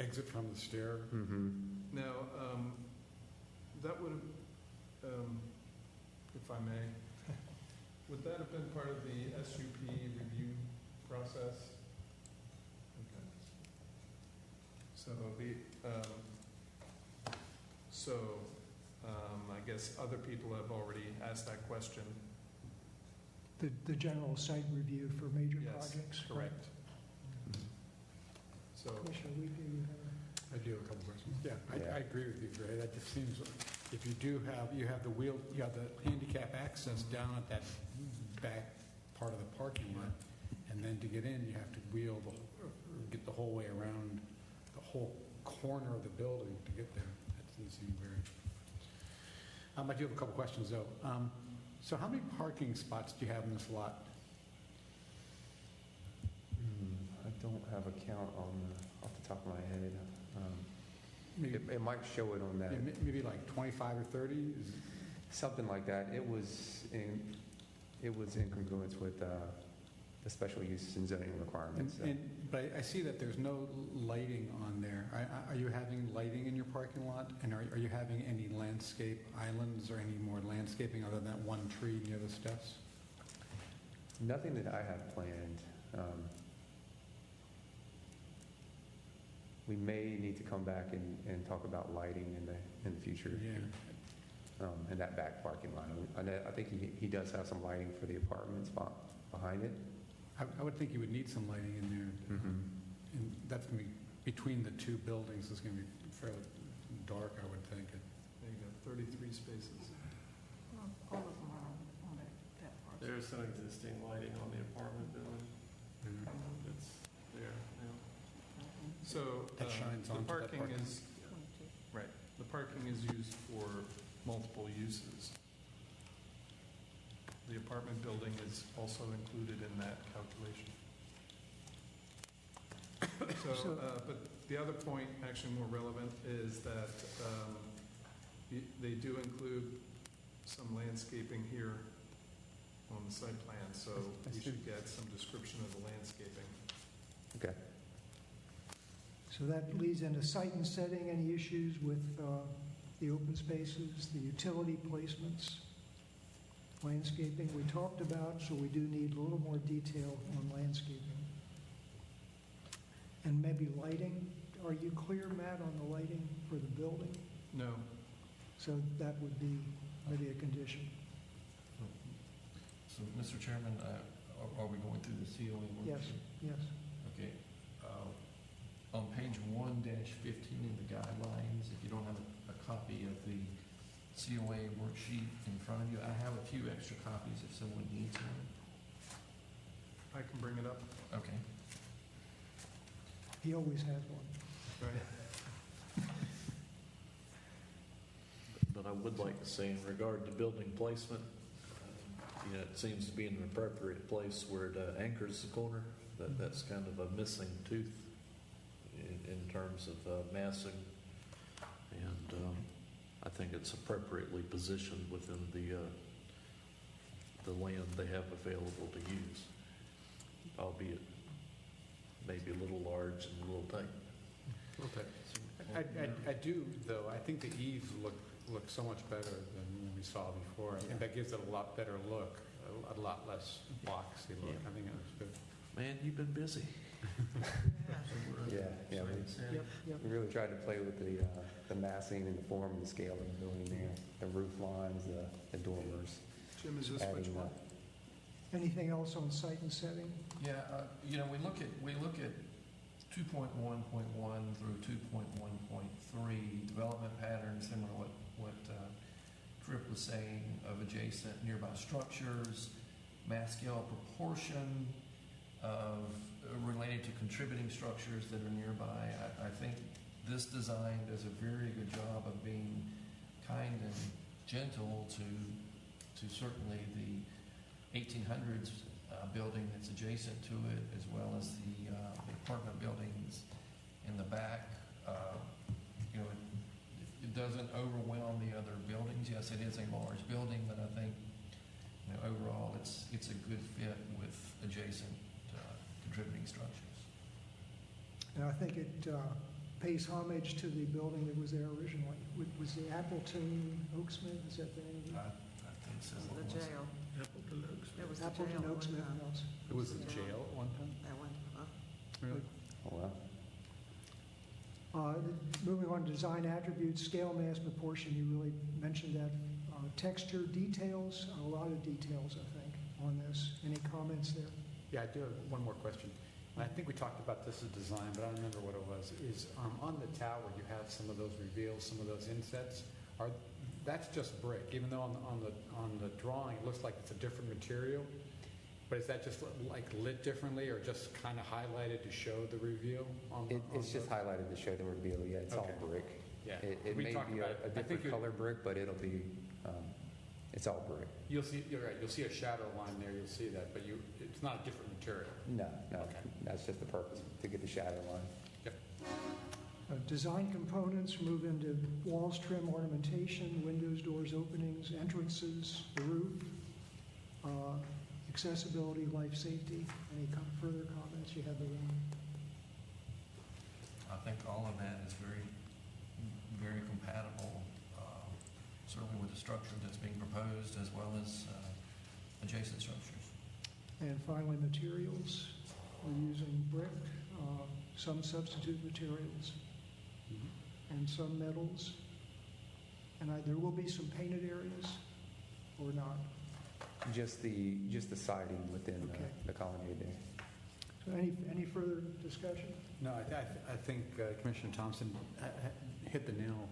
exit from the stair. Mm-hmm. Now, that would have, if I may, would that have been part of the SUP review process? Okay. I guess other people have already asked that question. The general site review for major projects? Correct. So, Commissioner Weed, do you have I do have a couple questions. Yeah, I agree with you, Gray. That just seems, if you do have, you have the handicap access down at that back part of the parking lot, and then to get in, you have to get the whole way around the whole corner of the building to get there. That doesn't seem very. I do have a couple questions though. So how many parking spots do you have in this lot? I don't have a count off the top of my head. It might show it on that. Maybe like 25 or 30? Something like that. It was in congruence with the special use and zoning requirements. But I see that there's no lighting on there. Are you having lighting in your parking lot? And are you having any landscape islands or any more landscaping other than that one tree near the steps? Nothing that I have planned. We may need to come back and talk about lighting in the future. Yeah. In that back parking lot. I think he does have some lighting for the apartments behind it. I would think you would need some lighting in there. Mm-hmm. And that's going to be between the two buildings. It's going to be fairly dark, I would think. There you go, 33 spaces. All of them are on that parcel. There's some existing lighting on the apartment building that's there now. So That shines the onto that parking parking. is, right, the parking is used for multiple uses. The apartment building is also included in that calculation. But the other point, actually more relevant, is that they do include some landscaping here on the site plan, so we should get some description of the landscaping. Okay. So that leads into site and setting. Any issues with the open spaces, the utility placements, landscaping we talked about, so we do need a little more detail on landscaping. And maybe lighting. Are you clear, Matt, on the lighting for the building? No. So that would be maybe a condition. So, Mr. Chairman, are we going through the COA worksheet? Yes, yes. Okay. On page 1-15 in the guidelines, if you don't have a copy of the COA worksheet in front of you, I have a few extra copies if someone needs one. I can bring it up. Okay. He always has one. Right. But I would like to say in regard to building placement, it seems to be in an appropriate place where it anchors the corner. That's kind of a missing tooth in terms of massing. And I think it's appropriately positioned within the land they have available to use, albeit maybe a little large and a little tight. Okay. I do, though. I think the eaves look so much better than we saw before. I think that gives it a lot better look, a lot less boxy look. I think it was good. Man, you've been busy. Yeah. We really tried to play with the massing and the form and the scale of the building there, the roof lines, the dormers. Jim, is this which one? Anything else on site and setting? Yeah, we look at 2.1.1 through 2.1.3 development patterns, similar to what Tripp was saying, of adjacent nearby structures, mass scale proportion of related to contributing structures that are nearby. I think this design does a very good job of being kind and gentle to certainly the 1800s building that's adjacent to it, as well as the apartment buildings in the back. It doesn't overwhelm the other buildings. Yes, it is a large building, but I think overall it's a good fit with adjacent contributing structures. And I think it pays homage to the building that was there originally. Was the Appleton Oaksmith? Is that the name? I think so. The jail. Appleton Oaks. There was a Appleton jail at one Oaksmith time. House. It was a jail at one time? At one time. Really? Oh, wow. Moving on to design attributes, scale, mass, proportion, you really mentioned that. Texture, details, a lot of details, I think, on this. Any comments there? Yeah, I do have one more question. I think we talked about this as design, but I don't remember what it was. Is on the tower you have some of those reveals, some of those insets. That's just brick, even though on the drawing it looks like it's a different material. But is that just like lit differently, or just kind of highlighted to show the reveal? It's just highlighted to show the reveal. Yeah, it's all brick. Yeah, It we may talked be about a different color brick, but it'll be it's all brick. You're right. You'll see a shadow line there. You'll see that, but it's not a different material. No. Okay. That's just the purpose, to get the shadow line. Yep. Design components, move into walls, trim, ornamentation, windows, doors, openings, entrances, the roof, accessibility, life safety. Any further comments? You have the one. I think all of that is very, very compatible, certainly with the structure that's being proposed, as well as adjacent structures. And finally, materials. We're using brick, some substitute materials, and some metals. And there will be some painted areas, or not? Just the siding within the colonnade there. So any further discussion? No, I think Commissioner Thompson hit the nail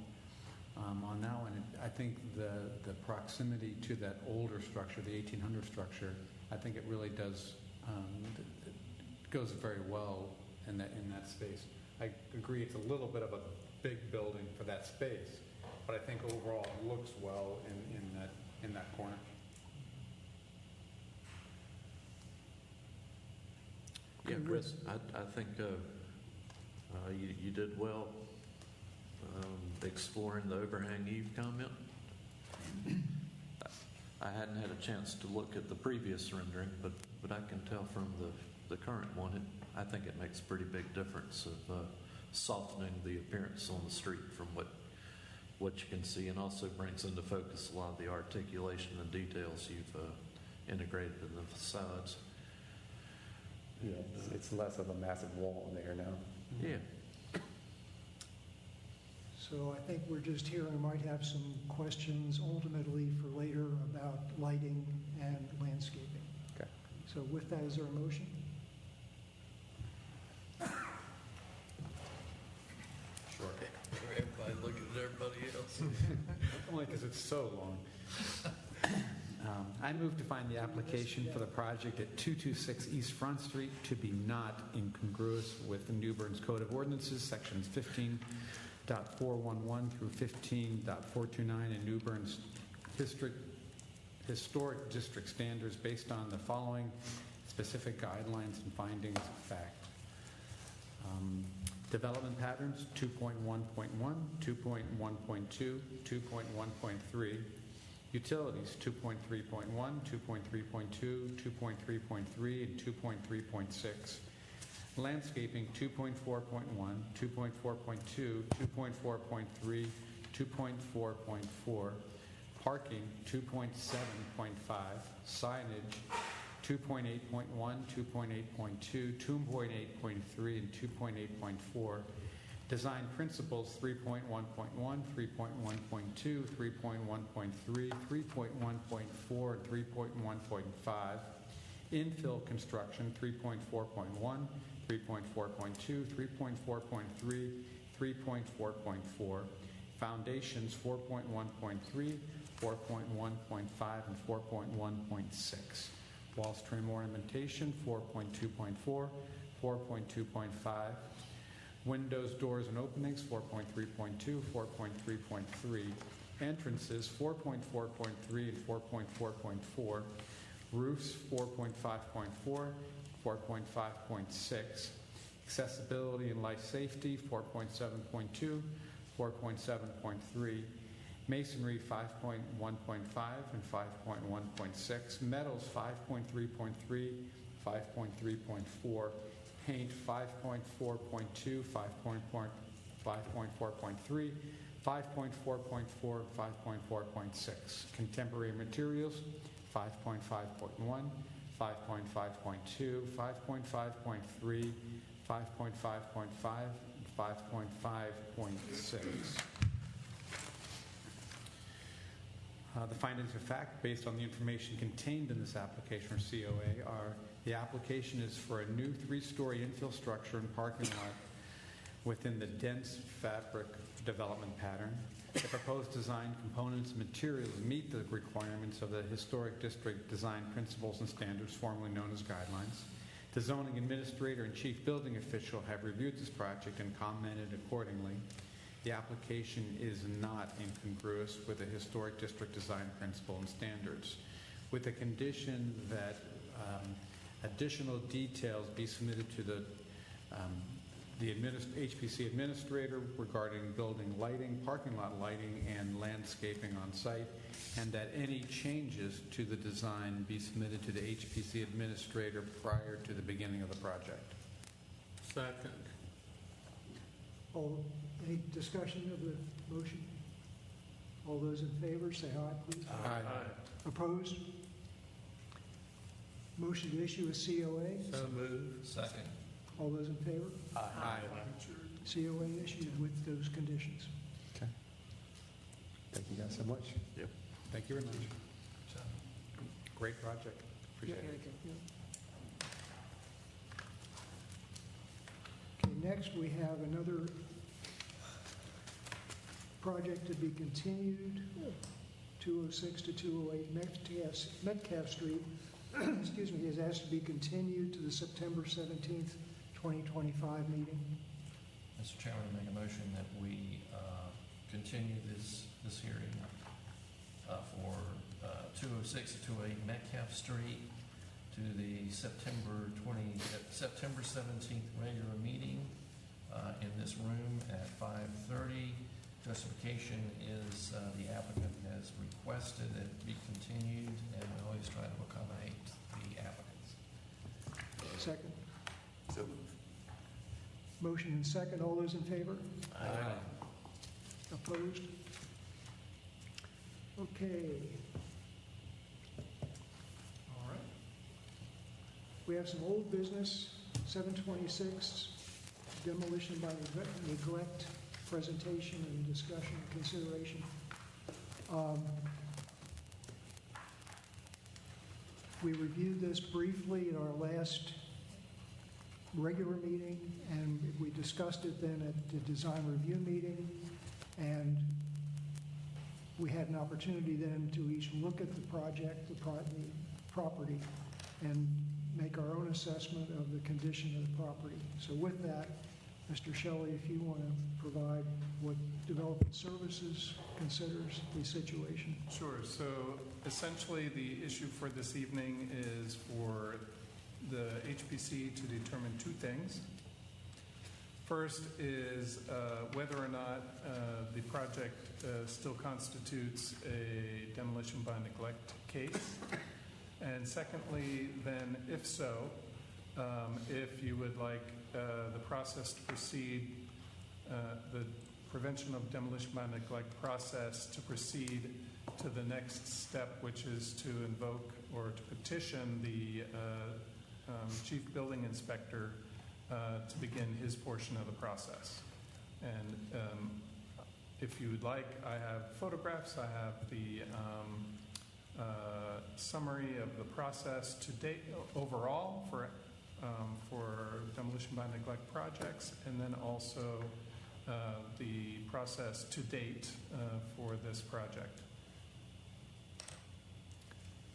on that one. I think the proximity to that older structure, the 1800 structure, I think it really does, it goes very well in that space. I agree it's a little bit of a big building for that space, but I think overall it looks well in that corner. Yeah, Chris, I think you did well exploring the overhang eave comment. I hadn't had a chance to look at the previous rendering, but I can tell from the current one, I think it makes a pretty big difference of softening the appearance on the street from what you can see, and also brings into focus a lot of the articulation and details you've integrated in the facades. Yeah, it's less of a massive wall there now. Yeah. So I think we're just here, we might have some questions ultimately for later about lighting and landscaping. Okay. So with that, is there a motion? Sure. Everybody look at everybody else. Only because it's so long. I move to find the application for the project at 226 East Front Street to be not incongruous with the New Bern's Code of Ordinances, sections 15.411 through 15.429, and New Bern's historic district standards based on the following specific guidelines and findings of fact. Development patterns 2.1.1, 2.1.2, 2.1.3. Utilities 2.3.1, 2.3.2, 2.3.3, and 2.3.6. Landscaping 2.4.1, 2.4.2, 2.4.3, 2.4.4. Parking 2.7.5. Signage 2.8.1, 2.8.2, 2.8.3, and 2.8.4. Design principles 3.1.1, 3.1.2, 3.1.3, 3.1.4, and 3.1.5. Infill construction 3.4.1, 3.4.2, 3.4.3, 3.4.4. Foundations 4.1.3, 4.1.5, and 4.1.6. Wall trim ornamentation 4.2.4, 4.2.5. Windows, doors, and openings 4.3.2, 4.3.3. Entrances 4.4.3 and 4.4.4. Roofs 4.5.4, 4.5.6. Accessibility and life safety 4.7.2, 4.7.3. Masonry 5.1.5 and 5.1.6. Metals 5.3.3, 5.3.4. Paint 5.4.2, 5.4.3, 5.4.4, 5.4.6. Contemporary materials 5.5.1, 5.5.2, 5.5.3, 5.5.5, and 5.5.6. The findings of fact based on the information contained in this application or COA are: the application is for a new 3-story infill structure and parking lot within the dense fabric development pattern. The proposed design components and materials meet the requirements of the Historic District Design Principles and Standards, formerly known as guidelines. The zoning administrator and chief building official have reviewed this project and commented accordingly. The application is not incongruous with the Historic District Design Principle and Standards, with the condition that additional details be submitted to the HPC administrator regarding building lighting, parking lot lighting, and landscaping on site, and that any changes to the design be submitted to the HPC administrator prior to the beginning of the project. Second. Any discussion of the motion? All those in favor, say aye, please. Aye. Opposed? Motion to issue a COA? So moved. Second. All those in favor? Aye. COA issued with those conditions. Okay. Thank you guys so much. Yep. Thank you very much. Great project. Appreciate it. Okay, next we have another project to be continued, 206 to 208 Metcalf Street, excuse me, is asked to be continued to the September 17th, 2025 meeting. Mr. Chairman, I make a motion that we continue this hearing for 206 to 208 Metcalf Street to the September 17th regular meeting in this room at 5:30. Justification is the applicant has requested that it be continued, and we always try to accommodate the applicants. Second. So moved. Motion and second. All those in favor? Aye. Opposed? Okay. All right. We have some old business, 726, demolition by neglect, presentation and discussion and consideration. We reviewed this briefly at our last regular meeting, and we discussed it then at the design review meeting, and we had an opportunity then to each look at the project, the property, and make our own assessment of the condition of the property. So with that, Mr. Shelley, if you want to provide what Development Services considers the situation. Sure. So essentially the issue for this evening is for the HPC to determine two things. First is whether or not the project still constitutes a demolition by neglect case. And secondly, then, if so, if you would like the process to proceed, the prevention of demolition by neglect process to proceed to the next step, which is to invoke or to petition the chief building inspector to begin his portion of the process. And if you would like, I have photographs, I have the summary of the process to date overall for demolition by neglect projects, and then also the process to date for this project.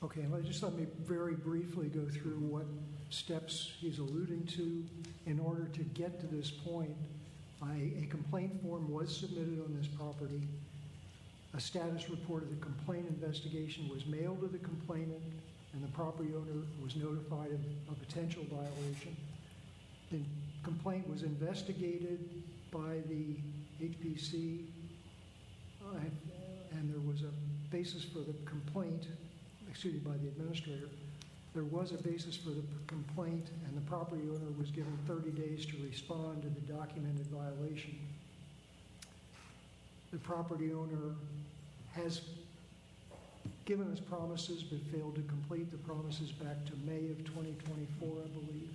Okay, let me very briefly go through what steps he's alluding to. In order to get to this point, a complaint form was submitted on this property. A status report of the complaint investigation was mailed to the complainant, and the property owner was notified of a potential violation. The complaint was investigated by the HPC, and there was a basis for the complaint, by the administrator. There was a basis for the complaint, and the property owner was given 30 days to respond to the documented violation. The property owner has given us promises but failed to complete the promises back to May of 2024, I believe.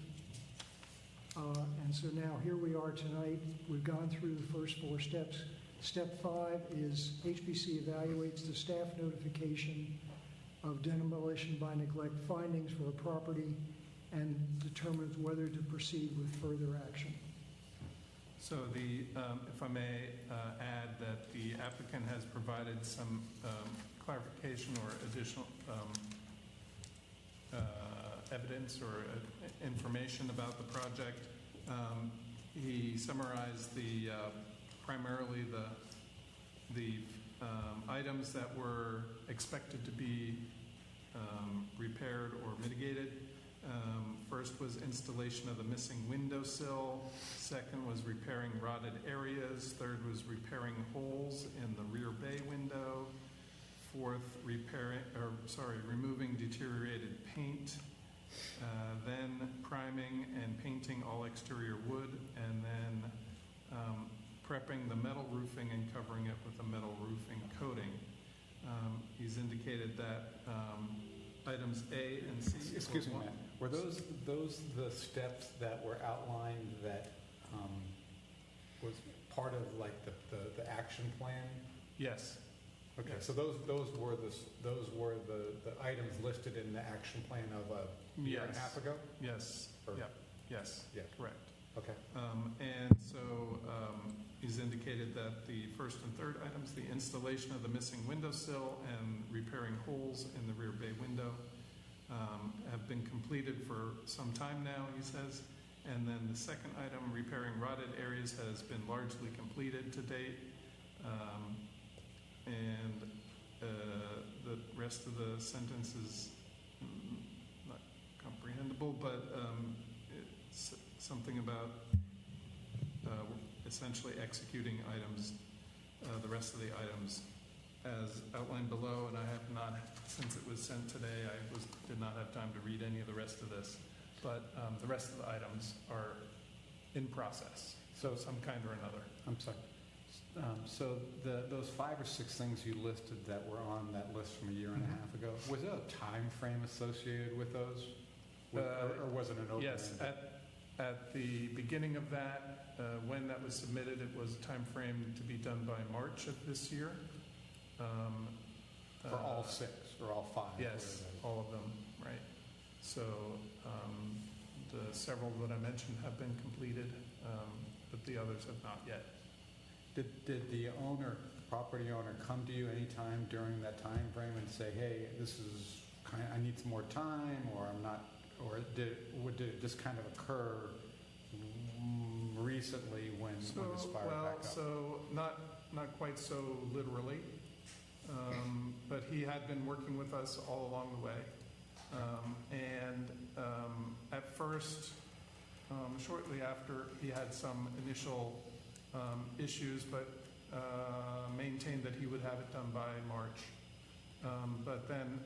And so now here we are tonight. We've gone through the first 4 steps. Step 5 is HPC evaluates the staff notification of demolition by neglect findings for a property and determines whether to proceed with further action. So if I may add that the applicant has provided some clarification or additional evidence or information about the project. He summarized primarily the items that were expected to be repaired or mitigated. First was installation of the missing windowsill. Second was repairing rotted areas. Third was repairing holes in the rear bay window. Fourth, removing deteriorated paint. Then priming and painting all exterior wood, and then prepping the metal roofing and covering it with a metal roofing coating. He's indicated that items A and C. Excuse me, Matt. Were those the steps that were outlined that was part of like the action plan? Yes. Okay, yes. so those were the items listed in the action plan of a year and a half ago? Yes. Or, Yep. Yes. Yeah. Correct. Okay. And so he's indicated indicated that the first and third items, the installation of the missing windowsill and repairing holes in the rear bay window, have been completed for some time now, he says. And then the second item, repairing rotted areas, has been largely completed to date. And the rest of the sentence is not comprehensible, but it's something about essentially executing items, the rest of the items as outlined below, and I have not, since it was sent today, did not have time to read any of the rest of this, but the rest of the items are in process, so some kind or another. I'm sorry. So those 5 or 6 things you listed that were on that list from a year and a half ago, was there a time frame associated with those? Or was it an open? Yes, at the beginning of that, when that was submitted, it was a time frame to be done by March of this year. For all 6 or all 5? Yes, all of them, right. So the several that I mentioned have been completed, but the others have not yet. Did the property owner come to you anytime during that time frame and say, hey, this is I need some more time, or I'm not, or did it just kind of occur recently when this fired back up? So not quite so literally, but he had been working with us all along the way. And at first, shortly after, he had some initial issues, but maintained that he would have it done by March. But then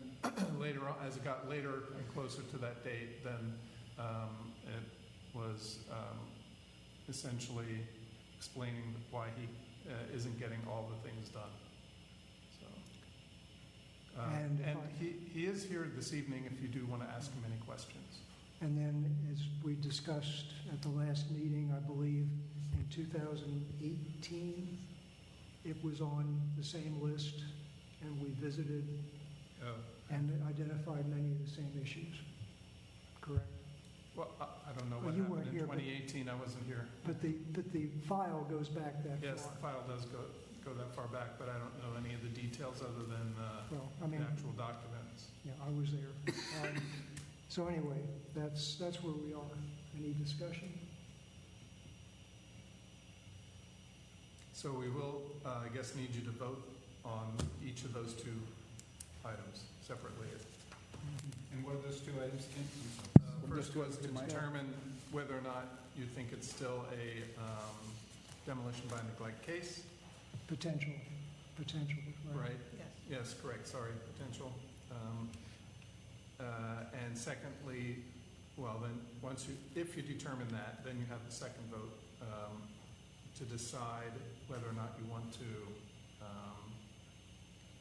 later on, as it got later and closer to that date, then it was essentially explaining why he isn't getting all the things done. So, and he is here this evening if you do want to ask him any questions. And then, as we discussed at the last meeting, I believe in 2018, it was on the same list, and we visited and identified many of the same issues. Correct? Well, I don't know Well, what you happened weren't in here, 2018. I wasn't here. But the file goes back that Yes, far. the file does go that far back, but I don't know any of the details other than the actual documents. Yeah, I was there. So anyway, that's where we are. Any discussion? So we will, I guess, need you to vote on each of those 2 items separately. And what are those 2 items again? First was to determine whether or not you think it's still a demolition by neglect case. Potential, Right? Yes, correct, sorry, potential. And secondly, well then, if you determine that, then you have the second vote to decide whether or not you want to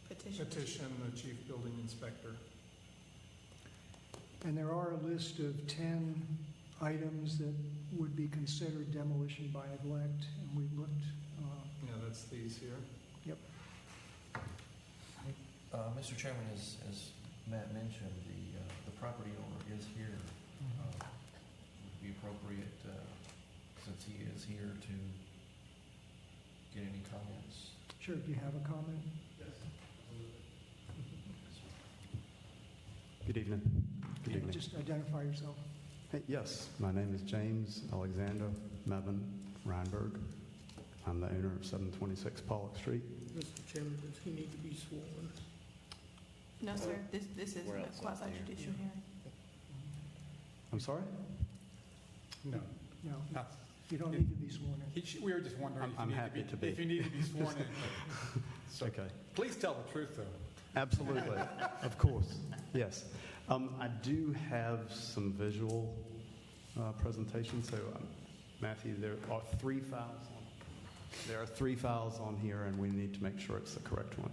petition the chief building inspector. And there are a list of 10 items that would be considered demolition by neglect, and we looked. Yeah, that's these here. Yep. Mr. Chairman, as Matt mentioned, the property owner is here. Would it be appropriate, since he is here, to get any comments? Sure, do you have a comment? Yes. Good evening. Good evening. Just identify yourself. Hey, yes, my name is James Alexander Mevin Reinberg. I'm the owner of 726 Pollock Street. Mr. Chairman, does he need to be sworn? No, sir. This is a quasi-judicial hearing. I'm sorry? No. No. You don't need to be sworn in. We were just wondering I'm happy to be. if you need to be sworn in. So, okay. Please tell the truth, though. Absolutely. Of course. Yes. I do have some visual presentations. So, Matthew, there are 3 files. There are 3 files on here, and we need to make sure it's the correct one.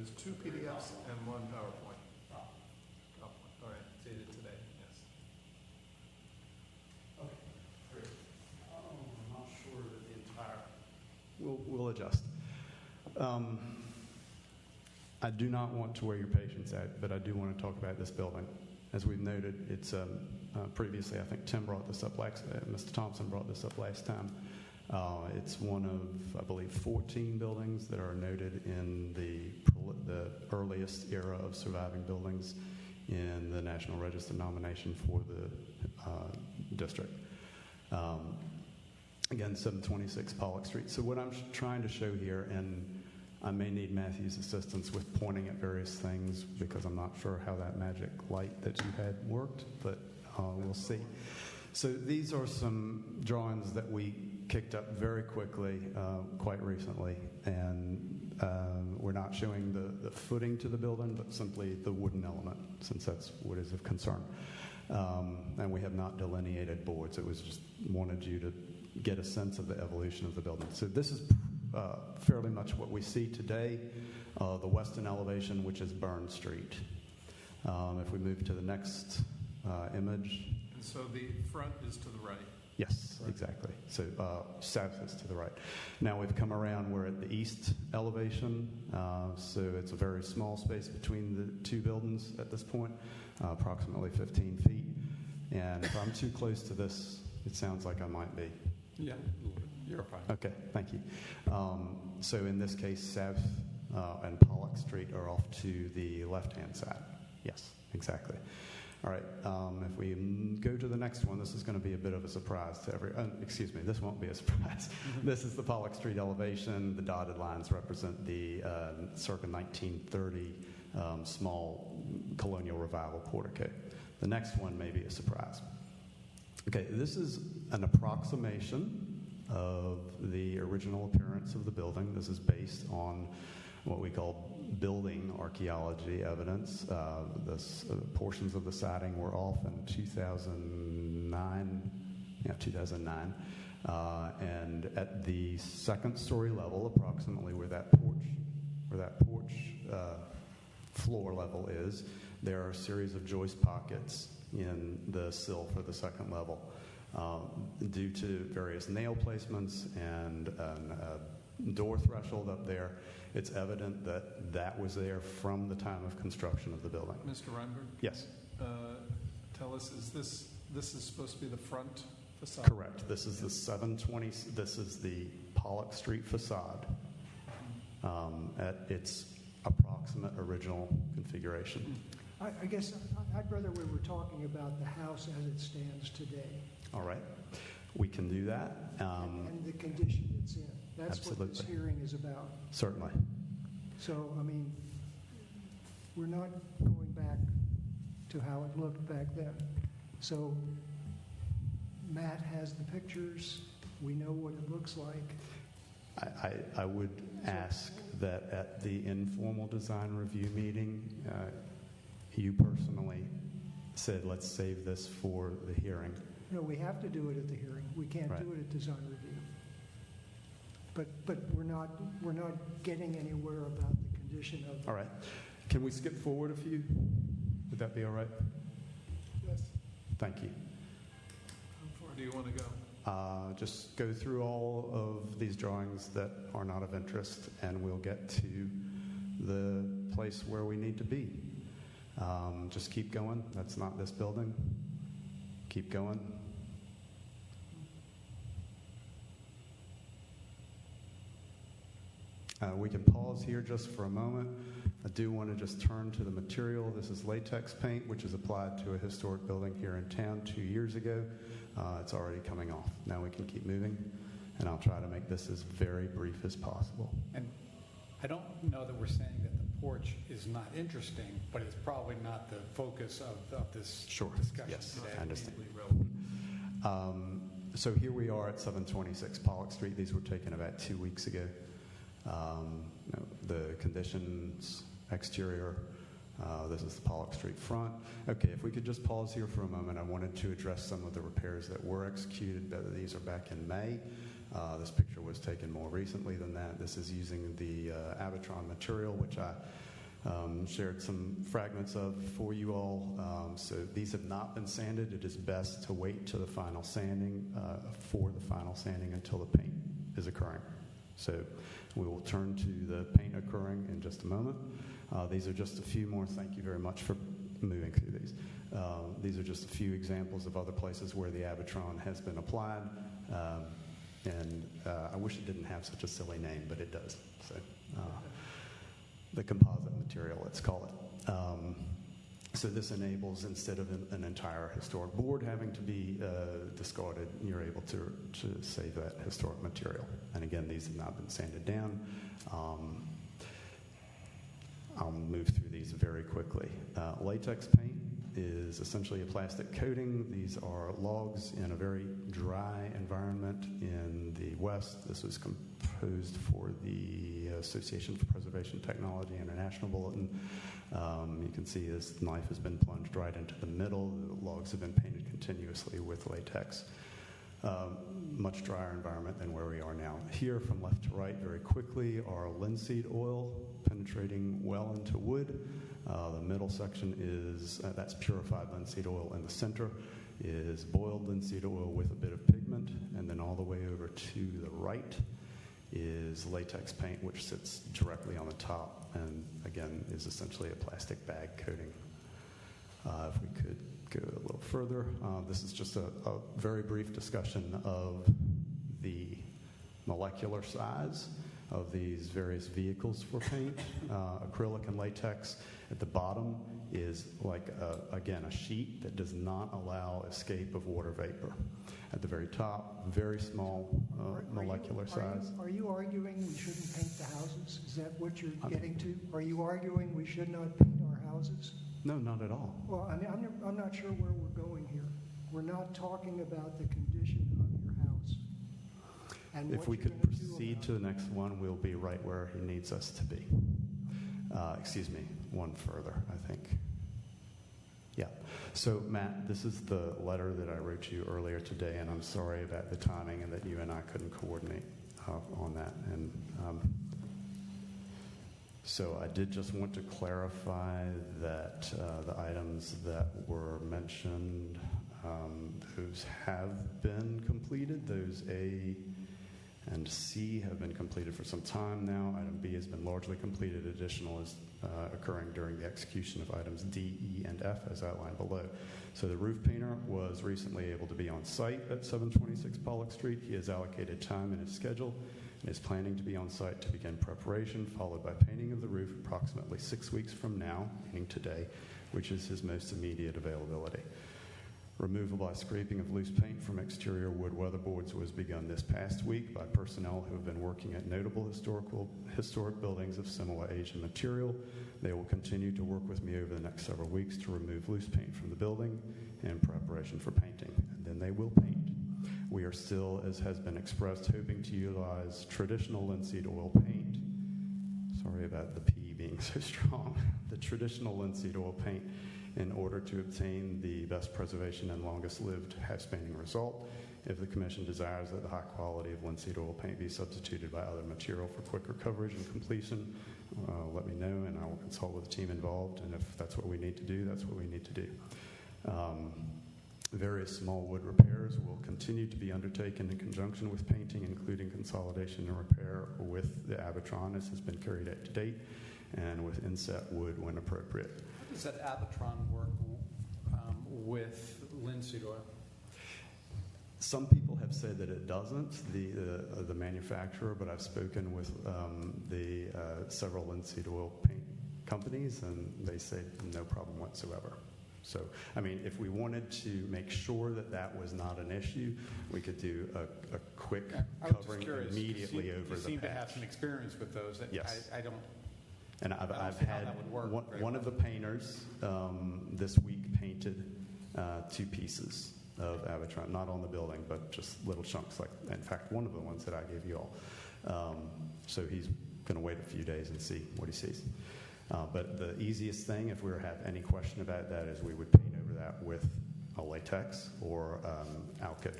There's 2 PDFs and 1 PowerPoint. Oh, all right, dated today, yes. Okay, great. I'm not sure that the entire... We'll adjust. I do not want to wear your patience out, but I do want to talk about this building. As we've noted, it's previously, I think Tim brought this up Mr. Thompson brought this up last time. It's one of, I believe, 14 buildings that are noted in the earliest era of surviving buildings in the National Register nomination for the district. Again, 726 Pollock Street. So what I'm trying to show here, and I may need Matthew's assistance with pointing at various things because I'm not sure how that magic light that you had worked, but we'll see. So these are some drawings that we kicked up very quickly quite recently, and we're not showing the footing to the building, but simply the wooden element, since that's what is of concern. And we have not delineated boards. It was just wanted you to get a sense of the evolution of the building. So this is fairly much what we see today, the western elevation, which is Bern Street. If we move to the next image. And so the front is to the right. Yes, exactly. So south is to the right. Now we've come around, we're at the east elevation, so it's a very small space between the 2 buildings at this point, approximately 15 feet. And if I'm too close to this, it sounds like I might be. Yeah, you're fine. Okay, thank you. So in this case, South and Pollock Street are off to the left-hand side. Yes, exactly. All right, if we go to the next one, this is going to be a bit of a surprise to excuse me, this won't be a surprise. This is the Pollock Street elevation. The dotted lines represent the circa 1930 small colonial revival portico. The next one may be a surprise. Okay, this is an approximation of the original appearance of the building. This is based on what we call building archaeology evidence. Portions of the siding were off in 2009. Yeah, 2009. And at the second story level, approximately where that porch floor level is, there are a series of joist pockets in the sill for the second level. Due to various nail placements and a door threshold up there, it's evident that that was there from the time of construction of the building. Mr. Reinberg? Yes. Tell us, this is supposed to be the front facade? Correct. This is the 720. This is the Pollock Street facade at its approximate original configuration. I guess I'd rather we were talking about the house as it stands today. All right. We can do that. And the condition it's in. That's absolutely. what this hearing is about. Certainly. So, I mean, we're not going back to how it looked back then. So, Matt has the pictures. We know what it looks like. I would ask that at the informal design review meeting, you personally said, let's save this for the hearing. No, we have to do it at the hearing. We can't do it at design review. But we're not getting anywhere about the condition of. All right. Can we skip forward a few? Would that be all right? Yes. Thank you. How far do you want to go? Just go through all of these drawings that are not of interest, and we'll get to the place where we need to be. Just keep going. That's not this building. Keep going. We can pause here just for a moment. I do want to just turn to the material. This is latex paint, which is applied to a historic building here in town 2 years ago. It's already coming off. Now we can keep moving, and I'll try to make this as very brief as possible. And I don't know that we're saying that the porch is not interesting, but it's probably not the focus of this discussion yes, today. I understand. So here we are at 726 Pollock Street. These were taken about 2 weeks ago. The conditions, exterior, this is the Pollock Street front. Okay, if we could just pause here for a moment. I wanted to address some of the repairs that were executed. These are back in May. This picture was taken more recently than that. This is using the Avatron material, which I shared some fragments of for you all. So these have not been sanded. It is best to wait to the final sanding, for the final sanding until the paint is occurring. So we will turn to the paint occurring in just a moment. These are just a few more. Thank you very much for moving through these. These are just a few examples of other places where the Abitron has been applied. I wish it didn't have such a silly name, but it does. So the composite material, let's call it. So this enables, instead of an entire historic board having to be discarded, you're able to save that historic material. And again, these have not been sanded down. I'll move through these very quickly. Latex paint is essentially a plastic coating. These are logs in a very dry environment in the West. This was composed for the Association for Preservation Technology International Bulletin. You can see this knife has been plunged right into the middle. The logs have been painted continuously with latex. Much drier environment than where we are now. Here, from left to right, very quickly, are linseed oil penetrating well into wood. The middle section is, that's purified linseed oil, and the center is boiled linseed oil with a bit of pigment, and then all the way over to the right is latex paint, which sits directly on the top, and again, is essentially a plastic bag coating. If we could go a little further, this is just a very brief discussion of the molecular size of these various vehicles for paint. Acrylic and latex at the bottom is like, again, a sheet that does not allow escape of water vapor. At the very top, very small molecular size. Are you arguing we shouldn't paint the houses? Is that what you're getting to? Are you arguing we should not paint our houses? No, not at all. Well, I mean, I'm not sure where we're going here. We're not talking about the condition of your house. And if we could proceed to the next one, we'll be right where he needs us to be. Excuse me, one further, I think. Yeah. So, Matt, this is the letter that I wrote you earlier today, and I'm sorry about the timing and that you and I couldn't coordinate on that. And so I did just want to clarify that the items that were mentioned, those have been completed. Those A and C have been completed for some time now. Item B has been largely completed. Additional is occurring during the execution of items D, E, and F as outlined below. So the roof painter was recently able to be on site at 726 Pollock Street. He has allocated time in his schedule and is planning to be on site to begin preparation, followed by painting of the roof approximately 6 weeks from now, meaning today, which is his most immediate availability. Removal by scraping of loose paint from exterior wood weatherboards was begun this past week by personnel who have been working at notable historic buildings of similar age and material. They will continue to work with me over the next several weeks to remove loose paint from the building in preparation for painting, and then they will paint. We are still, as has been expressed, hoping to utilize traditional linseed oil paint. Sorry about the P being so strong. The traditional linseed oil paint, in order to obtain the best preservation and longest lived house painting result. If the Commission desires that the high quality of linseed oil paint be substituted by other material for quicker coverage and completion, let me know and I will consult with the team involved, and if that's what we need to do, that's what we need to do. Various small wood repairs will continue to be undertaken in conjunction with painting, including consolidation and repair with the Abitron, as has been carried out to date, and with inset wood when appropriate. How does that Abitron work with linseed oil? Some people have said that it doesn't, the manufacturer, but I've spoken with the several linseed oil paint companies, and they say no problem whatsoever. So, I mean, if we wanted to make sure that that was not an issue, we could do a quick covering immediately over the patch. You seem to have some experience with those. Yes. I don't. And I've had one of the painters this week painted 2 pieces of Abitron, not on the building, but just little chunks. Like, in fact, one of the ones that I gave you all. So he's going to wait a few days and see what he sees. But the easiest thing, if we have any question about that, is we would paint over that with a latex or alkyd,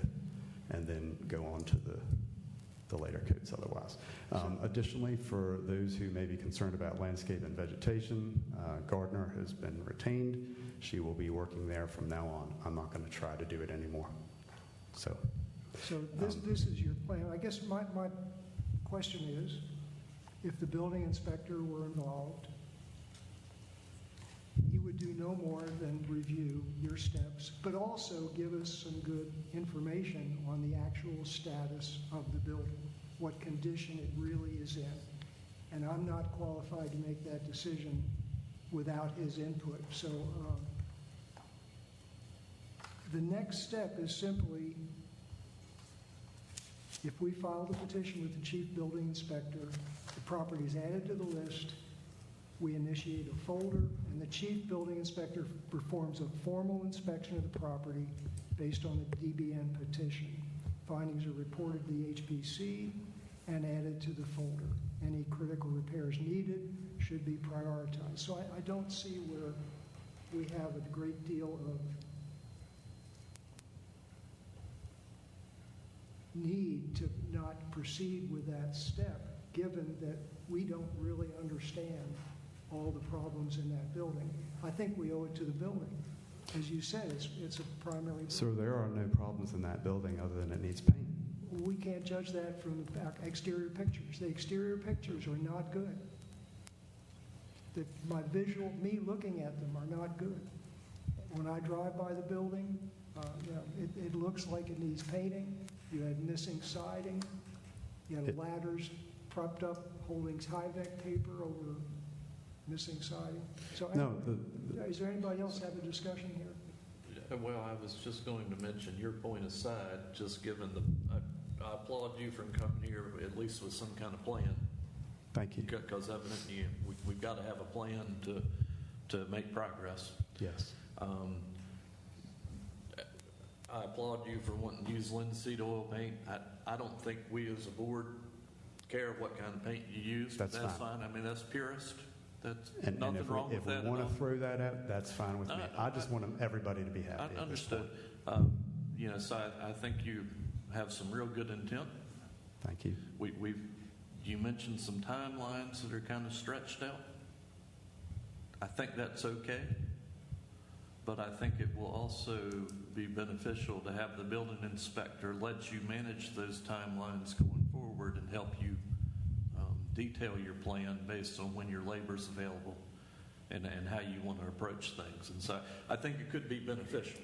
and then go on to the later codes otherwise. Additionally, for those who may be concerned about landscape and vegetation, Gardner has been retained. She will be working there from now on. I'm not going to try to do it anymore. So this is your plan. I guess my question is, if the building inspector were involved, he would do no more than review your steps, but also give us some good information on the actual status of the building, what condition it really is in. And I'm not qualified to make that decision without his input. So the next step is simply, if we file the petition with the chief building inspector, the property is added to the list, we initiate a folder, and the chief building inspector performs a formal inspection of the property based on the DBN petition. Findings are reported to the HPC and added to the folder. Any critical repairs needed should be prioritized. So I don't see where we have a great deal of need to not proceed with that step, given that we don't really understand all the problems in that building. I think we owe it to the building. As you said, it's a primary building. So there are no problems in that building other than it needs paint. We can't judge that from exterior pictures. The exterior pictures are not good. Me looking at them are not good. When I drive by the building, it looks like it needs painting. You had missing siding. You had ladders propped up holding Tyvek paper over missing siding. So is there anybody else have a discussion here? Well, I was just going to mention, your point aside, just given I applaud you for coming here at least with some kind of plan. Thank you. Because evidently we've got to have a plan to make progress. Yes. I applaud you for wanting to use linseed oil paint. I don't think we as a board care what kind of paint you use. That's fine. I mean, that's purist. That's and nothing if wrong with that. If we want to throw that out, that's fine with me. I just want everybody to be happy. I understood. So I think you have some real good intent. Thank you. You mentioned some timelines that are kind of stretched out. I think that's okay, but I think it will also be beneficial to have the building inspector let you manage those timelines going forward and help you detail your plan based on when your labor's available and how you want to approach things. And so I think it could be beneficial,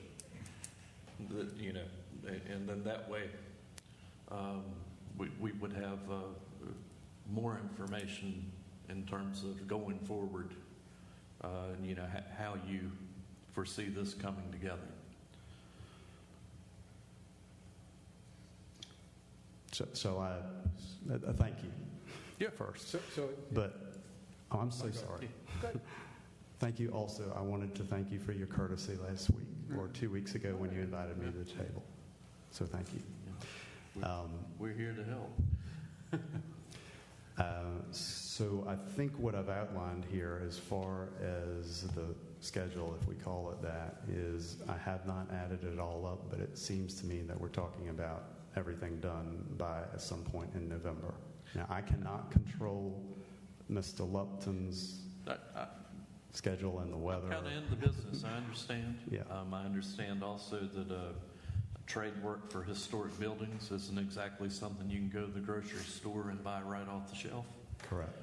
and then that way we would have more information in terms of going forward, and how you foresee this coming together. So I thank you. Yeah. First. I'm so sorry. Thank you. Also, I wanted to thank you for your courtesy last week or 2 weeks ago when you invited me to the table. So thank you. We're here to help. So I think what I've outlined here as far as the schedule, if we call it that, is I have not added it all up, but it seems to me that we're talking about everything done by at some point in November. Now, I cannot control Mr. Lupton's schedule and the weather. Kind of in the business, I understand. Yeah. I understand also that trade work for historic buildings isn't exactly something you can go to the grocery store and buy right off the shelf. Correct.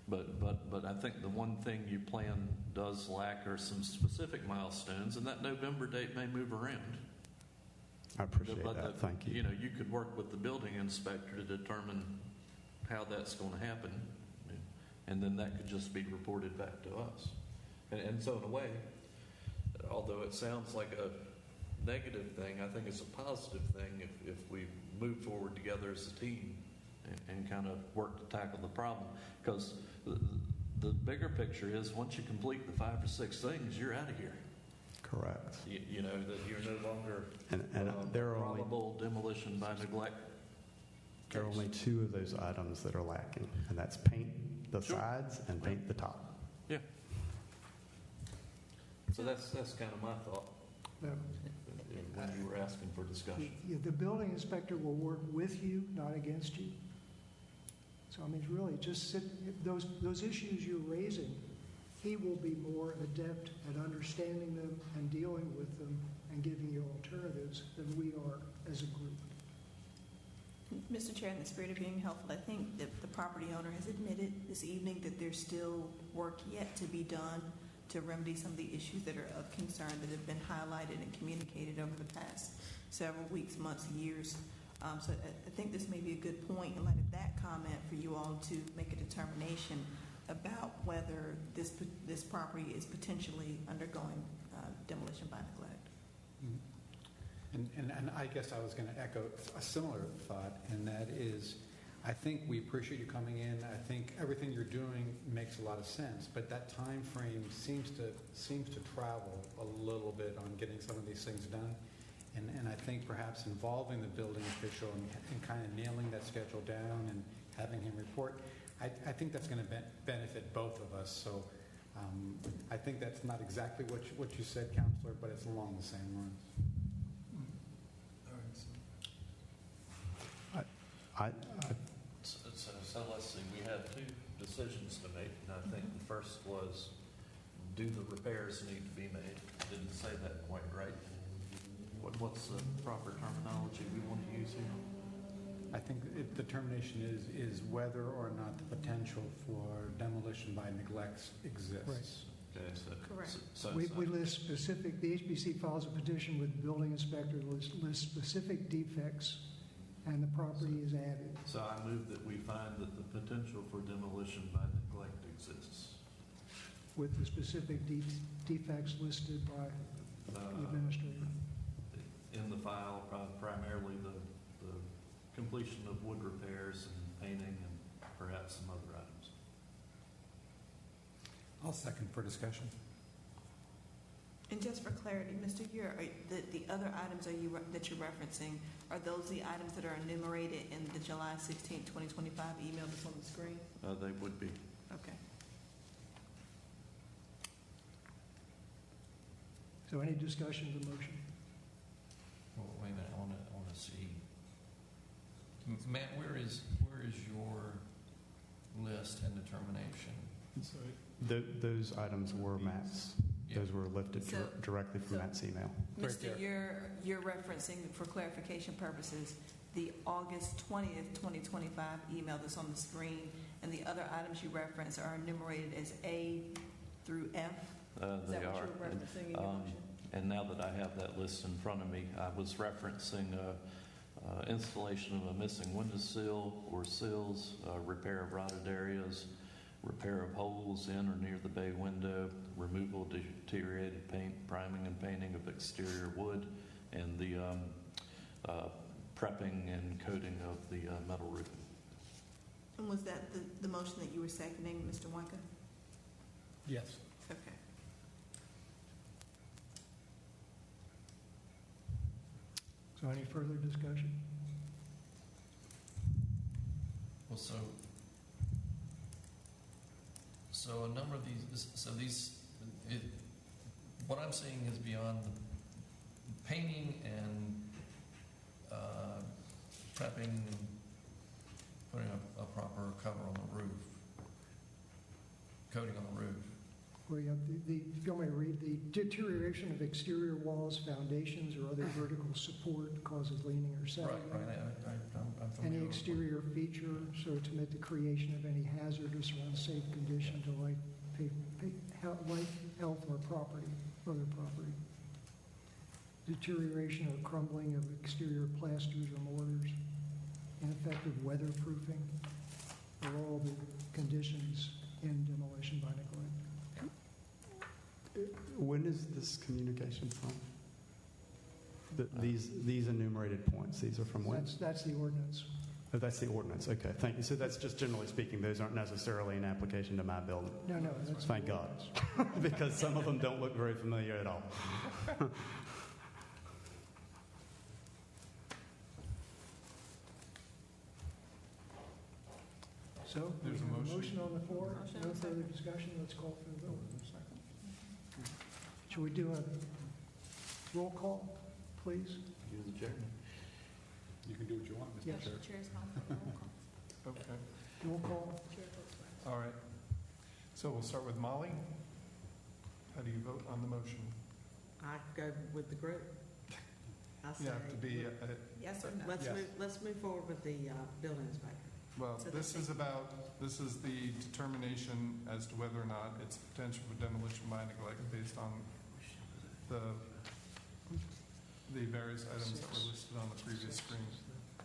But I think the one thing you plan does lack are some specific milestones, and that November date may move around. I appreciate that. Thank you. You could work with the building inspector to determine how that's going to happen, and then that could just be reported back to us. And so in a way, although it sounds like a negative thing, I think it's a positive thing if we move forward together as a team and kind of work to tackle the problem. Because the bigger picture is once you complete the 5 or 6 things, you're out of here. Correct. That you're no longer and there are probable demolition by neglect. There are only 2 of those items that are lacking, and that's paint the sides and paint the top. Yeah. So that's kind of my thought. when you were asking for discussion. The building inspector will work with you, not against you. So, I mean, it's really just those issues you're raising, he will be more adept at understanding them and dealing with them and giving you alternatives than we are as a group. Mr. Chair, in the spirit of being helpful, I think that the property owner has admitted this evening that there's still work yet to be done to remedy some of the issues that are of concern that have been highlighted and communicated over the past several weeks, months, years. So I think this may be a good point in light of that comment for you all to make a determination about whether this property is potentially undergoing demolition by neglect. And I guess I was going to echo a similar thought, and that is, I think we appreciate you coming in. I think everything you're doing makes a lot of sense, but that time frame seems to travel a little bit on getting some of these things done. And I think perhaps involving the building official and kind of nailing that schedule down and having him report, I think that's going to benefit both of us. So I think that's not exactly what you said, Counselor, but it's along the same lines. So let's see, we have two decisions to make, and I think the first was, do the repairs need to be made? Didn't say that quite right. What's the proper terminology we want to use here? I think the determination is whether or not the potential for demolition by neglect exists. Right. Okay, so correct. We list specific, the HBC files a petition with the building inspector, lists specific defects, and the property is added. So I move that we find that the potential for demolition by neglect exists. With the specific defects listed by the administrator. In the file, primarily the completion of wood repairs and painting and perhaps some other items. I'll second for discussion. And just for clarity, Mr. Ure, the other items that you're referencing, are those the items that are enumerated in the July 16, 2025 email that's on the screen? They would be. Okay. So any discussion of the motion? Well, wait a minute, I want to see. Matt, where is your list and determination? Those items were Matt's. Yeah. Those were lifted directly from Matt's email. Mr. You're referencing, for clarification purposes, the August 20th, 2025 email that's on the screen, and the other items you reference are enumerated as A through F? Is that what you're referencing in your motion? And now that I have that list in front of me, I was referencing installation of a missing windowsill or sills, repair of rotted areas, repair of holes in or near the bay window, removal of deteriorated paint, priming and painting of exterior wood, and the prepping and coating of the metal roofing. And was that the motion that you were seconding, Mr. Wonka? Yes. Okay. So any further discussion? Well, so a number of what I'm seeing is beyond the painting and prepping, putting a proper cover on the roof, coating on the roof. Well, you have if you want me to read, the deterioration of exterior walls, foundations, or other vertical support causes leaning or sagging. Right. I'm familiar Any with exterior feature so to admit the creation of any hazardous or unsafe condition to life, health, or property, other property. Deterioration or crumbling of exterior plasters or mortars. Ineffective weatherproofing are all the conditions in demolition by neglect. When is this communication from? These enumerated points, these are from when? That's the ordinance. Oh, that's the ordinance. Okay, thank you. So that's just generally speaking, those aren't necessarily an application to my building. No, that's thank God, because some of them don't look very familiar at all. So there's a motion on the floor. No further discussion. Let's call for the vote. Should we do a roll call? please? You're the chairman. You can do what you want, Mr. Yes. Chair. Chair's call for roll call. Okay, Roll call? Chair votes aye. all right. So we'll start with Molly. How do you vote on the motion? I go with the group. I You have to be, Yes or no? Let's Yes. let's move forward with the building inspector. well, So this is the determination as to whether or not it's potential for demolition by neglect based on the various items that were listed on the previous screen.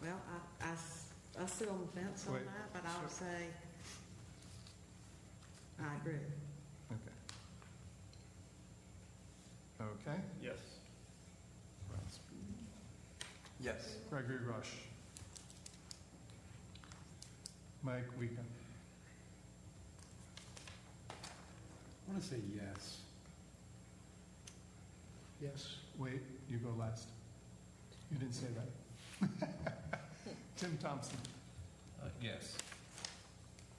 Well, I sit on the fence on Wait, that, but I would sure. say I agree. Okay. Okay. Yes. Yes. Gregory Rush. Mike Weekend. I want to say yes. Yes. Wait, you go last. You didn't say that. Tim Thompson. Yes.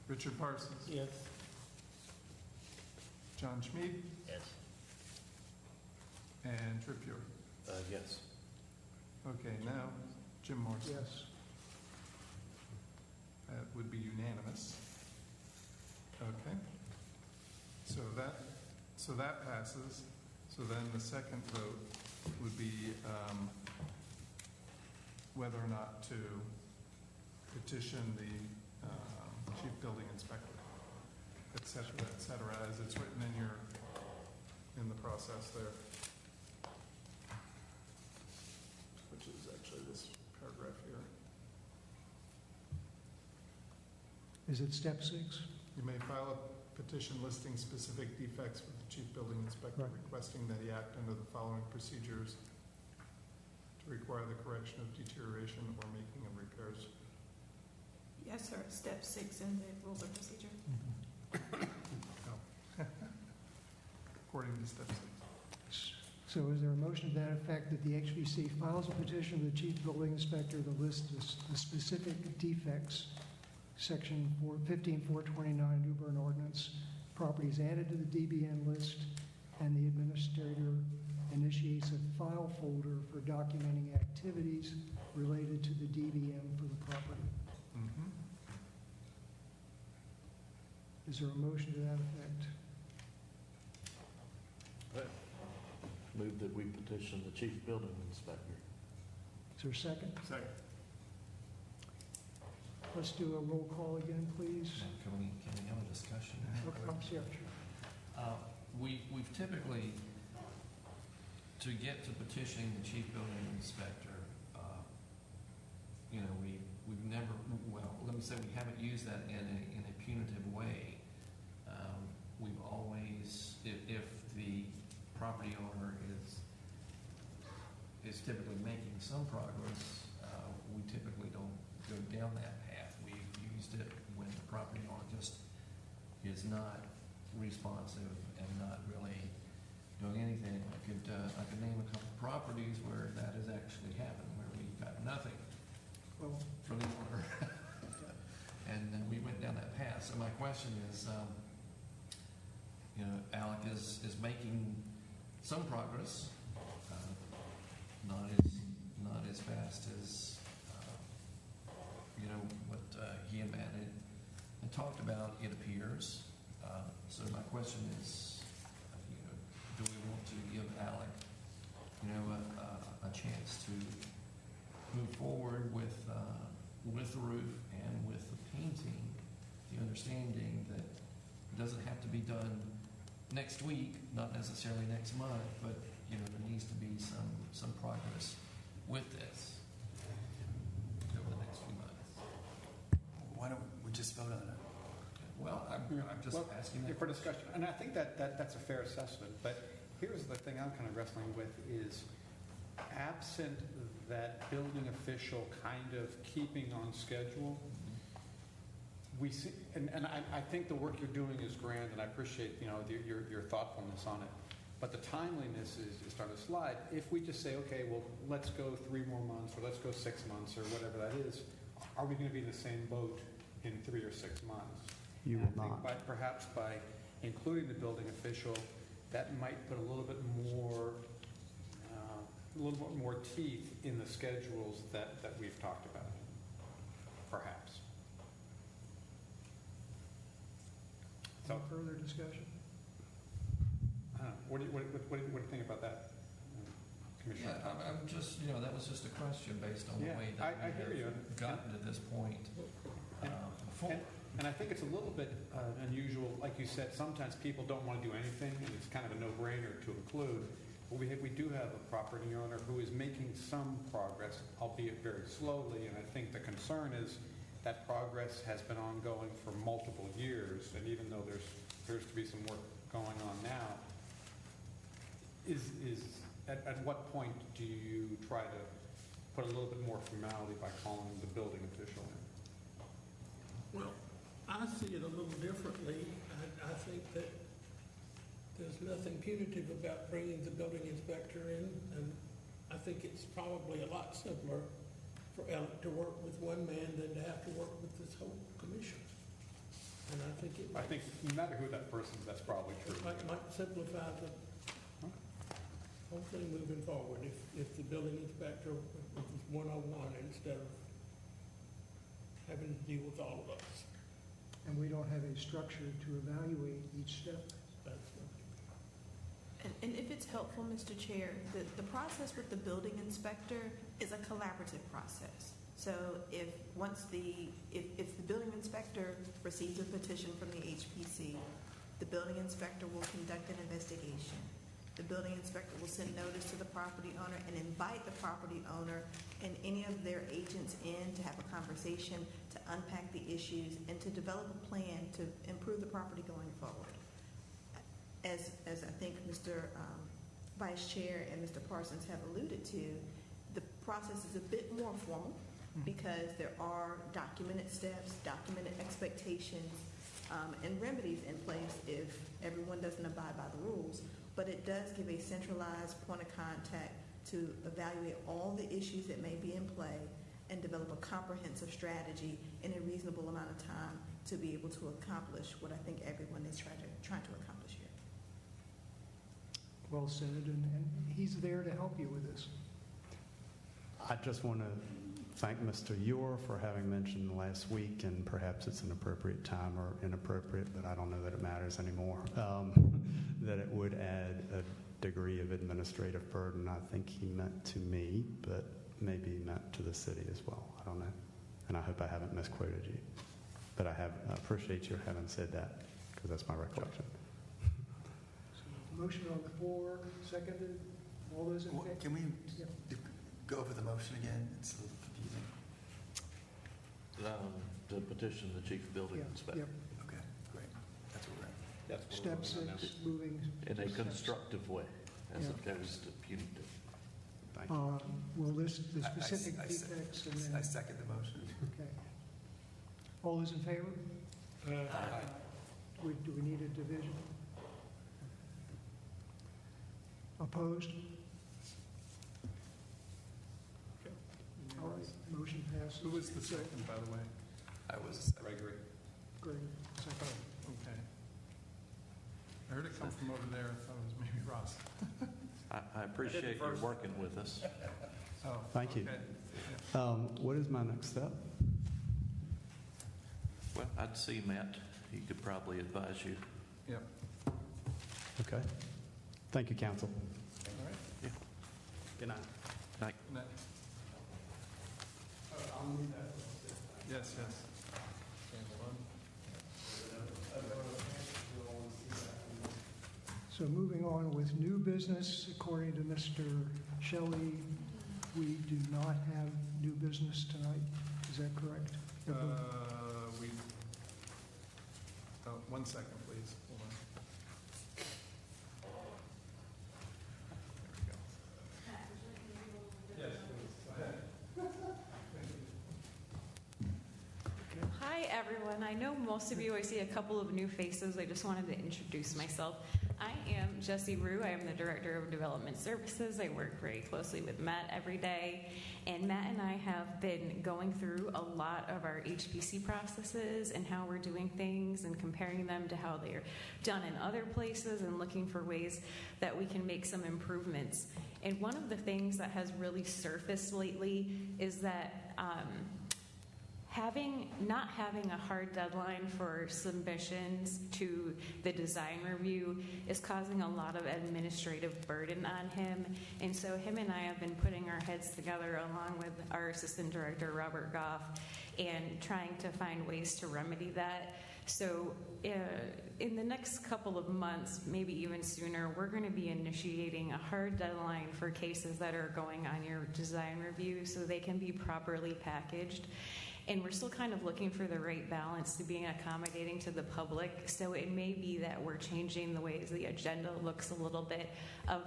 Richard Parsons. Yes. John Schmid. Yes. And Trip Fury. Yes. Okay, now Jim Morrison. Yes. That would be unanimous. Okay. So that passes. So then the second vote would be whether or not to petition the chief building inspector, et cetera, as it's written in the process there, which is actually this paragraph here. Is it step 6? You may file a petition listing specific defects with the chief building inspector, Right. requesting that he act under the following procedures to require the correction of deterioration or making of repairs. Yes, sir. Step 6 in the rules of procedure. According to step 6. So is there a motion to that effect that the HVC files a petition to the chief building inspector to list the specific defects, section 15429 New Bern Ordinance, properties added to the DBN list, and the administrator initiates a file folder for documenting activities related to the DBM for the property? Mm-hmm. Is there a motion to that effect? Move that we petition the chief building inspector. Is there a second? Second. Let's do a roll call again, please. Can we have a discussion? Okay, yeah, sure. We've typically, to get to petitioning the chief building inspector, we've never, well, let me say we haven't used that in a punitive way. We've always, if the property owner is typically making some progress, we typically don't go down that path. We've used it when the property owner just is not responsive and not really doing anything. I could name a couple of properties where that has actually happened, where we got nothing from the owner. And then we went down that path. So my question is, Alec is making some progress, not as fast as what he and Matt had talked about. It appears. So my question is, do we want to give Alec, a chance to move forward with the roof and with the painting, the understanding that it doesn't have to be done next week, not necessarily next month, but there needs to be some progress with this over the next few months. Why don't we just vote on it? Well, I'm just asking that for discussion, and I think that's a fair assessment. But here's the thing I'm kind of wrestling with is, absent that building official kind of keeping on schedule, we see, and I think the work you're doing is grand, and I appreciate your thoughtfulness on it. But the timeliness is starting to slide. If we just say, okay, well, let's go 3 more months, or let's go 6 months, or whatever that is, are we going to be in the same boat in 3 or 6 months? You And will I think not. perhaps by including the building official, that might put a little bit more a little bit more teeth in the schedules that we've talked about, perhaps. Any further discussion? I don't know. What do you think about that, Commissioner? Yeah, I'm just, that was just a question based on the way that I hear you. we've gotten to this point before. And I think it's a little bit unusual. Like you said, sometimes people don't want to do anything, and it's kind of a no-brainer to include. But we do have a property owner who is making some progress, albeit very slowly, and I think the concern is that progress has been ongoing for multiple years, and even though there appears to be some work going on now, at what point do you try to put a little bit more formality by calling the building official in? Well, I see it a little differently. I think that there's nothing punitive about bringing the building inspector in, and I think it's probably a lot simpler for Alec to work with one man than to have to work with this whole commission. And I think no matter who that person is, that's probably true. It might simplify the whole thing moving forward if the building inspector was one-on-one instead of having to deal with all of us. And we don't have a structure to evaluate each step. And if it's helpful, Mr. Chair, the process with the building inspector is a collaborative process. So if the building inspector receives a petition from the HPC, the building inspector will conduct an investigation. The building inspector will send notice to the property owner and invite the property owner and any of their agents in to have a conversation, to unpack the issues, and to develop a plan to improve the property going forward. As I think Mr. Vice Chair and Mr. Parsons have alluded to, the process is a bit more formal because there are documented steps, documented expectations, and remedies in place if everyone doesn't abide by the rules. But it does give a centralized point of contact to evaluate all the issues that may be in play and develop a comprehensive strategy in a reasonable amount of time to be able to accomplish what I think everyone is trying to accomplish here. Well said, and he's there to help you with this. I just want to thank Mr. Eure for having mentioned last week, and perhaps it's an appropriate time or inappropriate, but I don't know that it matters anymore, that it would add a degree of administrative burden. I think he meant to me, but maybe meant to the city as well. I don't know. And I hope I haven't misquoted you. But I appreciate your having said that, because that's my recollection. So, motion on the floor, seconded. All those in favor? Can we go over the motion again? It's a little confusing. To petition the chief building inspector. Yep. Okay, great. That's what we're at. That's Step what we're 6, moving. In a steps. constructive way, as opposed to punitive. We'll list the specific defects and then. I second the motion. Okay. All those in favor? Aye. Do we need a division? Opposed? Okay. All right, motion passes. Who was the second, by the way? I was Gregory. Great. Second. Oh, okay. I heard it come from over there. I thought it was maybe Ross. I appreciate you working with us. Oh, Thank you. okay. What is my next step? Well, I'd see Matt. He could probably advise you. Yep. Okay. Thank you, council. All right. Yeah. Good night. Night. Good night. I'll move that. Yes, yes. So moving on with new business, according to Mr. Shelley, we do not have new business tonight. Is that correct? One second, please. Hold on. There we go. Yes, please. Go ahead. Hi, everyone. I know most of you, I see a couple of new faces. I just wanted to introduce myself. I am Jessie Rue. I am the Director of Development Services. I work very closely with Matt every day. And Matt and I have been going through a lot of our HPC processes and how we're doing things and comparing them to how they're done in other places and looking for ways that we can make some improvements. And one of the things that has really surfaced lately is that not having a hard deadline for submissions to the design review is causing a lot of administrative burden on him. And so him and I have been putting our heads together along with our Assistant Director, Robert Goff, and trying to find ways to remedy that. So in the next couple of months, maybe even sooner, we're going to be initiating a hard deadline for cases that are going on your design review so they can be properly packaged. And we're still kind of looking for the right balance to being accommodating to the public. So it may be that we're changing the ways the agenda looks a little bit of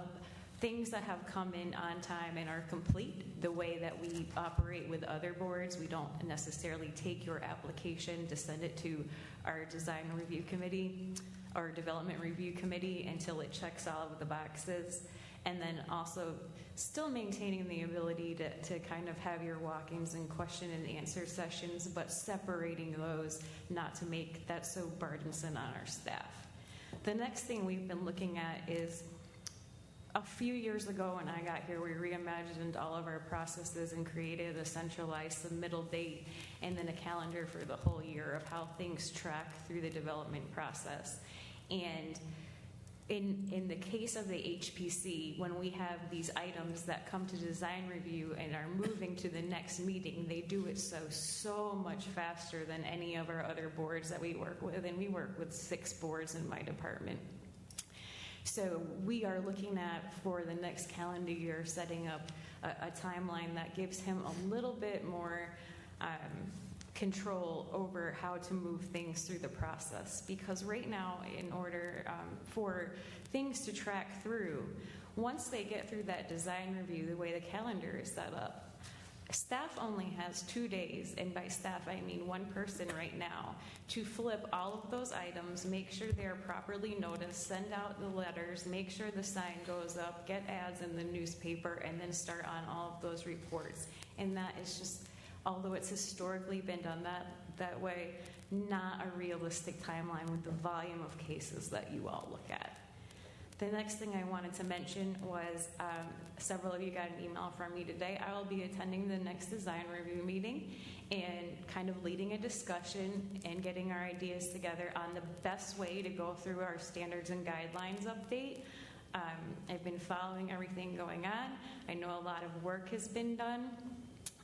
things that have come in on time and are complete. The way that we operate with other boards, we don't necessarily take your application to send it to our design review committee or development review committee until it checks all of the boxes. And then also still maintaining the ability to kind of have your walk-ins and question and answer sessions, but separating those not to make that so burdensome on our staff. The next thing we've been looking at is a few years ago when I got here, we reimagined all of our processes and created a centralized submittal date and then a calendar for the whole year of how things track through the development process. And in the case of the HPC, when we have these items that come to design review and are moving to the next meeting, they do it so much faster than any of our other boards that we work with, and we work with 6 boards in my department. So we are looking at, for the next calendar year, setting up a timeline that gives him a little bit more control over how to move things through the process. Because right now, in order for things to track through, once they get through that design review, the way the calendar is set up, staff only has 2 days, and by staff I mean one person right now, to flip all of those items, make sure they're properly noticed, send out the letters, make sure the sign goes up, get ads in the newspaper, and then start on all of those reports. And that is just, although it's historically been done that way, not a realistic timeline with the volume of cases that you all look at. The next thing I wanted to mention was several of you got an email from me today. I will be attending the next design review meeting and kind of leading a discussion and getting our ideas together on the best way to go through our standards and guidelines update. I've been following everything going on. I know a lot of work has been done,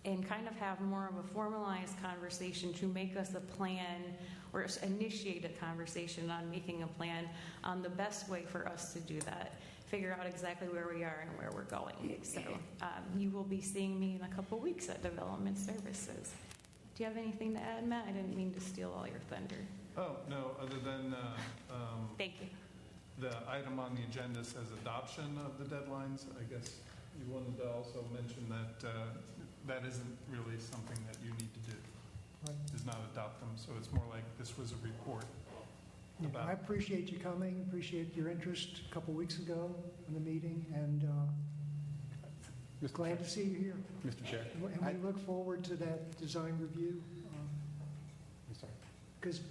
and kind of have more of a formalized conversation to make us a plan or initiate a conversation on making a plan on the best way for us to do that, figure out exactly where we are and where we're going. So you will be seeing me in a couple weeks at Development Services. Do you have anything to add, Matt? I didn't mean to steal all your thunder. Oh, no, other than Thank you. The item on the agenda says adoption of the deadlines. I guess you wanted to also mention that that isn't really something that you need to do. Right. Does not adopt them. So it's more like this was a report. Yeah, I appreciate you coming, appreciate your interest a couple weeks ago in the meeting, and glad to see you here. Mr. Chair. And we look forward to that design review. I'm sorry. Because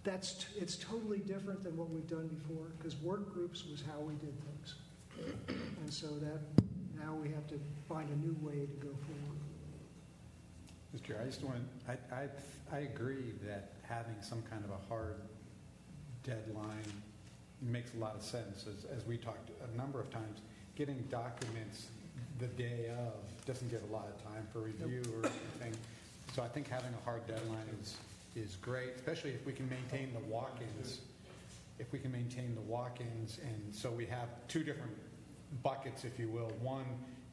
it's totally different than what we've done before, because work groups was how we did things. And so that now we have to find a new way to go forward. Mr. Chair, I just want I agree that having some kind of a hard deadline makes a lot of sense. As we talked a number of times, getting documents the day of doesn't get a lot of time for review or anything. So I think having a hard deadline is great, especially if we can maintain the walk-ins. If we can maintain the walk-ins, and so we have 2 different buckets, if you will. One,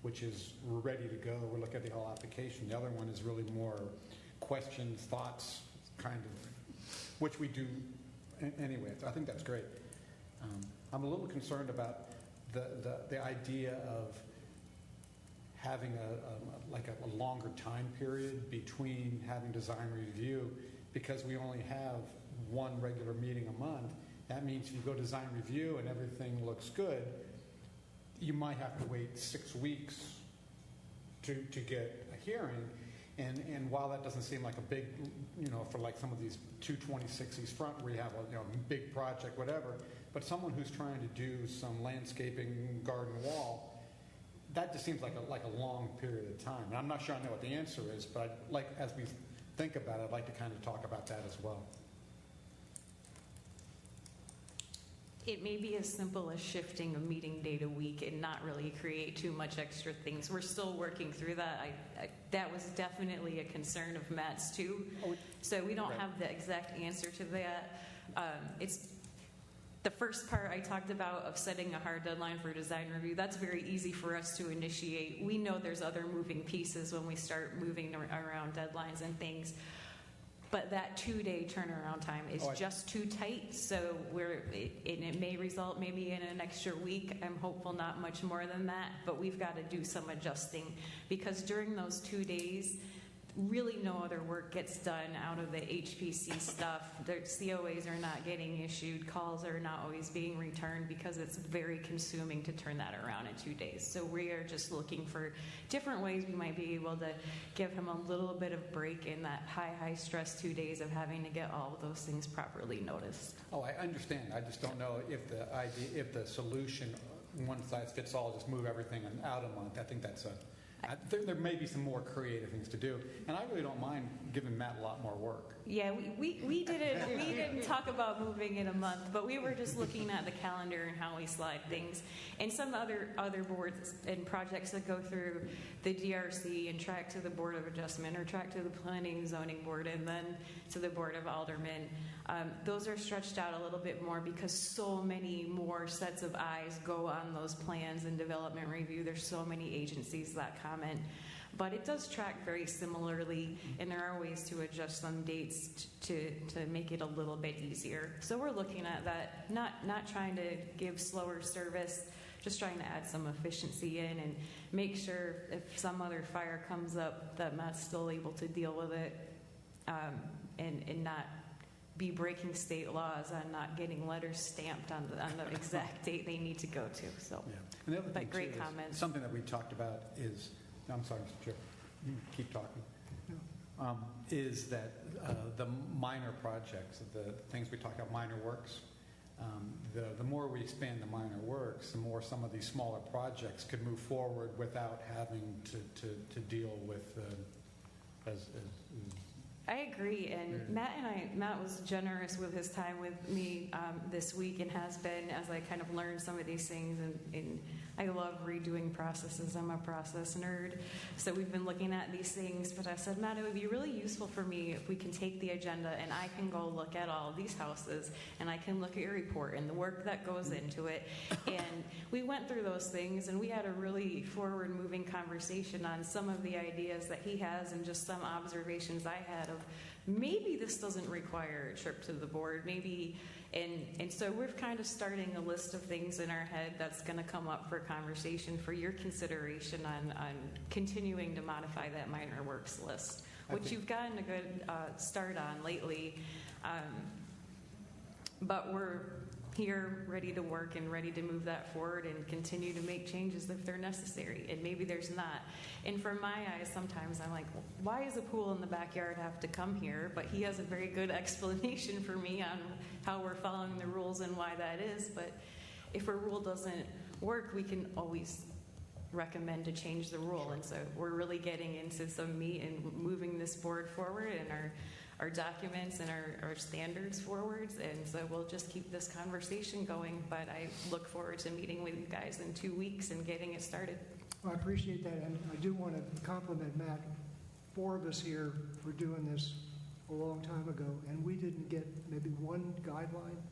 which is we're ready to go, we're looking at the whole application. The other one is really more questions, thoughts, kind of, which we do anyway. So I think that's great. I'm a little concerned about the idea of having a longer time period between having design review, because we only have one regular meeting a month, that means if you go design review and everything looks good, you might have to wait 6 weeks to get a hearing. And while that doesn't seem like a big, for like some of these 226 front where you have a big project, whatever, but someone who's trying to do some landscaping, garden wall, that just seems like a long period of time. And I'm not sure I know what the answer is, but as we think about it, I'd like to kind of talk about that as well. It may be as simple as shifting a meeting date a week and not really create too much extra things. We're still working through that. That was definitely a concern of Matt's too. So we don't have the exact answer to that. It's the first part I talked about of setting a hard deadline for design review. That's very easy for us to initiate. We know there's other moving pieces when we start moving around deadlines and things. But that 2-day turnaround time is just too tight, so it may result maybe in an extra week. I'm hopeful not much more than that, but we've got to do some adjusting because during those 2 days, really no other work gets done out of the HPC stuff. The COAs are not getting issued, calls are not always being returned because it's very consuming to turn that around in 2 days. So we are just looking for different ways we might be able to give him a little bit of break in that high stress 2 days of having to get all of those things properly noticed. Oh, I understand. I just don't know if the solution, one size fits all, just move everything out a month. I think that's there may be some more creative things to do, and I really don't mind giving Matt a lot more work. Yeah, we didn't talk about moving in a month, but we were just looking at the calendar and how we slide things, and some other boards and projects that go through the DRC and track to the Board of Adjustment or track to the Planning and Zoning Board and then to the Board of Aldermen. Those are stretched out a little bit more because so many more sets of eyes go on those plans and development review. There's so many agencies that comment. But it does track very similarly, and there are ways to adjust some dates to make it a little bit easier. So we're looking at that, not trying to give slower service, just trying to add some efficiency in and make sure if some other fire comes up that Matt's still able to deal with it and not be breaking state laws on not getting letters stamped on the exact date they need to go to. So, yeah. And the other thing great too, comments. Something that we talked about is, I'm sorry, Mr. Chair, you keep talking, is that the minor projects, the things we talk about, minor works, the more we expand the minor works, the more some of these smaller projects could move forward without having to deal with I agree, and Matt was generous with his time with me this week and has been as I kind of learned some of these things, and I love redoing processes. I'm a process nerd, so we've been looking at these things, but I said, Matt, it would be really useful for me if we can take the agenda and I can go look at all of these houses and I can look at your report and the work that goes into it, and we went through those things and we had a really forward-moving conversation on some of the ideas that he has and just some observations I had of maybe this doesn't require a trip to the board, maybe, and so we're kind of starting a list of things in our head that's going to come up for conversation for your consideration on continuing to modify that minor works list, which you've gotten a good start on lately, but we're here ready to work and ready to move that forward and continue to make changes if they're necessary, and maybe there's not. And from my eyes, sometimes I'm like, well, why does a pool in the backyard have to come here? But he has a very good explanation for me on how we're following the rules and why that is. But if a rule doesn't work, we can always recommend to change the rule. And so we're really getting into some meat and moving this board forward and our documents and our standards forwards, and so we'll just keep this conversation going, but I look forward to meeting with you guys in 2 weeks and getting it started. Well, I appreciate that, and I do want to compliment Matt. 4 of us here were doing this a long time ago, and we didn't get maybe one guideline.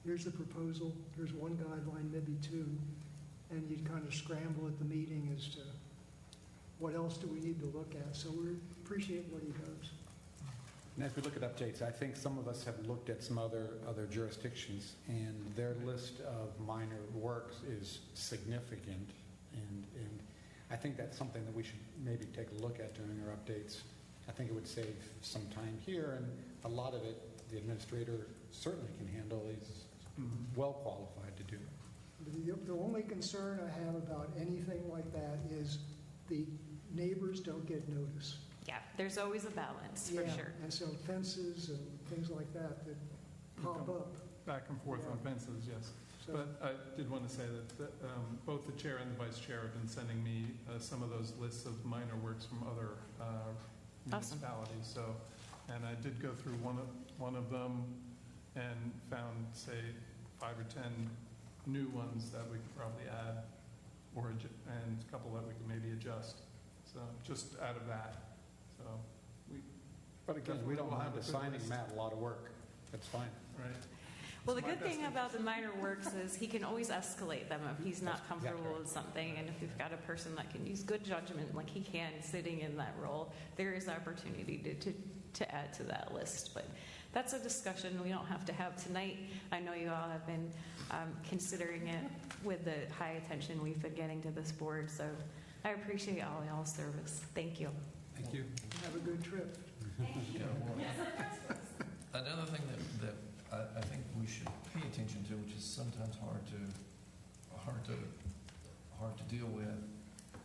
Here's the proposal, here's one guideline, maybe 2, and you'd kind of scramble at the meeting as to what else do we need to look at. So we appreciate what he does. And as we look at updates, I think some of us have looked at some other jurisdictions, and their list of minor works is significant, and I think that's something that we should maybe take a look at during our updates. I think it would save some time here, and a lot of it, the administrator certainly can handle. He's well qualified to do it. The only concern I have about anything like that is the neighbors don't get notice. Yeah, there's always a balance, for Yeah, sure. and so fences and things like that pop up. Back and forth on fences, yes. So- But I did want to say that both the chair and the vice chair have been sending me some of those lists of minor works from other municipalities. So, and I did go through one of them and found, say, 5 or 10 new ones that we could probably add, and a couple that we could maybe adjust. So just out of that. So But again, we don't We'll mind have a good assigning list. Matt a lot of work. That's fine. Right. Well, the It's my good thing best about the minor works is he can always escalate them if he's not comfortable with something. And if we've got a person that can use good judgment like he can sitting in that role, there is opportunity to add to that list. But that's a discussion we don't have to have tonight. I know you all have been considering it with the high attention we've been getting to this board. So I appreciate all y'all's service. Thank you. Thank you. Have a good trip. Yeah, well, another thing that I think we should pay attention to, which is sometimes hard to deal with,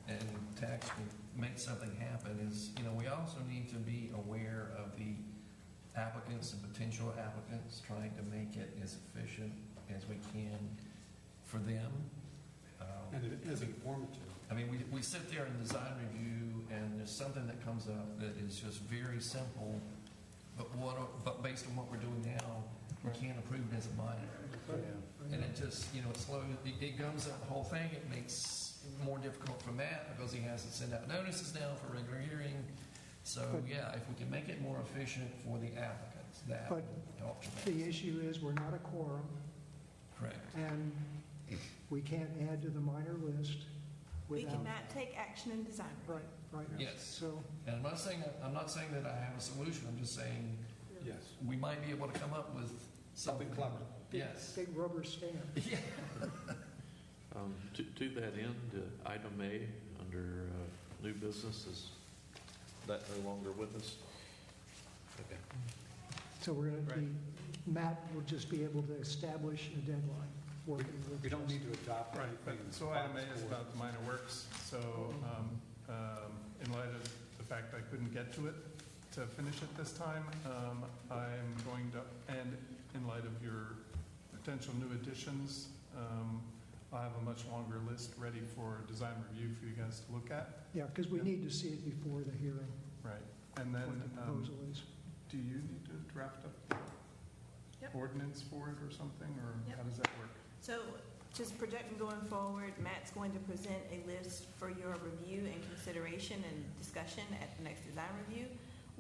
and to actually make something happen, is we also need to be aware of the applicants and potential applicants, trying to make it as efficient as we can for them. And it is informative. I mean, we sit there in design review, and there's something that comes up that is just very simple, but based on what we're doing now, we can't approve it as a minor. And it just, it slows, it gums up the whole thing. It makes it more difficult for Matt because he has to send out notices now for regular hearing. So, yeah, if we can make it more efficient for the applicants, that would help The tremendously. issue is we're not a quorum, Correct. and we can't add to the minor list We without. cannot take action in design review. Right. Yes. So, And I'm not saying that I have a solution. I'm just saying Yes. we might be able to come up with Something clever. Yes. big rubber stamp. Yeah. To that end, item A under new business, is that no longer with us? Okay. So we're going to be, Matt will just be able to establish a deadline. Working with We don't need to adopt Right, anything. so item A is about the minor works. So in light of the fact I couldn't get to it to finish it this time, I'm going to, and in light of your potential new additions, I'll have a much longer list ready for design review for you guys to look at. Yeah, because we need to see it before the hearing, Right, and then what the proposal is. do you need to draft up ordinance for it or something, or how does that work? So just projecting going forward, Matt's going to present a list for your review and consideration and discussion at the next design review.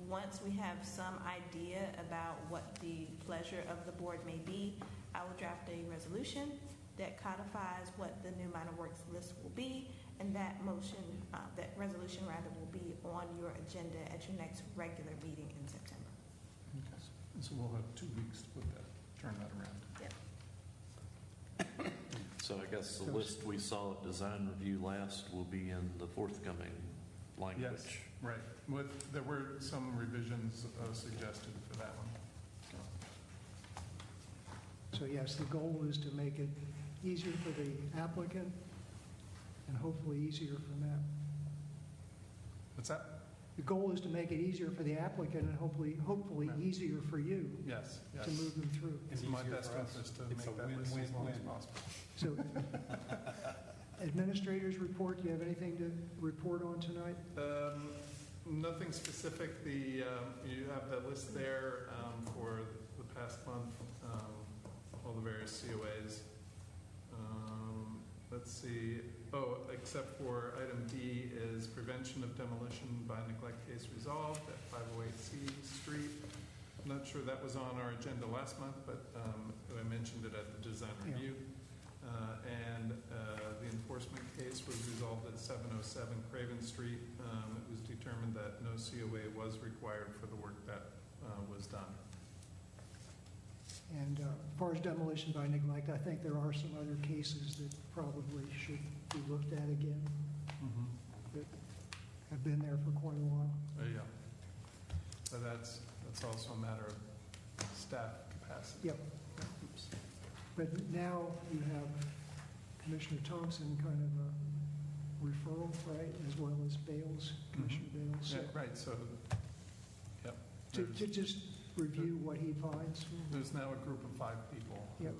Once we have some idea about what the pleasure of the board may be, I will draft a resolution that codifies what the new minor works list will be, and that resolution will be on your agenda at your next regular meeting in September. Okay. So we'll have 2 weeks to turn that around. Yep. So I guess the list we saw at design review last will be in the forthcoming language. Yes, right. There were some revisions suggested for that one. So yes, the goal is to make it easier for the applicant and hopefully easier for Matt. What's that? The goal is to make it easier for the applicant and hopefully easier for you Yes, yes. to move them through. It's in my easier best for us. interest to It's make a that list as long as win-win-win. possible. So, administrators report, do you have anything to report on tonight? Nothing specific. You have that list there for the past month, all the various COAs. Let's see. Oh, except for item D is prevention of demolition by neglect case resolved at 508C Street. I'm not sure that was on our agenda last month, but I mentioned it at the design review. And the enforcement case was resolved at 707 Craven Street. It was determined that no COA was required for the work that was done. And as far as demolition by neglect, I think there are some other cases that probably should be looked at again that have been there for quite a while. Yeah. But that's also a matter of staff capacity. Yep. But now you have Commissioner Thompson kind of a referral, right, as well as Bales, Commissioner Bales. Yeah, right, so, yep. To There's- just review what he finds. There's now a group of 5 people who Yep.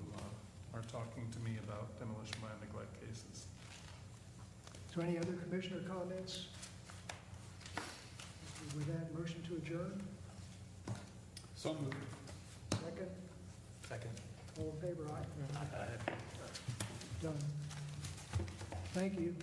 are talking to me about demolition by neglect cases. So any other commissioner comments? With that, motion to adjourn? So moved. Second? Second. All in favor, aye? Done. Thank you.